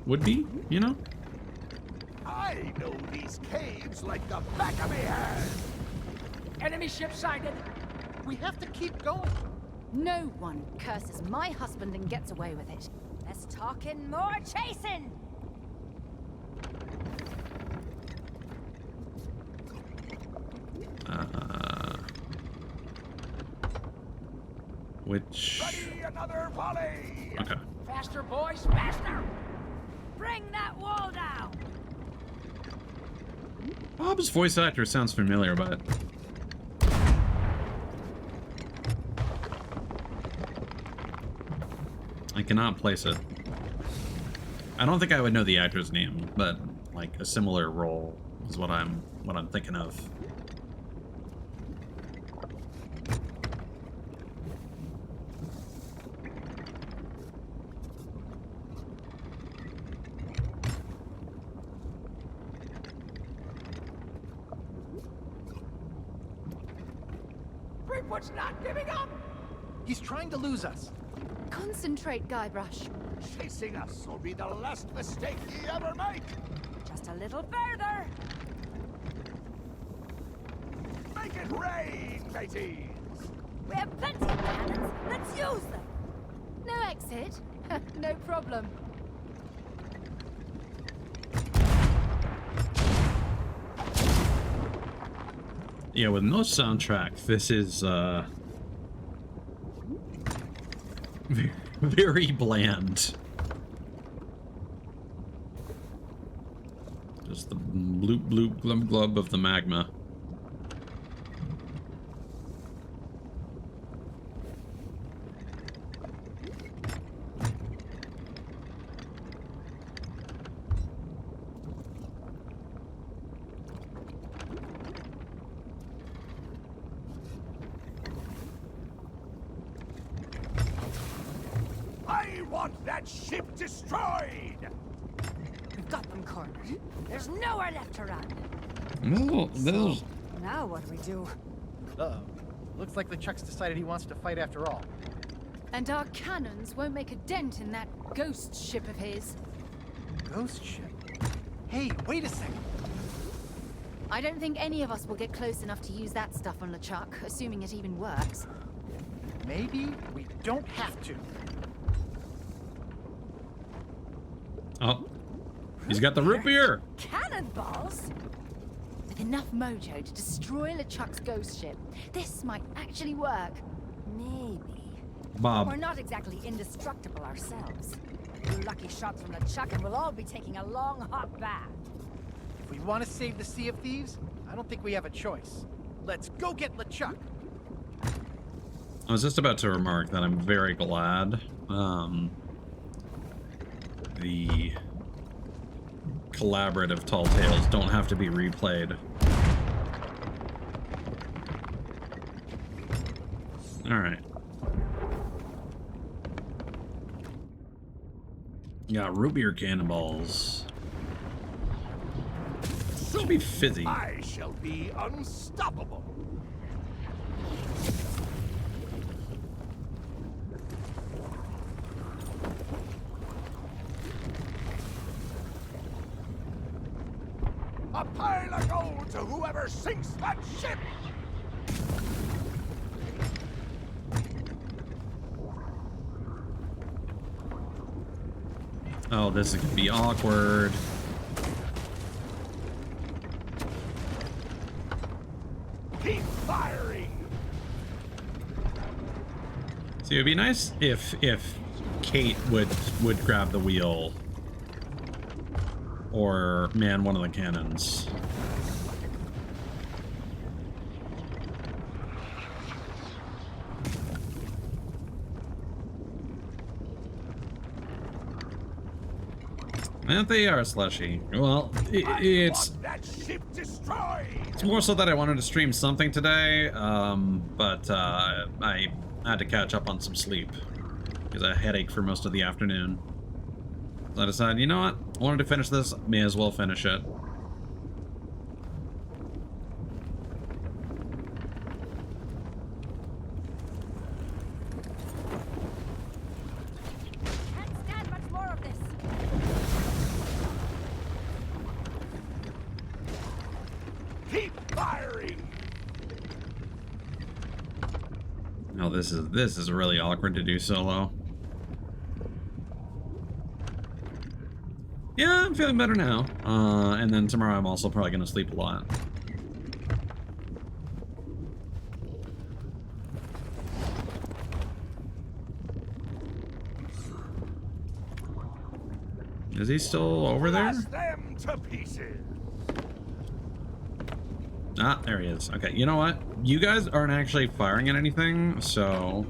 would be, you know? I know these caves like the back of my hand. Enemy ship sighted. We have to keep going. No one curses my husband and gets away with it. Less talking, more chasing. Which... Ready another volley. Okay. Faster, boys, faster! Bring that wall down. Bob's voice actor sounds familiar, but... I cannot place it. I don't think I would know the actor's name, but like a similar role is what I'm thinking of. What's not giving up? He's trying to lose us. Concentrate, Guybrush. Chasing us will be the last mistake he ever make. Just a little further. Make it rain, mateys. We have plenty of cannons. Let's use them. No exit? No problem. Yeah, with no soundtrack, this is very bland. Just the bloop bloop glub glub of the magma. I want that ship destroyed! We've got them cornered. There's nowhere left to run. Those. Now what do we do? Uh-oh. Looks like LeChuck's decided he wants to fight after all. And our cannons won't make a dent in that ghost ship of his. Ghost ship? Hey, wait a second. I don't think any of us will get close enough to use that stuff on LeChuck, assuming it even works. Maybe we don't have to. Oh, he's got the root beer. Cannonballs? With enough mojo to destroy LeChuck's ghost ship, this might actually work. Maybe. Bob. We're not exactly indestructible ourselves. A few lucky shots from LeChuck and we'll all be taking a long, hot bath. If we want to save the Sea of Thieves, I don't think we have a choice. Let's go get LeChuck. I was just about to remark that I'm very glad the collaborative Tall Tales don't have to be replayed. All right. Yeah, root beer cannonballs. Should be fizzy. I shall be unstoppable. A pile of gold to whoever sinks that ship! Oh, this is gonna be awkward. Keep firing! See, it'd be nice if Kate would grab the wheel or man one of the cannons. And they are slushy. Well, it's more so that I wanted to stream something today, but I had to catch up on some sleep because I had a headache for most of the afternoon. So I decided, you know what? I wanted to finish this, may as well finish it. Can't stand much more of this. Keep firing! No, this is really awkward to do solo. Yeah, I'm feeling better now. And then tomorrow I'm also probably gonna sleep a lot. Is he still over there? Blast them to pieces! Ah, there he is. Okay, you know what? You guys aren't actually firing at anything, so...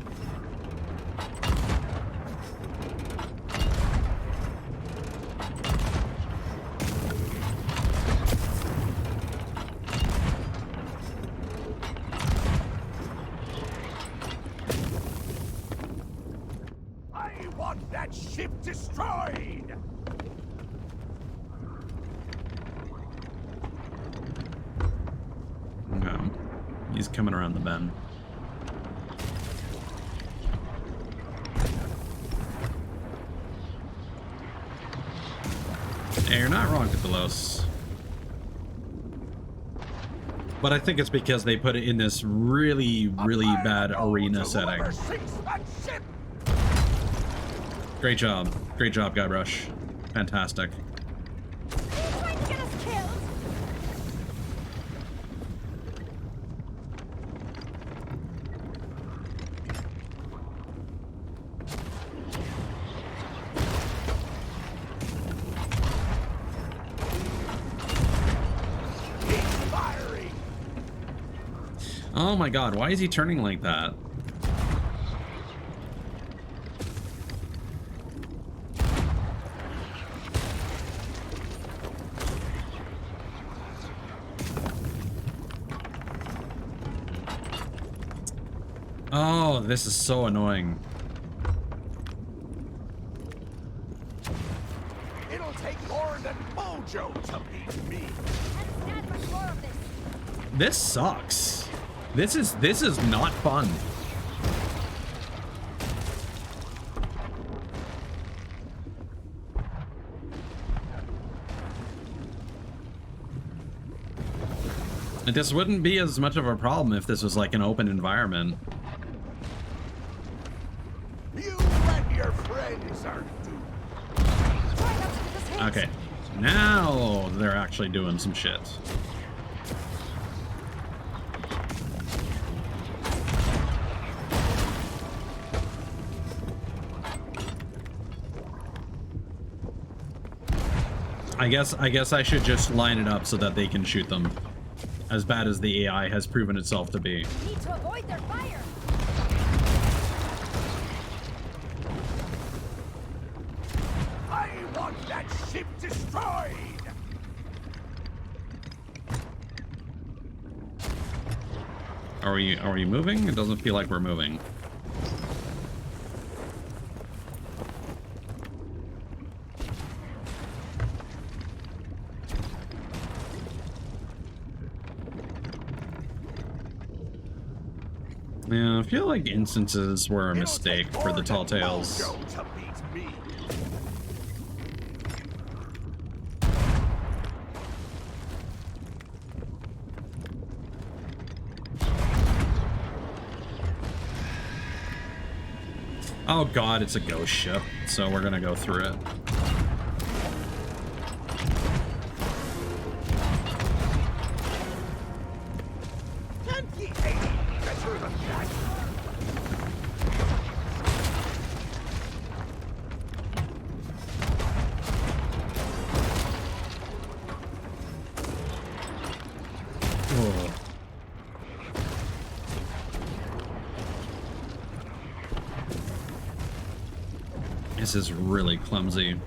destroyed! Okay. He's coming around the bend. Hey, you're not wrong, Cthulos. But I think it's because they put it in this really, really bad arena setting. Great job. Great job, Guybrush. Fantastic. Trying to get us killed? Oh my god, why is he turning like that? Oh, this is so annoying. It'll take more than mojo to beat me. This sucks. This is not fun. This wouldn't be as much of a problem if this was like an open environment. You and your friends are doomed. Okay, now they're actually doing some shit. I guess I should just line it up so that they can shoot them. As bad as the AI has proven itself to be. Need to avoid their fire. I want that ship destroyed. Are we moving? It doesn't feel like we're moving. Yeah, I feel like instances were a mistake for the Tall Tales. Oh god, it's a ghost ship, so we're gonna go through it. This is really clumsy.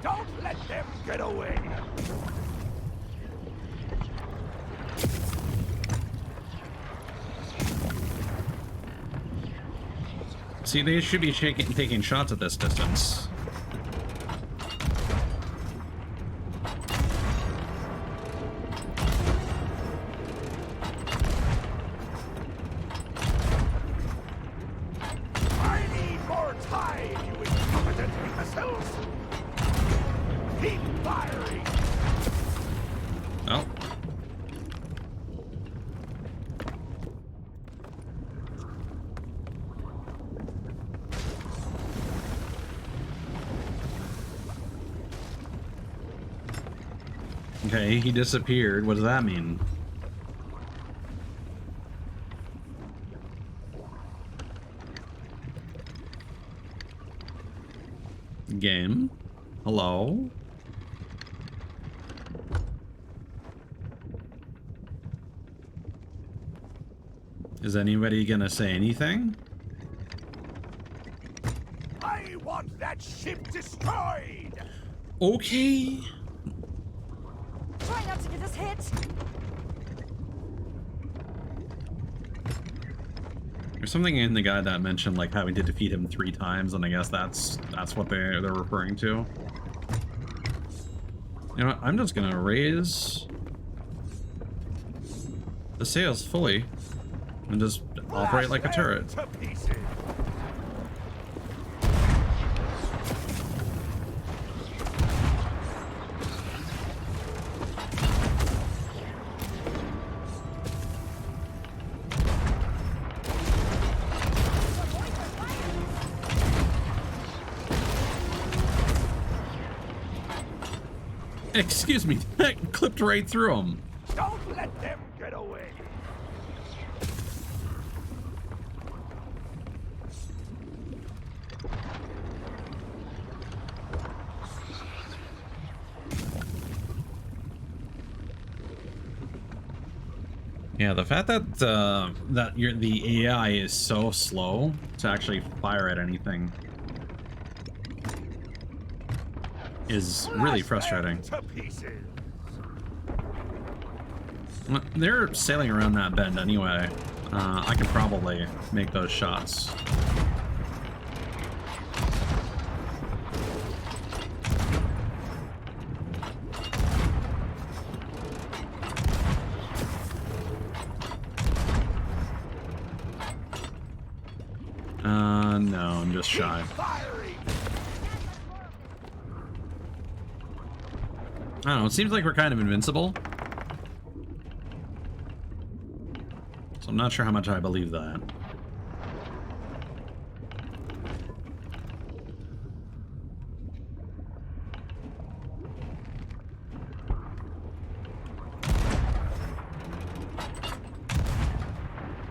Don't let them get away. See, they should be taking shots at this distance. Okay, he disappeared. What does that mean? Game? Hello? Is anybody gonna say anything? I want that ship destroyed. Okay. Try not to get us hit. There's something in the guide that mentioned like having to defeat him 3 times, and I guess that's what they're referring to. You know what? I'm just gonna raise the sails fully and just operate like a turret. Excuse me, that clipped right through him. Don't let them get away. Yeah, the fact that the AI is so slow to actually fire at anything is really frustrating. Well, they're sailing around that bend anyway. I could probably make those shots. No, I'm just shy. I don't know, it seems like we're kind of invincible. So I'm not sure how much I believe that.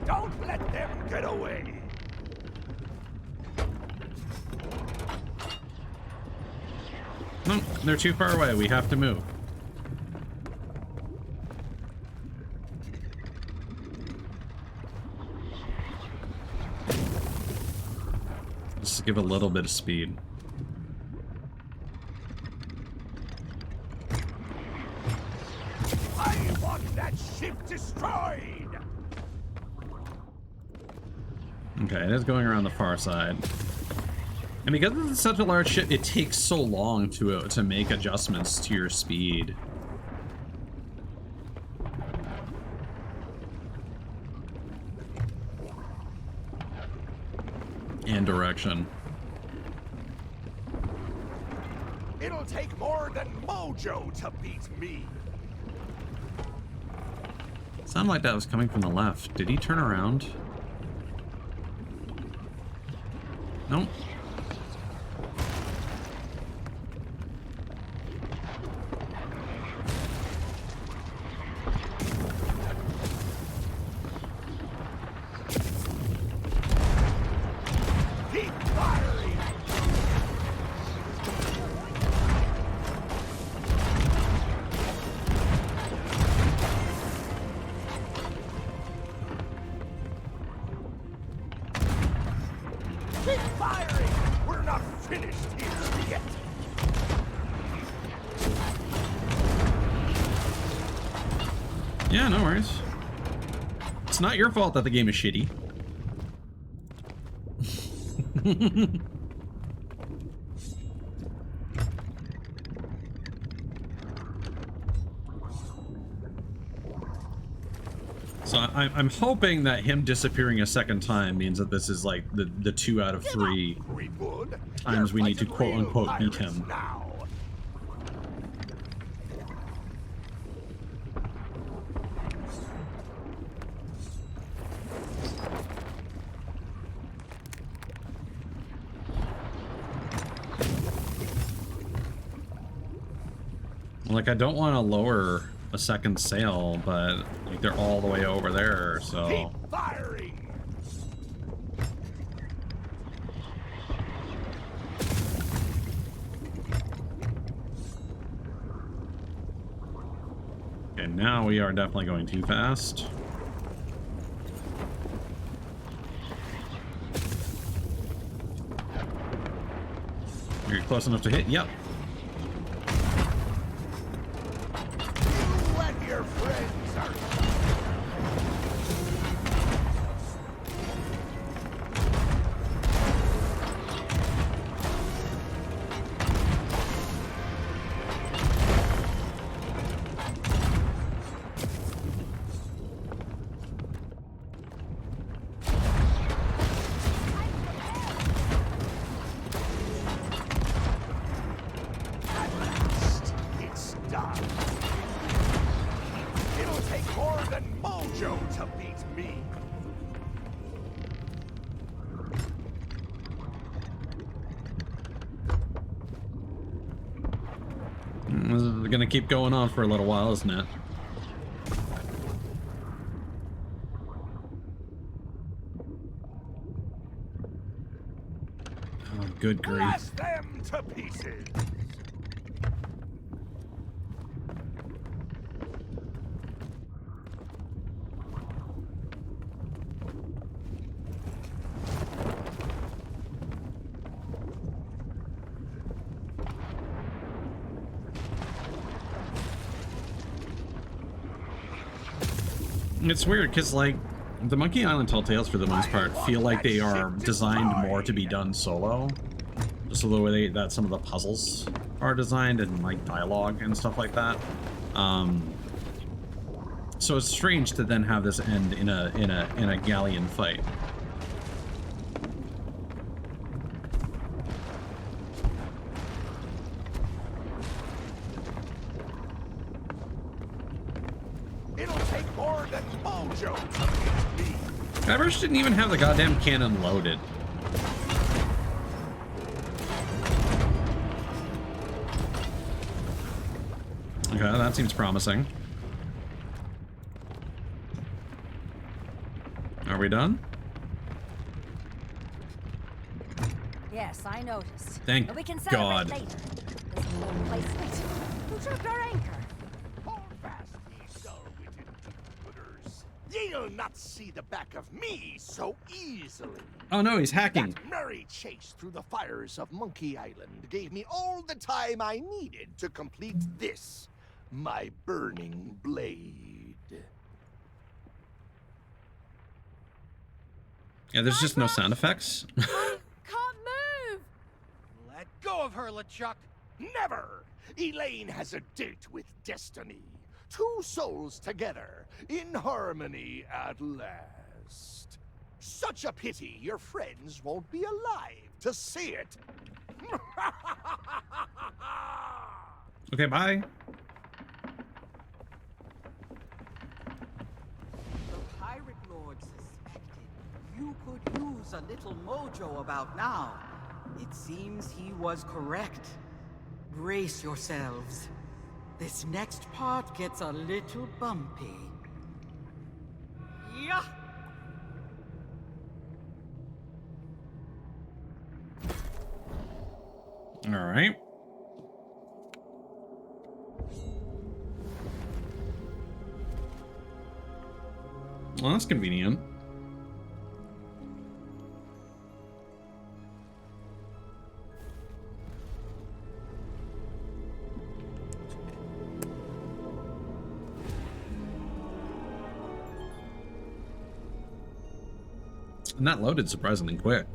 Don't let them get away. No, they're too far away. We have to move. Just give a little bit of speed. I want that ship destroyed. Okay, it is going around the far side. And because it's such a large ship, it takes so long to make adjustments to your speed. And direction. It'll take more than mojo to beat me. Sounded like that was coming from the left. Did he turn around? Nope. Yeah, no worries. It's not your fault that the game is shitty. So I'm hoping that him disappearing a second time means that this is like the 2 out of 3 times we need to quote unquote beat him. Like, I don't want to lower a second sail, but like they're all the way over there, so. Keep firing. Okay, now we are definitely going too fast. You're close enough to hit. Yep. Your friends are... mojo to beat me. This is gonna keep going on for a little while, isn't it? Oh, good grief. Blast them to pieces. It's weird because, like, the Monkey Island Telltales, for the most part, feel like they are designed more to be done solo. Just the way that some of the puzzles are designed and, like, dialogue and stuff like that. So it's strange to then have this end in a galleon fight. Guybrush didn't even have the goddamn cannon loaded. Okay, that seems promising. Are we done? Yes, I noticed. Thank But we can celebrate God. later. This is no place sweet. Who dropped our anchor? Hold fast, ye dull-witted do-gooders. Ye'll not see the back of me so easily. Oh no, he's hacking. That merry chase through the fires of Monkey Island gave me all the time I needed to complete this, my burning blade. Yeah, there's just no sound effects. Can't move! Let go of her, LeChuck. Never! Elaine has a date with destiny. Two souls together, in harmony at last. Such a pity your friends won't be alive to see it. Okay, bye. The pirate lord suspected you could use a little mojo about now. It seems he was correct. Brace yourselves. This next part gets a little bumpy. Yeah. All right. Well, that's convenient. And that loaded surprisingly quick.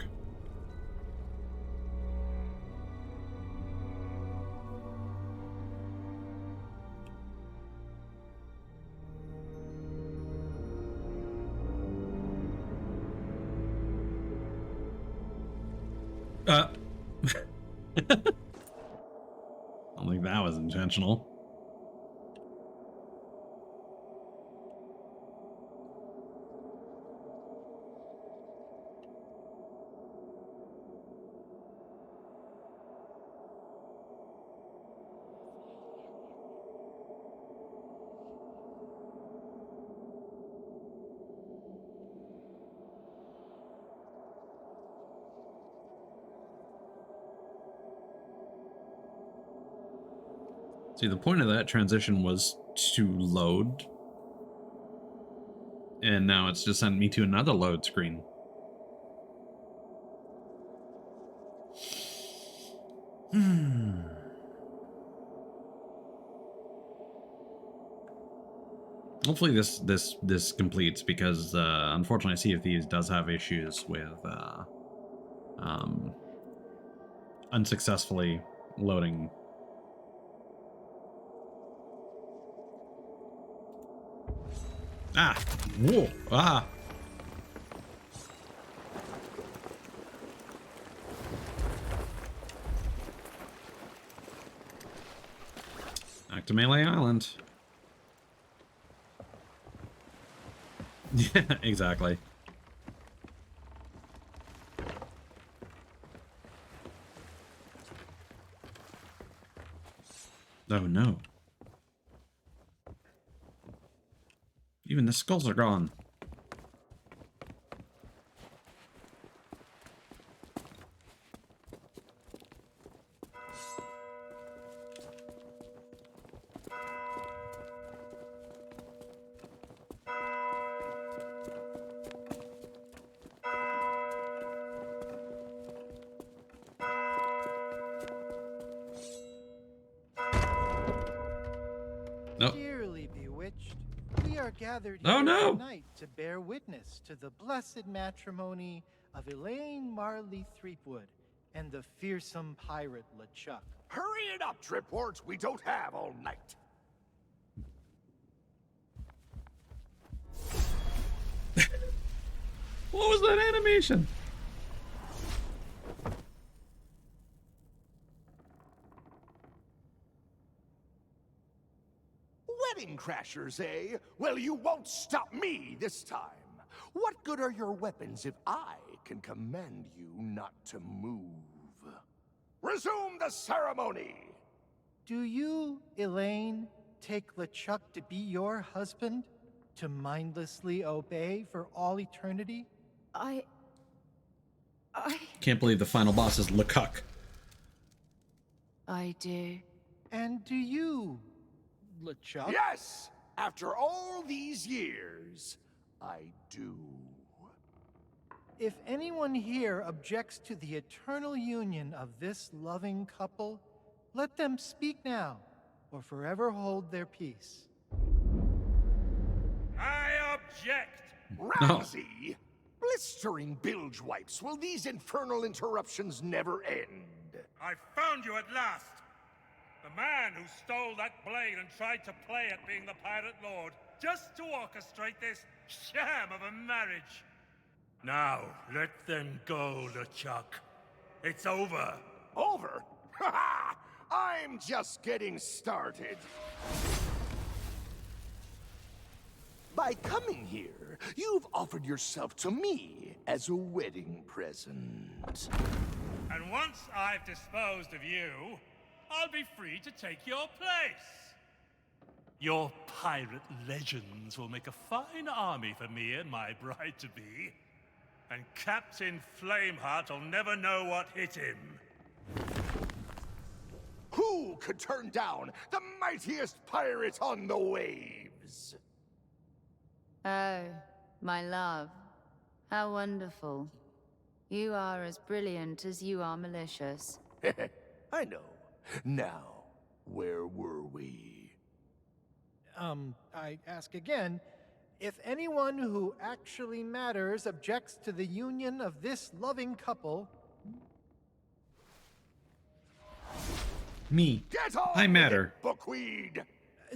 I don't think that was intentional. See, the point of that transition was to load. And now it's just sent me to another load screen. Hopefully this completes, because unfortunately Sea of Thieves does have issues with unsuccessfully loading. Ah! Whoa! Ah! Back to Melee Island. Yeah, exactly. Oh no. Even the skulls are gone. Nope. Dearly bewitched, we are gathered Oh, here no. tonight to bear witness to the blessed matrimony of Elaine Marley Threepwood and the fearsome pirate LeChuck. Hurry it up, Tripwort. We don't have all night. What was that animation? Wedding crashers, eh? Well, you won't stop me this time. What good are your weapons if I can command you not to move? Resume the ceremony! Do you, Elaine, take LeChuck to be your husband? To mindlessly obey for all eternity? I Can't believe the final boss is LeChuck. I do. And do you, LeChuck? Yes! After all these years, I do. If anyone here objects to the eternal union of this loving couple, let them speak now, or forever hold their peace. I object! Ramsey! Blistering bilge wipes, will these infernal interruptions never end? I found you at last! The man who stole that blade and tried to play at being the Pirate Lord, just to orchestrate this sham of a marriage. Now, let them go, LeChuck. It's over. Over? Ha ha! I'm just getting started. By coming here, you've offered yourself to me as a wedding present. And once I've disposed of you, I'll be free to take your place. Your pirate legends will make a fine army for me and my bride-to-be. And Captain Flameheart will never know what hit him. Who could turn down the mightiest pirate on the waves? Oh, my love. How wonderful. You are as brilliant as you are malicious. I know. Now, where were we? I ask again, if anyone who actually matters objects to the union of this loving couple... Me. Get on I matter. with it, Bookweed!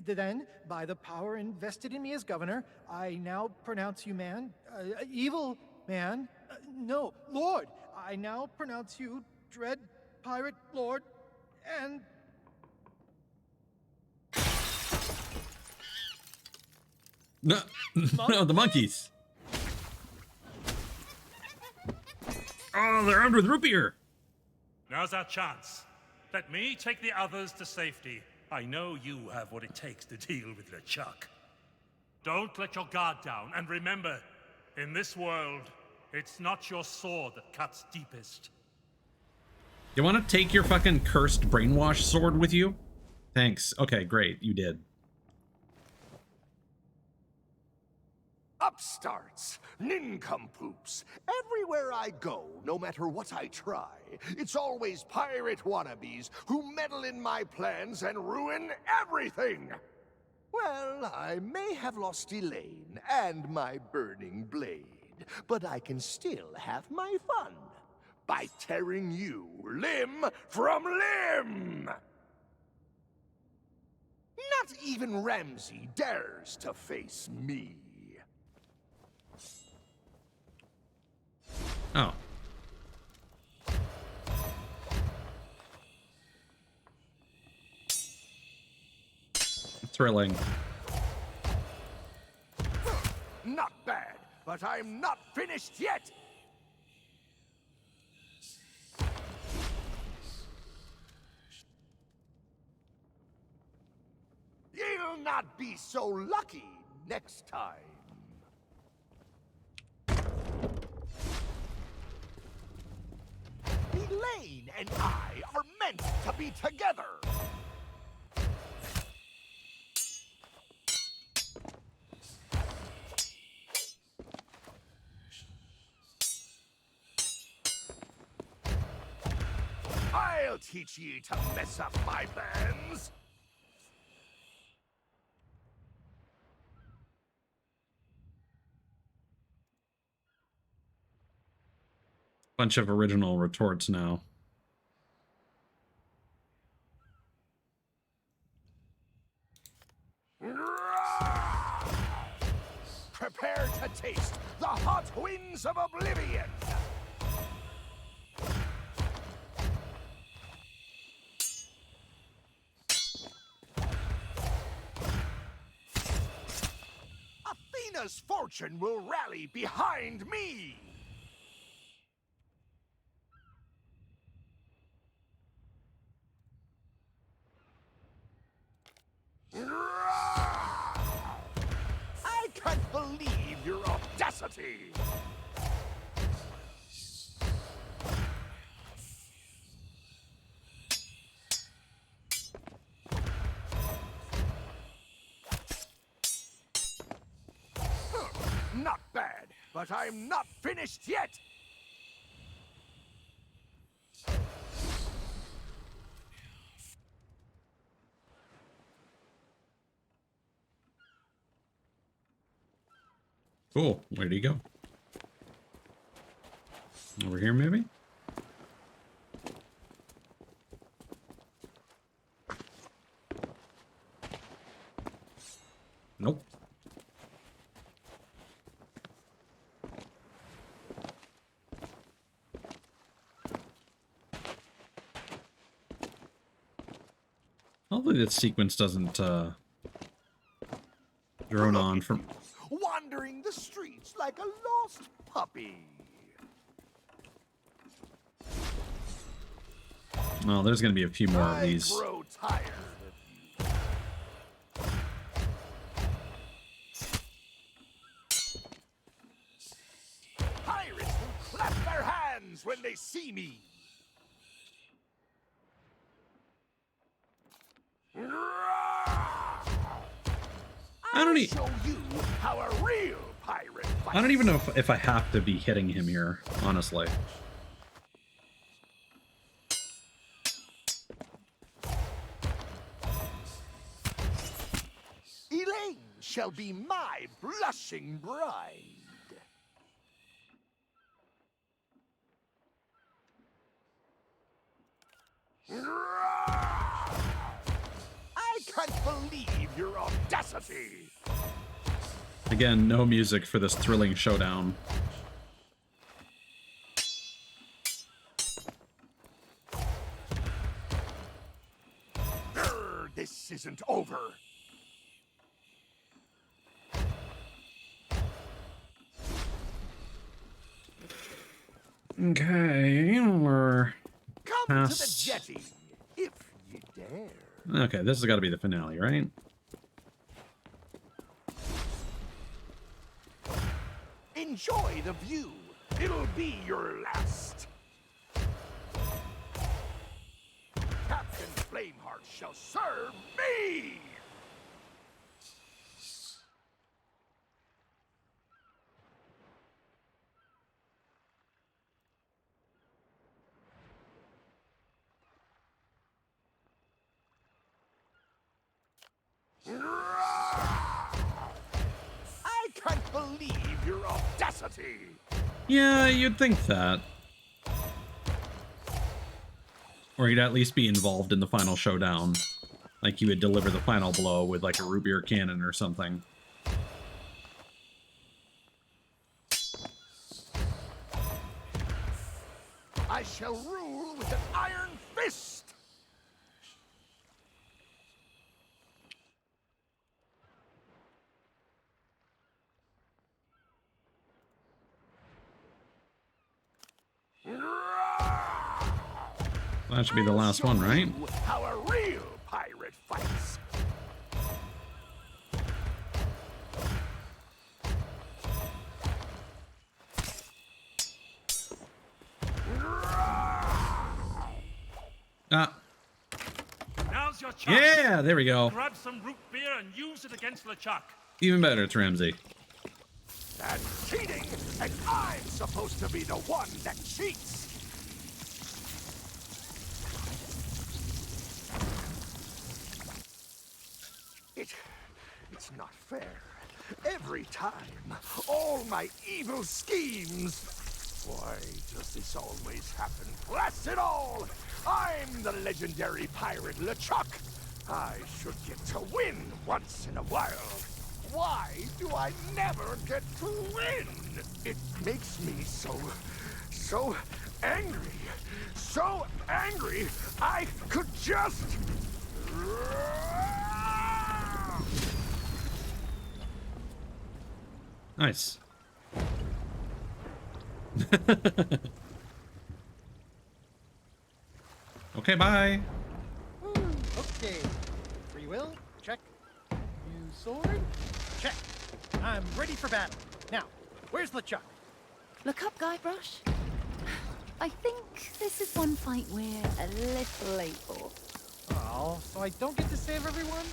Then, by the power invested in me as governor, I now pronounce you man, evil man, no, Lord. I now pronounce you dread pirate lord, and... No, no, the monkeys. Oh, they're armed with root beer. Now's our chance. Let me take the others to safety. I know you have what it takes to deal with LeChuck. Don't let your guard down, and remember, in this world, it's not your sword that cuts deepest. You want to take your fucking cursed brainwash sword with you? Thanks. Okay, great. You did. Upstarts, nincompoops. Everywhere I go, no matter what I try, it's always pirate wannabes who meddle in my plans and ruin everything. Well, I may have lost Elaine and my burning blade, but I can still have my fun by tearing you limb from limb. Not even Ramsey dares to face me. Oh. Thrilling. Not bad. but I'm not finished yet! You'll not be so lucky next time. Elaine and I are meant to be together. I'll teach ye to mess up my plans. Bunch of original retorts now. Prepare to taste the hot winds of oblivion! Athena's fortune will rally behind me! I can't believe your audacity! Not bad, but I'm not finished yet! Cool. Where'd he go? Over here, maybe? Nope. Hopefully this sequence doesn't drone on from... Wandering the streets like a lost puppy. Oh, there's gonna be a few more of these. I grow tired of you. Pirates will clap their hands when they see me. I don't show you how a real pirate fights. I don't even know if I have to be hitting him here, honestly. Elaine shall be my blushing bride. I can't believe your audacity. Again, no music for this thrilling showdown. This isn't over. Okay, we're Come past... to the jetty, if you dare. Okay, this has got to be the finale, right? Enjoy the view. It'll be your last. Captain Flameheart shall serve me! I can't believe your audacity! Yeah, you'd think that. Or he'd at least be involved in the final showdown. Like he would deliver the final blow with like a root beer cannon or something. I shall rule with an iron fist! Well, that should be the last one, right? How a real pirate fights. Ah. Now's your chance. Yeah, there we go. Grab some root beer and use it against LeChuck. Even better, it's Ramsey. That's cheating, and I'm supposed to be the one that cheats. It's not fair. Every time, all my evil schemes. Why does this always happen? Blast it all! I'm the legendary pirate LeChuck. I should get to win once in a while. Why do I never get to win? It makes me so angry. So angry, I could just... Nice. Okay, bye. Okay. Free will? Check. New sword? Check. I'm ready for battle. Now, where's LeChuck? Look up, Guybrush. I think this is one fight we're a little late for. Oh, so I don't get to save everyone?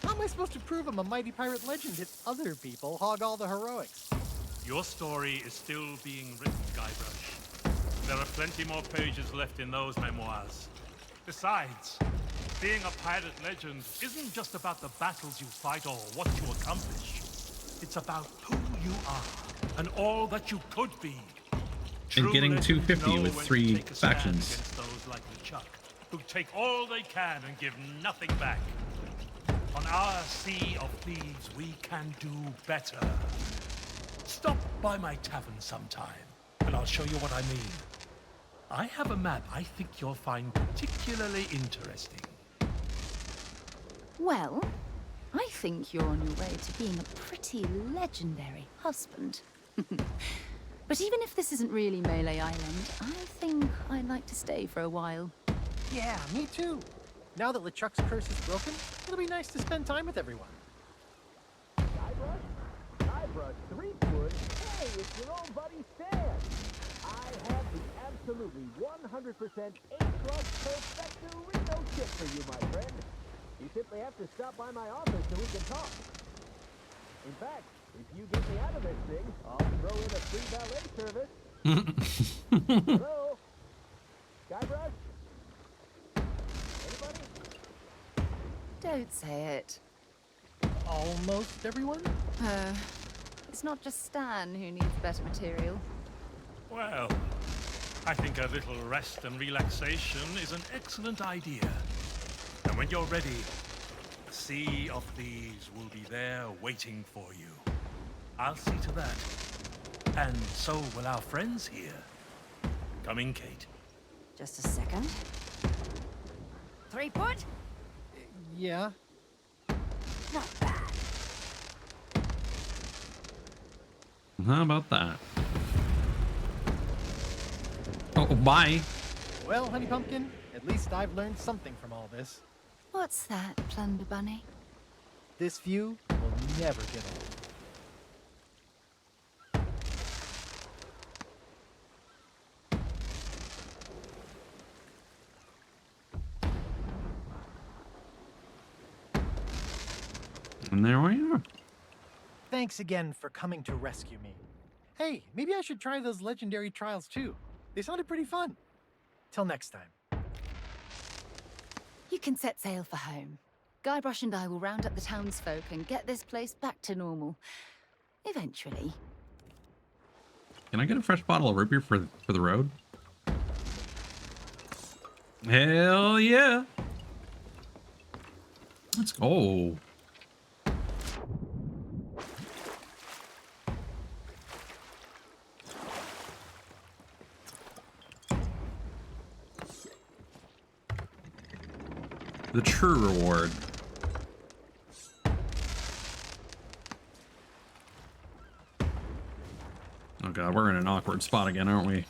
How am I supposed to prove I'm a mighty pirate legend if other people hog all the heroics? Your story is still being written, Guybrush. There are plenty more pages left in those memoirs. Besides, being a pirate legend isn't just about the battles you fight or what you accomplish. It's about who you are and all that you could be. And getting 250 with 3 factions. Against those like LeChuck, who take all they can and give nothing back. On our Sea of Thieves, we can do better. Stop by my tavern sometime, and I'll show you what I mean. I have a map I think you'll find particularly interesting. Well, I think you're on your way to being a pretty legendary husband. But even if this isn't really Melee Island, I think I'd like to stay for a while. Yeah, me too. Now that LeChuck's curse is broken, it'll be nice to spend time with everyone. Guybrush, Threepwood, hey, it's your old buddy Stan. I have the absolutely 100% A-plus perfectorino kit for you, my friend. You simply have to stop by my office so we can talk. In fact, if you get me out of this thing, I'll throw in a free valet service. Hello? Guybrush? Anybody? Don't say it. Almost everyone? It's not just Stan who needs better material. Well, I think a little rest and relaxation is an excellent idea. And when you're ready, the Sea of Thieves will be there waiting for you. I'll see to that. And so will our friends here. Come in, Kate. Just a second. Threepwood? Yeah. Not bad. How about that? Oh, bye. Well, Honey Pumpkin, at least I've learned something from all this. What's that, Plunder Bunny? This view will never get old. And there we are. Thanks again for coming to rescue me. Hey, maybe I should try those legendary trials too. They sounded pretty fun. Till next time. You can set sail for home. Guybrush and I will round up the townsfolk and get this place back to normal. Eventually. Can I get a fresh bottle of root beer for the road? Hell yeah. Let's go. The true reward. Oh god, we're in an awkward spot again, aren't we?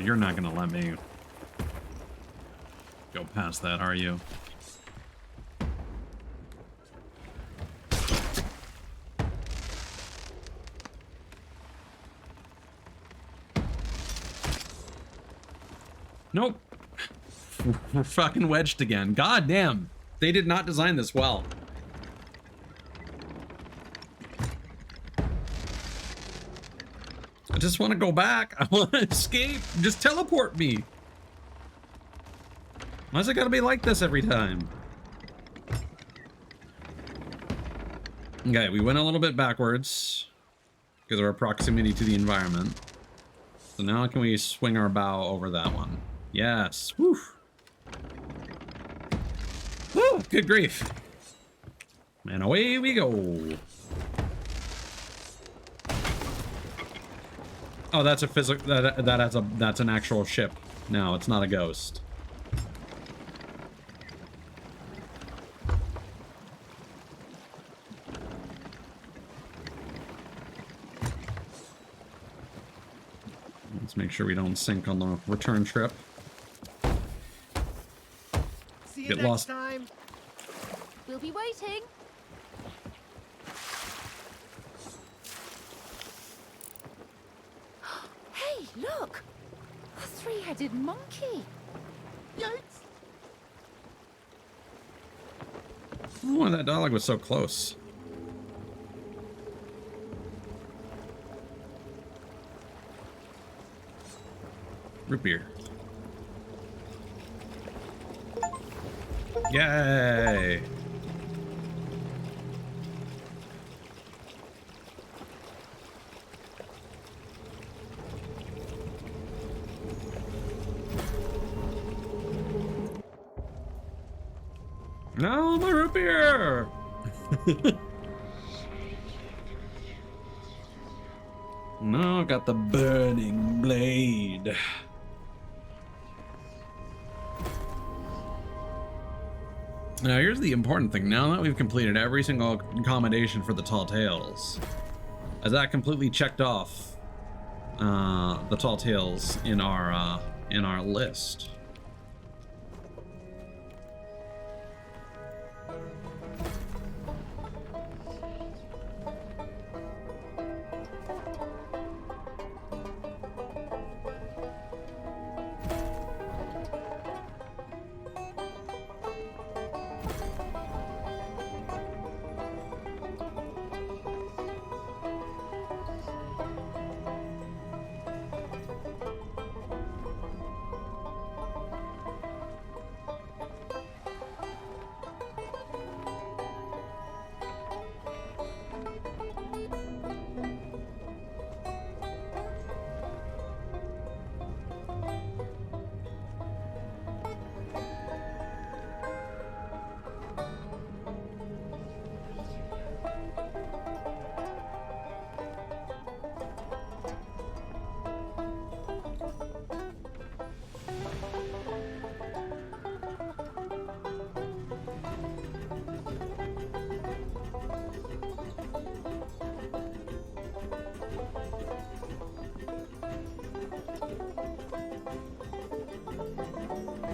you're not gonna let me go past that, are you? Nope. We're fucking wedged again. God damn. They did not design this well. I just want to go back. I want to escape. Just teleport me. Why's it gotta be like this every time? Okay, we went a little bit backwards because of our proximity to the environment. So now can we swing our bow over that one? Yes. Woo. Woo, good grief. And away we go. Oh, that's a physical. That's an actual ship. No, it's not a ghost. Let's make sure we don't sink on the return trip. See you Get next lost. time. We'll be waiting. Hey, look! A three-headed monkey. Yikes! Oh, that dog was so close. Root beer. Yay! No, my root beer! No, got the burning blade. Now here's the important thing. Now that we've completed every single accommodation for the Tall Tales, as that completely checked off the Tall Tales in our list.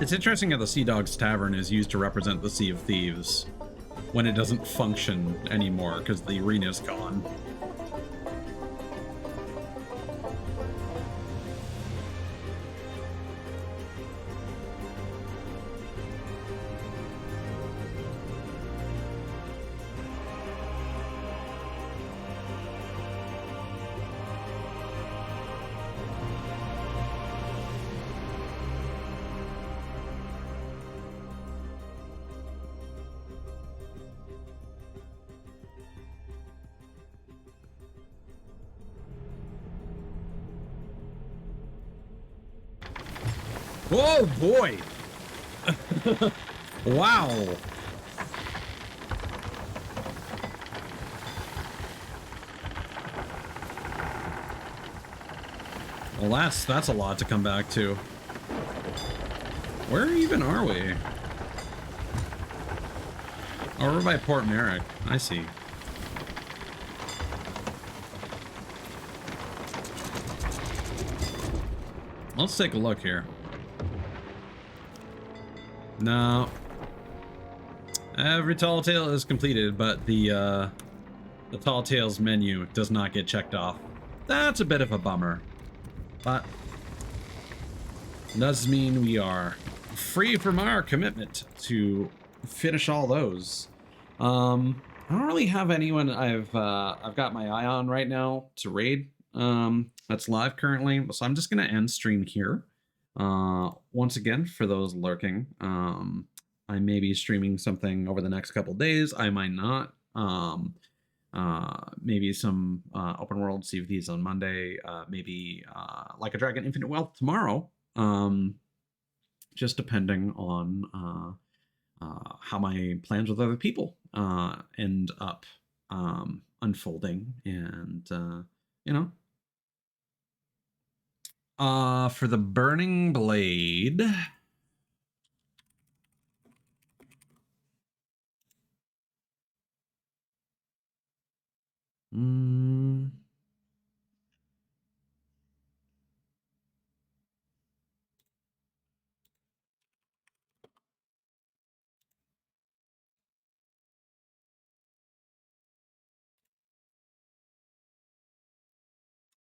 It's interesting how the Sea Dog's Tavern is used to represent the Sea of Thieves when it doesn't function anymore because the arena's gone. Oh boy! Wow! Well, that's a lot to come back to. Where even are we? Oh, we're by Port Merrick. I see. Let's take a look here. No. Every Tall Tale is completed, but the Tall Tales menu does not get checked off. That's a bit of a bummer. But it does mean we are free from our commitment to finish all those. I don't really have anyone I've got my eye on right now to raid. That's live currently, so I'm just gonna end stream here. Once again, for those lurking, I may be streaming something over the next couple days. I might not. Maybe some open world Sea of Thieves on Monday. Maybe Like a Dragon Infinite Wealth tomorrow. Just depending on how my plans with other people end up unfolding, and you know. For the Burning Blade,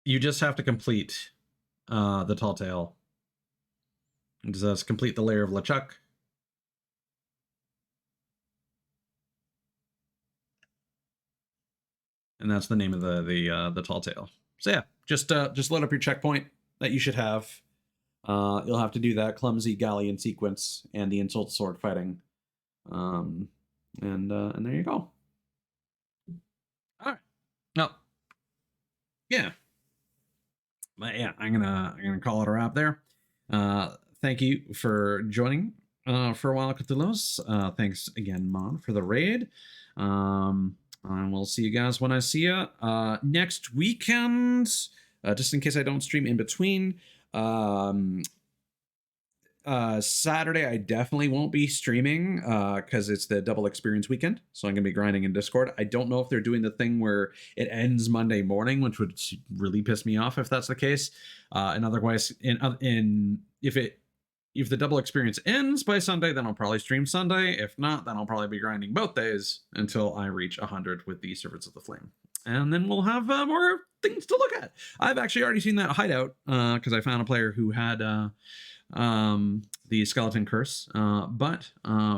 you just have to complete the Tall Tale. Just complete the Lair of LeChuck. And that's the name of the Tall Tale. So yeah, just load up your checkpoint that you should have. You'll have to do that clumsy galleon sequence and the insult sword fighting. And there you go. All right. No. Yeah. But yeah, I'm gonna call it a wrap there. Thank you for joining for a while, Cthulos. Thanks again, Mon, for the raid. And we'll see you guys when I see you next weekend. Just in case I don't stream in between. Saturday, I definitely won't be streaming because it's the double experience weekend. So I'm going to be grinding in Discord. I don't know if they're doing the thing where it ends Monday morning, which would really piss me off if that's the case. And otherwise, if the double experience ends by Sunday, then I'll probably stream Sunday. If not, then I'll probably be grinding both days until I reach 100 with the Servants of the Flame. And then we'll have more things to look at. I've actually already seen that hideout because I found a player who had the Skeleton Curse, but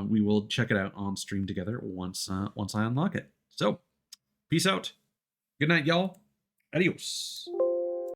we will check it out on stream together once I unlock it. So, peace out. Good night, y'all. Adios.